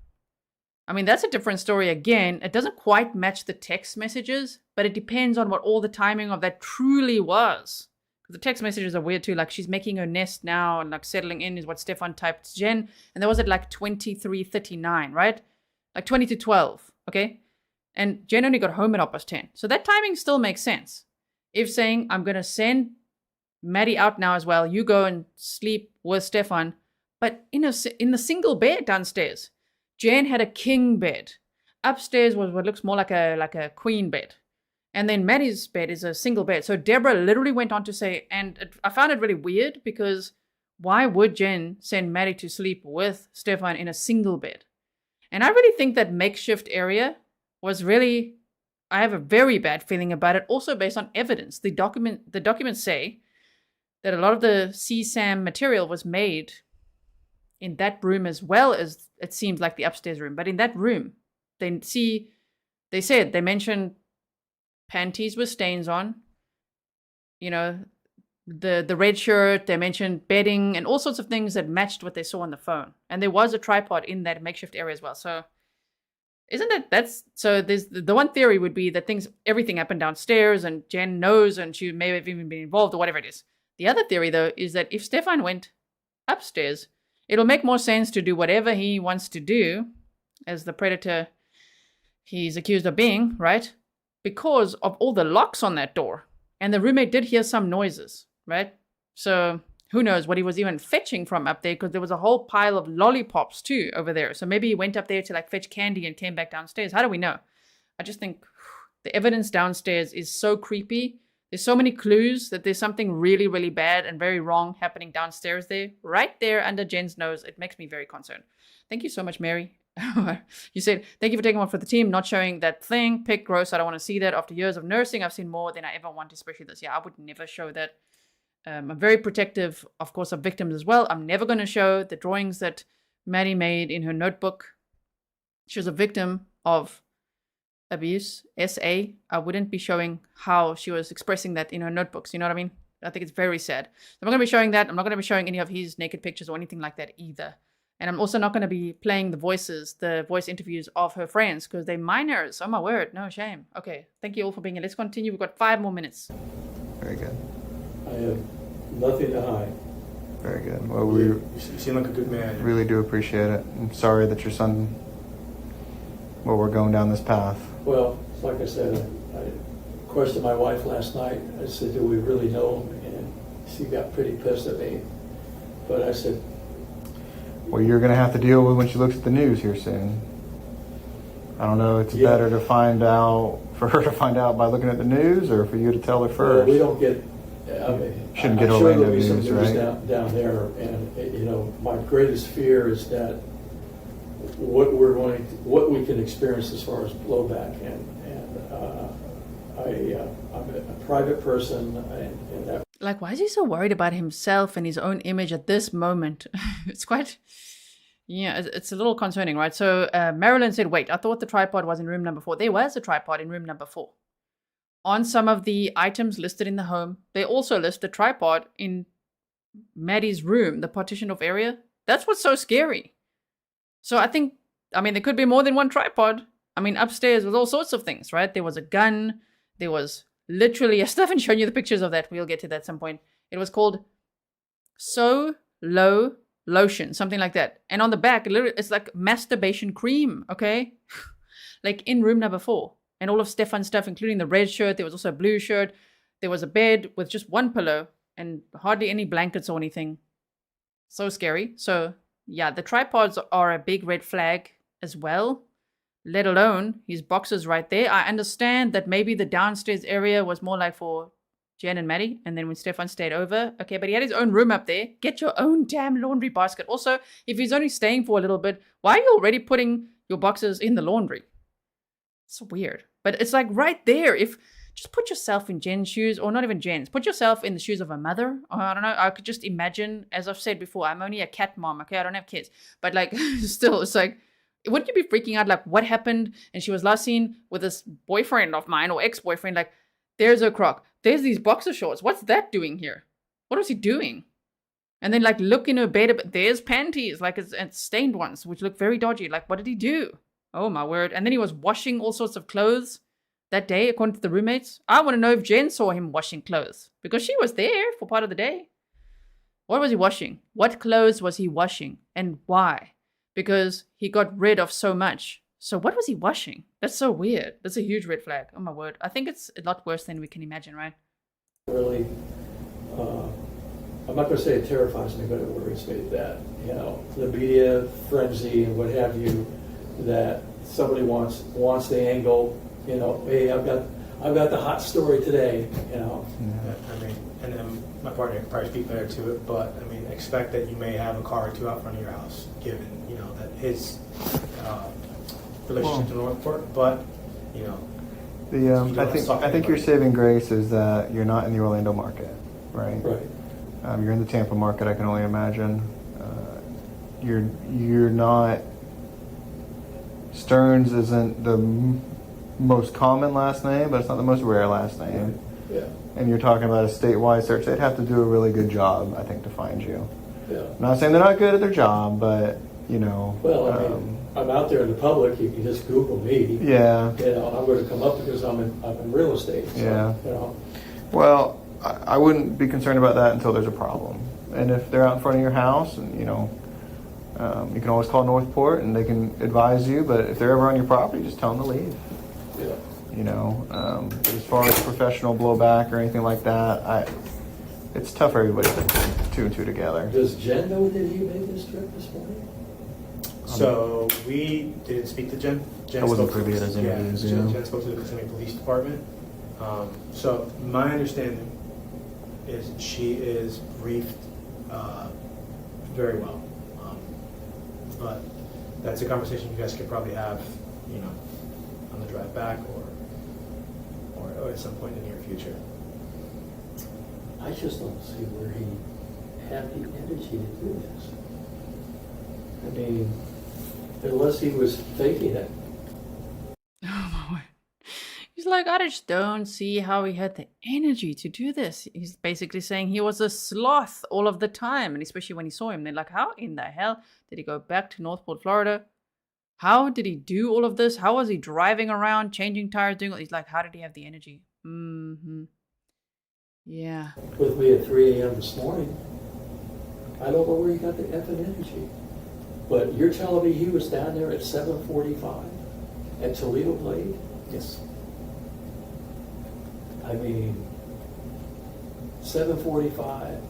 I mean, that's a different story again. It doesn't quite match the text messages, but it depends on what all the timing of that truly was. Because the text messages are weird too. Like, she's making her nest now and like settling in is what Stephan typed to Jenn. And that was at like 23:39, right? Like 20 to 12, okay? And Jenn only got home at 10:30. So that timing still makes sense. If saying, I'm going to send Maddie out now as well, you go and sleep with Stephan, but in the single bed downstairs. Jenn had a king bed. Upstairs was what looks more like a queen bed. And then Maddie's bed is a single bed. So Debra literally went on to say, and I found it really weird because why would Jenn send Maddie to sleep with Stephan in a single bed? And I really think that makeshift area was really, I have a very bad feeling about it, also based on evidence. The documents say that a lot of the CSAM material was made in that room as well as it seems like the upstairs room. But in that room, they mentioned panties with stains on, the red shirt, they mentioned bedding and all sorts of things that matched what they saw on the phone. And there was a tripod in that makeshift area as well. So there's the one theory would be that everything happened downstairs and Jenn knows and she may have even been involved or whatever it is. The other theory though is that if Stephan went upstairs, it'll make more sense to do whatever he wants to do as the predator he's accused of being, right? Because of all the locks on that door. And the roommate did hear some noises, right? So who knows what he was even fetching from up there, because there was a whole pile of lollipops too over there. So maybe he went up there to like fetch candy and came back downstairs. How do we know? I just think the evidence downstairs is so creepy. There's so many clues that there's something really, really bad and very wrong happening downstairs there, right there under Jen's nose. It makes me very concerned. Thank you so much, Mary. You said, thank you for taking one for the team, not showing that thing. Pick, gross, I don't want to see that. After years of nursing, I've seen more than I ever want, especially this. Yeah, I would never show that. I'm very protective, of course, of victims as well. I'm never going to show the drawings that Maddie made in her notebook. She was a victim of abuse, SA. I wouldn't be showing how she was expressing that in her notebooks. You know what I mean? I think it's very sad. So I'm not going to be showing that. I'm not going to be showing any of his naked pictures or anything like that either. And I'm also not going to be playing the voice interviews of her friends because they're minors. Oh my word, no shame. Okay, thank you all for being here. Let's continue. We've got 5 more minutes. Very good. I have nothing to hide. Very good. Well, You seem like a good man. really do appreciate it. I'm sorry that your son, we're going down this path. Well, like I said, I questioned my wife last night. I said, do we really know him? And she got pretty pissed at me. But I said, Well, you're going to have to deal with when she looks at the news here soon. I don't know, it's better to for her to find out by looking at the news or for you to tell her first? well, we don't get, Shouldn't get I'm Orlando sure there'll be some news, news right? down there. And, my greatest fear is that what we can experience as far as blowback. I'm a private person, and that. Like, why is he so worried about himself and his own image at this moment? It's quite, it's a little concerning, right? So Marilyn said, wait, I thought the tripod was in room number 4. There was a tripod in room number 4. On some of the items listed in the home, they also list the tripod in Maddie's room, the partitioned off area. That's what's so scary. So I think I mean, there could be more than one tripod. I mean, upstairs was all sorts of things, right? There was a gun. There was literally, Stephan showing you the pictures of that. We'll get to that at some point. It was called So Low Lotion, something like that. And on the back, it's like masturbation cream, okay? Like in room number 4. And all of Stephan's stuff, including the red shirt. There was also a blue shirt. There was a bed with just one pillow and hardly any blankets or anything. So scary. So, yeah, the tripods are a big red flag as well. Let alone his boxes right there. I understand that maybe the downstairs area was more like for Jenn and Maddie, and then when Stephan stayed over, okay, but he had his own room up there. Get your own damn laundry basket. Also, if he's only staying for a little bit, why are you already putting your boxes in the laundry? It's weird. But it's like right there. If just put yourself in Jenn's shoes, or not even Jenn's. Put yourself in the shoes of a mother. Or I don't know. I could just imagine, as I've said before, I'm only a cat mom. Okay, I don't have kids. But like, still, it's like, wouldn't you be freaking out? Like, what happened? And she was last seen with this boyfriend of mine or ex-boyfriend. Like, there's her crock. There's these boxer shorts. What's that doing here? What was he doing? And then like look in her bed. There's panties, like it's stained ones, which look very dodgy. Like, what did he do? Oh my word. And then he was washing all sorts of clothes that day, according to the roommates. I want to know if Jenn saw him washing clothes, because she was there for part of the day. What was he washing? What clothes was he washing? And why? Because he got rid of so much. So what was he washing? That's so weird. That's a huge red flag. Oh my word. I think it's a lot worse than we can imagine, right? Really, I'm not going to say it terrifies me, but it worries me that, you know, the media frenzy and what have you, that somebody wants the angle, you know, hey, I've got the hot story today, you know. I mean, and then my partner can probably speak better to it, but I mean, expect that you may have a car or two out front of your house, given, you know, that his relationship to Northport, but, you know. I think your saving grace is that you're not in the Orlando market, right? Right. You're in the Tampa market, I can only imagine. You're not. Stearns isn't the most common last name, but it's not the most rare last name. Yeah. And you're talking about a statewide search. They'd have to do a really good job, I think, to find you. Yeah. I'm not saying they're not good at their job, but you know. Well, I mean, I'm out there in the public. You can just Google me. Yeah. You know, I'm going to come up because I'm in real estate. So, Yeah. You know. Well, I wouldn't be concerned about that until there's a problem. And if they're out in front of your house, and you know, you can always call Northport and they can advise you. But if they're ever on your property, just tell them to leave. Yeah. You know, as far as professional blowback or anything like that, it's tough for everybody to put two and two together. Does Jenn know that he made this trip this morning? So we didn't speak to Jenn. I wasn't privy to those interviews. Yeah, Jenn spoke to the Kissimmee Police Department. So my understanding is she is briefed very well. But that's a conversation you guys could probably have, you know, on the drive back or at some point in the near future. I just don't see where he had the energy to do this. I mean, unless he was faking it. Oh my word. He's like, I just don't see how he had the energy to do this. He's basically saying he was a sloth all of the time, and especially when he saw him. They're like, how in the hell did he go back to Northport, Florida? How did he do all of this? How was he driving around, changing tires, doing all? He's like, how did he have the energy? Mm-hmm. Yeah. With me at 3 a.m. this morning. I don't know where he got the effing energy. But you're telling me he was down there at 7:45 at Toledo Blade? Yes. I mean, 7:45,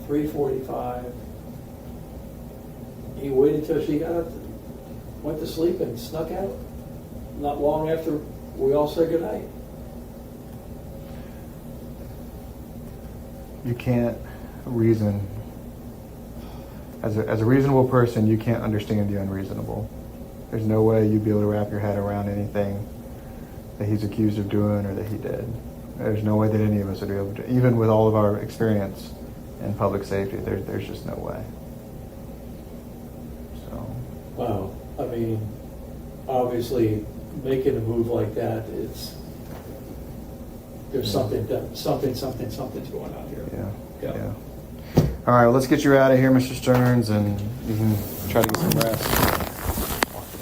3:45. He waited till she got up, went to sleep, and snuck out. Not long after we all said goodnight. You can't reason. As a reasonable person, you can't understand the unreasonable. There's no way you'd be able to wrap your head around anything that he's accused of doing or that he did. There's no way that any of us would be able to, even with all of our experience in public safety, there's just no way. So. Wow. I mean, obviously, making a move like that, there's something going on here. Yeah. All right, well, let's get you out of here, Mr. Sterns, and you can try to get some rest.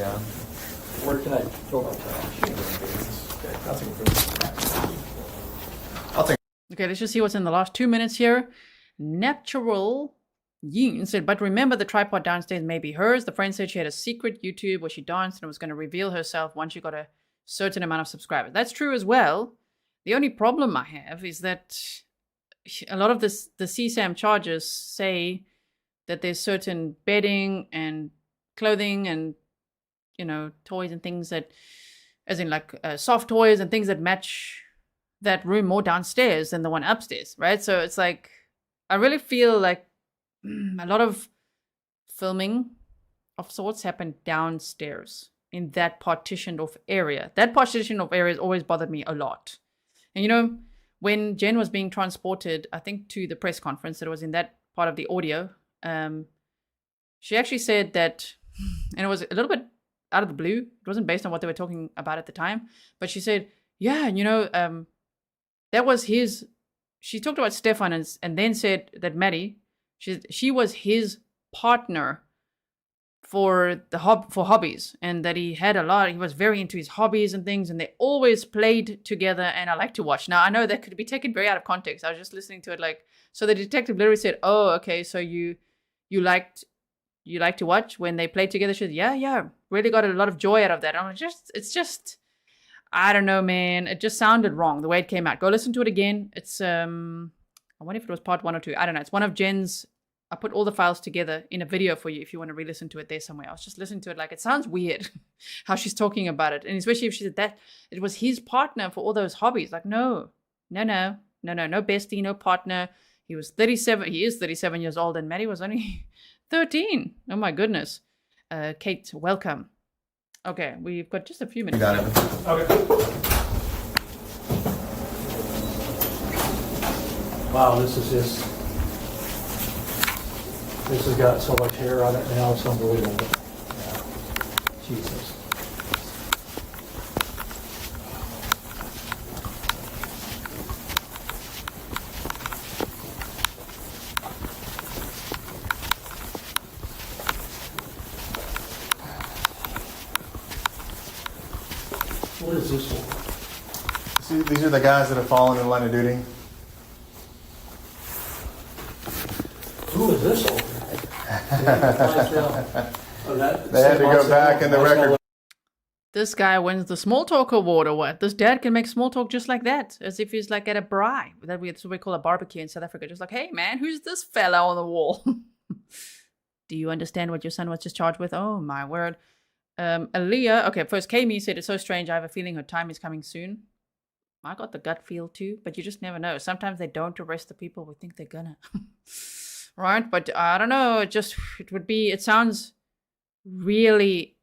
Yeah. Where can I throw my trash? I'll take. Okay, let's just see what's in the last 2 minutes here. Natural Yin said, but remember the tripod downstairs may be hers. The friend said she had a secret YouTube where she danced and was going to reveal herself once she got a certain amount of subscribers. That's true as well. The only problem I have is that a lot of the CSAM charges say that there's certain bedding and clothing and, you know, toys and things that, as in like soft toys and things that match that room more downstairs than the one upstairs, right? So it's like, I really feel like a lot of filming of sorts happened downstairs in that partitioned off area. That partitioned off area has always bothered me a lot. And you know, when Jenn was being transported, I think to the press conference that was in that part of the audio, she actually said that, and it was a little bit out of the blue. It wasn't based on what they were talking about at the time, but she said, yeah, you know, that was his, she talked about Stephan and then said that Maddie, she was his partner for hobbies, and that he was very into his hobbies and things, and they always played together, and I like to watch. Now, I know that could be taken very out of context. I was just listening to it like, so the detective literally said, oh, okay, so you like to watch when they play together? She said, yeah, really got a lot of joy out of that. And I'm it's just, I don't know, man. It just sounded wrong the way it came out. Go listen to it again. It's, I wonder if it was part 1 or 2. I don't know. It's one of Jen's, I put all the files together in a video for you if you want to re-listen to it there somewhere. I was just listening to it like, it sounds weird how she's talking about it. And especially if she said that it was his partner for all those hobbies. Like, no bestie, no partner. He is 37 years old, and Maddie was only 13. Oh my goodness. Kate, welcome. Okay, we've got just a few minutes. You got it. Okay. Wow, this has got so much hair on it now, it's unbelievable. Yeah. Jesus. What is this for? See, these are the guys that have fallen in line of duty. Who is this over? They had to go back in the record. This guy wins the small talk award or what? This dad can make small talk just like that, as if he's like at a braai. That's what we call a barbecue in South Africa. Just like, hey man, who's this fella on the wall? Do you understand what your son was just charged with? Oh my word. Aaliyah, okay, first Kami said, it's so strange. I have a feeling her time is coming soon. I got the gut feel too, but you just never know. Sometimes they don't arrest the people we think they're gonna. Right? But I don't know. It sounds really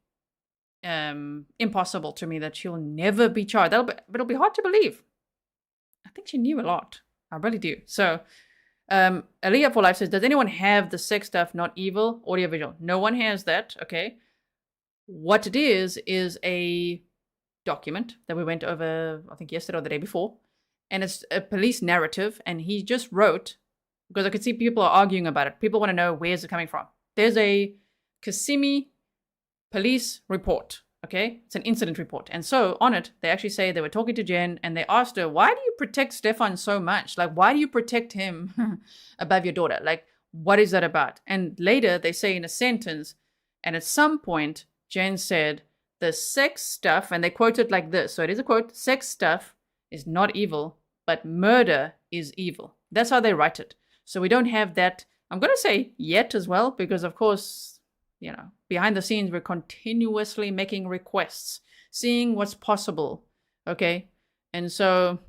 impossible to me that she'll never be charged. It'll be hard to believe. I think she knew a lot. I really do. So, Aaliyah for Life says, does anyone have the sex stuff, not evil, audiovisual? No one has that, okay? What it is a document that we went over, I think yesterday or the day before, and it's a police narrative, and he just wrote, because I could see people are arguing about it. People want to know where's it coming from. There's a Kissimmee Police report, okay? It's an incident report. And so on it, they actually say they were talking to Jenn, and they asked her, why do you protect Stephan so much? Like, why do you protect him above your daughter? Like, what is that about? And later they say in a sentence, and at some point, Jenn said, the sex stuff, and they quote it like this. So it is a quote, sex stuff is not evil, but murder is evil. That's how they write it. So we don't have that, I'm going to say yet as well, because of course, you know, behind the scenes, we're continuously making requests, seeing what's possible. Okay. And so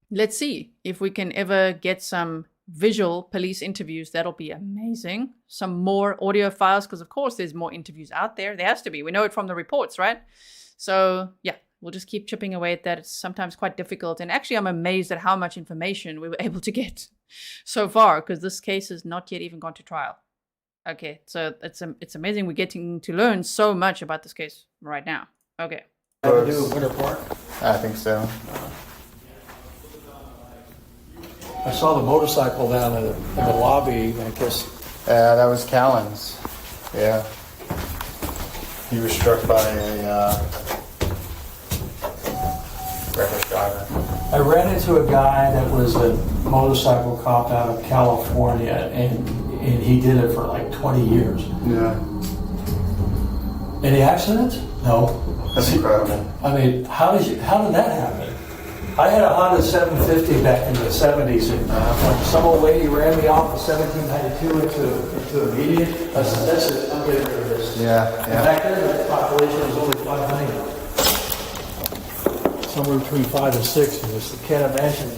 let's see if we can ever get some visual police interviews. That'll be amazing. Some more audio files, because of course there's more interviews out there. There has to be. We know it from the reports, right? So yeah, we'll just keep chipping away at that. It's sometimes quite difficult. And actually, I'm amazed at how much information we were able to get so far, because this case has not yet even gone to trial. Okay, so it's amazing we're getting to learn so much about this case right now. Okay. Have to do with Winter Park? I think so. I saw the motorcycle down in the lobby, I guess. Yeah, that was Callan's. Yeah. He was struck by a reckless driver. I ran into a guy that was a motorcycle cop out of California, and he did it for like 20 years. Yeah. Any accidents? No. That's incredible. I mean, how did that happen? I had a Honda 750 back in the 70s, and when some old lady ran me off a 1792 into a median, I said, that's it, I'm getting rid of this. Yeah, And yeah. back then, the population was only 5 million. Somewhere between 5 and 6, and I can't imagine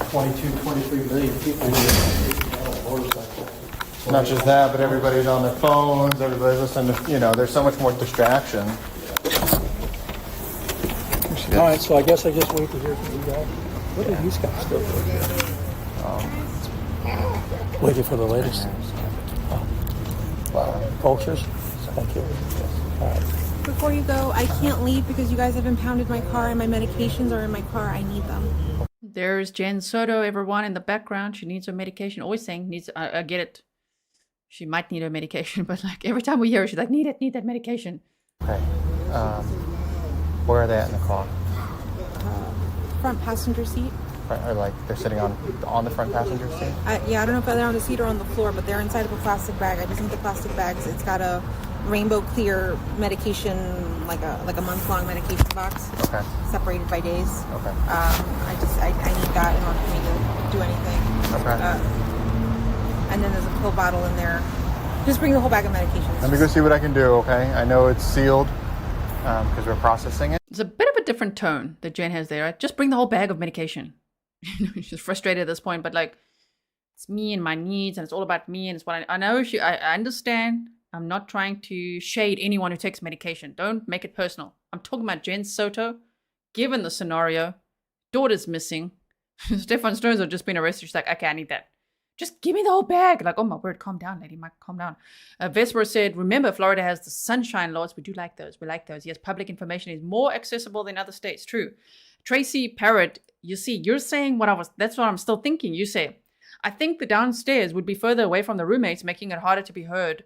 22, 23 million people on a motorcycle. Not just that, but everybody's on their phones, everybody's listening to, there's so much more distraction. All right, so I guess I just wait to hear from you guys. What are these guys still doing? Waiting for the latest. Cultures? Thank you. All right. Before you go, I can't leave because you guys have impounded my car and my medications are in my car. I need them. There's Jenn Soto, everyone in the background. She needs her medication. Always saying needs. I get it. She might need her medication, but like every time we hear her, she's like, need that medication. Okay. Where are they at in the car? Front passenger seat. Or like they're sitting on the front passenger seat? Yeah, I don't know if they're on the seat or on the floor, but they're inside of a plastic bag. I just need the plastic bags. It's got a rainbow clear medication, like a month-long medication box. Okay. Separated by days. Okay. I need that in order for me to do anything. Okay. And then there's a pill bottle in there. Just bring the whole bag of medications. Let me go see what I can do, okay? I know it's sealed because we're processing it. It's a bit of a different tone that Jenn has there. Right? Just bring the whole bag of medication. She's frustrated at this point, but like, it's me and my needs, and it's all about me, and it's what I know. I understand. I'm not trying to shade anyone who takes medication. Don't make it personal. I'm talking about Jenn Soto. Given the scenario, daughter's missing. Stephan Sterns have just been arrested. She's like, okay, I need that. Just give me the whole bag. Like, oh my word, calm down, lady. Calm down. Vesper said, remember, Florida has the sunshine laws. We do like those. We like those. Yes, public information is more accessible than other states. True. Tracy Parrott, you see, you're saying that's what I'm still thinking. You say, I think the downstairs would be further away from the roommates, making it harder to be heard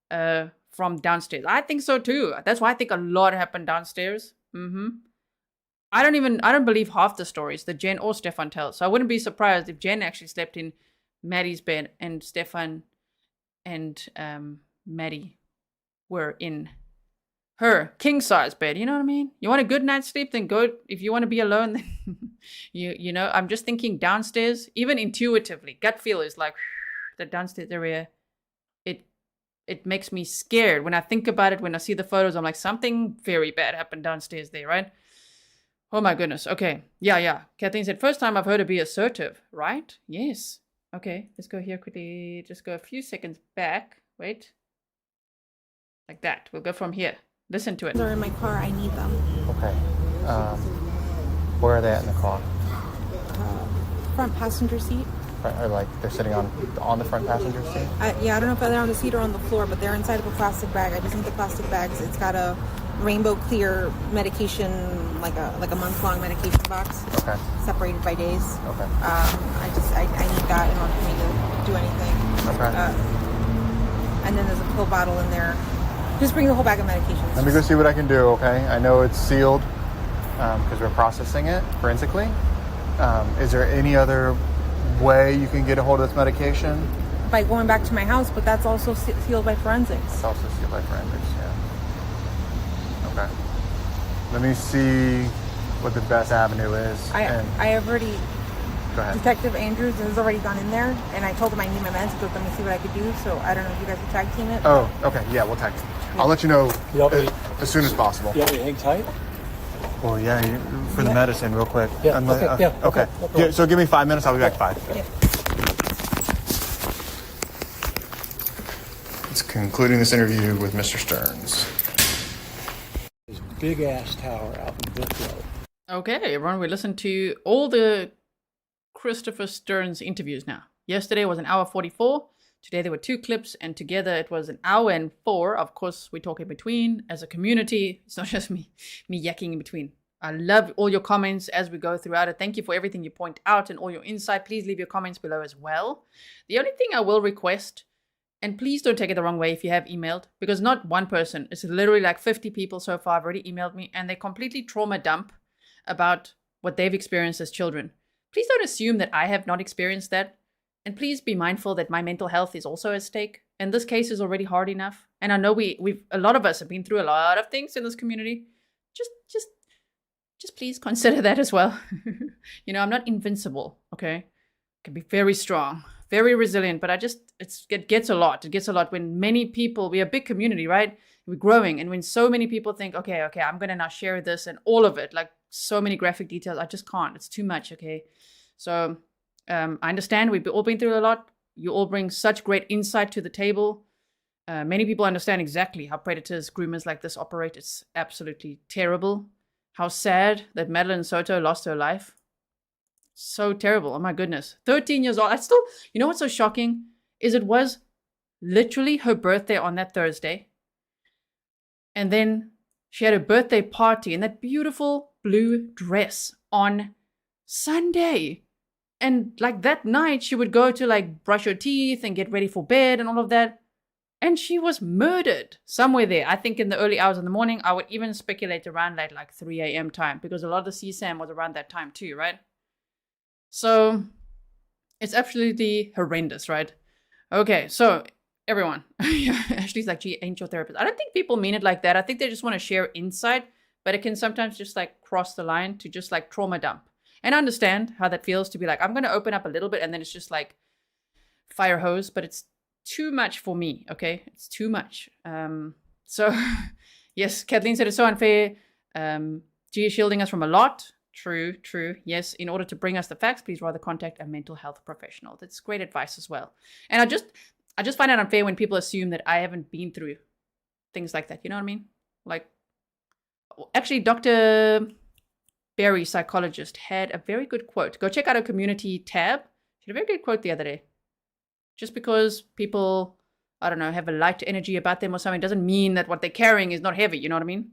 from downstairs. I think so too. That's why I think a lot happened downstairs. I don't believe half the stories that Jenn or Stephan tells. So I wouldn't be surprised if Jenn actually slept in Maddie's bed and Stephan and Maddie were in her king-size bed. You know what I mean? You want a good night's sleep, then go. If you want to be alone, then you know. I'm just thinking downstairs, even intuitively, gut feel is like the downstairs area. It makes me scared when I think about it. When I see the photos, I'm like, something very bad happened downstairs there, right? Oh my goodness. Okay. Yeah. Kathleen said, first time I've heard her be assertive, right? Yes. Okay, let's go here quickly. Just go a few seconds back. Wait. Like that. We'll go from here. Listen to it. They're in my car. I need them. Okay. Where are they at in the car? Front passenger seat. Or like they're sitting on the front passenger seat? Yeah, I don't know if they're on the seat or on the floor, but they're inside of a plastic bag. I just need the plastic bags. It's got a rainbow clear medication, like a month-long medication box. Okay. Separated by days. Okay. I need that in order for me to do anything. Okay. And then there's a pill bottle in there. Just bring the whole bag of medications. Let me go see what I can do, okay? I know it's sealed because we're processing it forensically. Is there any other way you can get a hold of this medication? By going back to my house, but that's also sealed by forensics. It's also sealed by forensics, yeah. Okay. Let me see what the best avenue is. I have already. Go ahead. Detective Andrews has already gone in there, and I told him I need my meds, but let me see what I could do. So I don't know if you guys would tag team it. Oh, okay. Yeah, we'll tag team. I'll let you know as soon as possible. You want me to hang tight? Well, yeah, for the medicine, real quick. Yeah, Okay. Yeah, so give me 5 minutes. I'll be back 5. Yeah. It's concluding this interview with Mr. Sterns. This big-ass tower out in Brookville. Okay, everyone, we listened to all the Christopher Sterns interviews now. Yesterday was an hour 44. Today there were 2 clips, and together it was an hour and 4. Of course, we talk in between as a community. It's not just me yakking in between. I love all your comments as we go throughout it. Thank you for everything you point out and all your insight. Please leave your comments below as well. The only thing I will request And please don't take it the wrong way if you have emailed, because not one person, it's literally like 50 people so far have already emailed me, and they completely trauma dump about what they've experienced as children. Please don't assume that I have not experienced that. And please be mindful that my mental health is also at stake. And this case is already hard enough. And I know we've a lot of us have been through a lot of things in this community. Just please consider that as well. You know, I'm not invincible, okay? I can be very strong, very resilient, but it gets a lot. It gets a lot when many people, we're a big community, right? We're growing. And when so many people think, okay, I'm going to now share this and all of it, like so many graphic details, I just can't. It's too much, okay? So I understand we've all been through a lot. You all bring such great insight to the table. Many people understand exactly how predators, groomers like this operate. It's absolutely terrible. How sad that Madeline Soto lost her life. So terrible. Oh my goodness. 13 years old. You know what's so shocking? Is it was literally her birthday on that Thursday. And then she had a birthday party in that beautiful blue dress on Sunday. And like that night, she would go to like brush her teeth and get ready for bed and all of that. And she was murdered somewhere there. I think in the early hours of the morning. I would even speculate around like 3 a.m. time, because a lot of the CSAM was around that time too, right? So it's absolutely horrendous, right? Okay, so everyone. Ashley's like, gee, ain't your therapist. I don't think people mean it like that. I think they just want to share insight, but it can sometimes just like cross the line to just like trauma dump. And I understand how that feels to be like, I'm going to open up a little bit and then it's just like fire hose, but it's too much for me, okay? It's too much. So, yes, Kathleen said it's so unfair. G is shielding us from a lot. True. Yes, in order to bring us the facts, please rather contact a mental health professional. That's great advice as well. And I just find it unfair when people assume that I haven't been through things like that. You know what I mean? Like, actually, Dr. Barry, psychologist, had a very good quote. Go check out our community tab. She had a very good quote the other day. Just because people, I don't know, have a light energy about them or something doesn't mean that what they're carrying is not heavy. You know what I mean?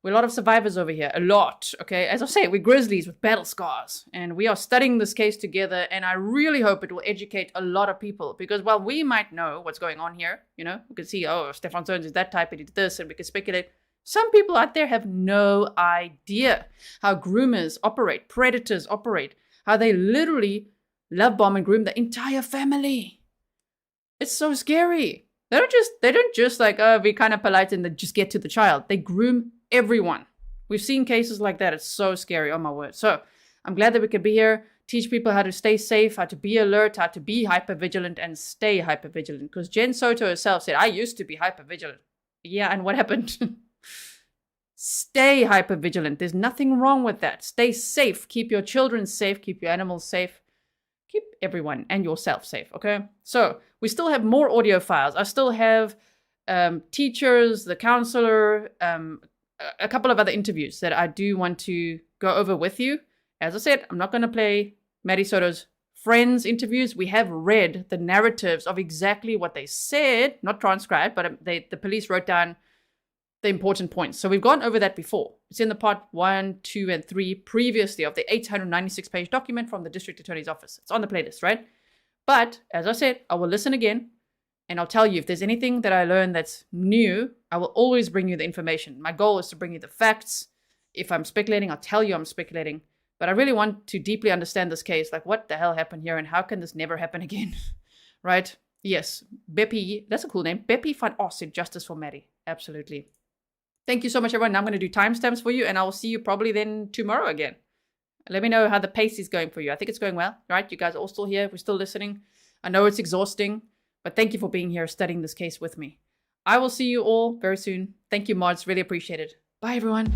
We're a lot of survivors over here. A lot. Okay. As I say, we're grizzlies with battle scars. And we are studying this case together. And I really hope it will educate a lot of people. Because while we might know what's going on here, you know, we can see, oh, Stephan Sterns is that type, he did this, and we can speculate. Some people out there have no idea how groomers operate, predators operate, how they literally love bomb and groom the entire family. It's so scary. They don't just like, oh, be kind of polite and then just get to the child. They groom everyone. We've seen cases like that. It's so scary. Oh my word. So I'm glad that we could be here, teach people how to stay safe, how to be alert, how to be hypervigilant and stay hypervigilant. Because Jenn Soto herself said, I used to be hypervigilant. Yeah, and what happened? Stay hypervigilant. There's nothing wrong with that. Stay safe. Keep your children safe. Keep your animals safe. Keep everyone and yourself safe, okay? So we still have more audio files. I still have teachers, the counselor, a couple of other interviews that I do want to go over with you. As I said, I'm not going to play Maddie Soto's friends' interviews. We have read the narratives of exactly what they said, not transcribed, but the police wrote down the important points. So we've gone over that before. It's in the part 1, 2, and 3 previously of the 896-page document from the district attorney's office. It's on the playlist, right? But as I said, I will listen again and I'll tell you if there's anything that I learned that's new. I will always bring you the information. My goal is to bring you the facts. If I'm speculating, I'll tell you I'm speculating. But I really want to deeply understand this case. Like, what the hell happened here and how can this never happen again? Right? Yes. Beppie, that's a cool name. Beppie van Os said justice for Maddie. Absolutely. Thank you so much, everyone. Now I'm going to do timestamps for you, and I will see you probably then tomorrow again. Let me know how the pace is going for you. I think it's going well, right? You guys are all still here. We're still listening. I know it's exhausting, but thank you for being here, studying this case with me. I will see you all very soon. Thank you, mods. Really appreciate it. Bye, everyone.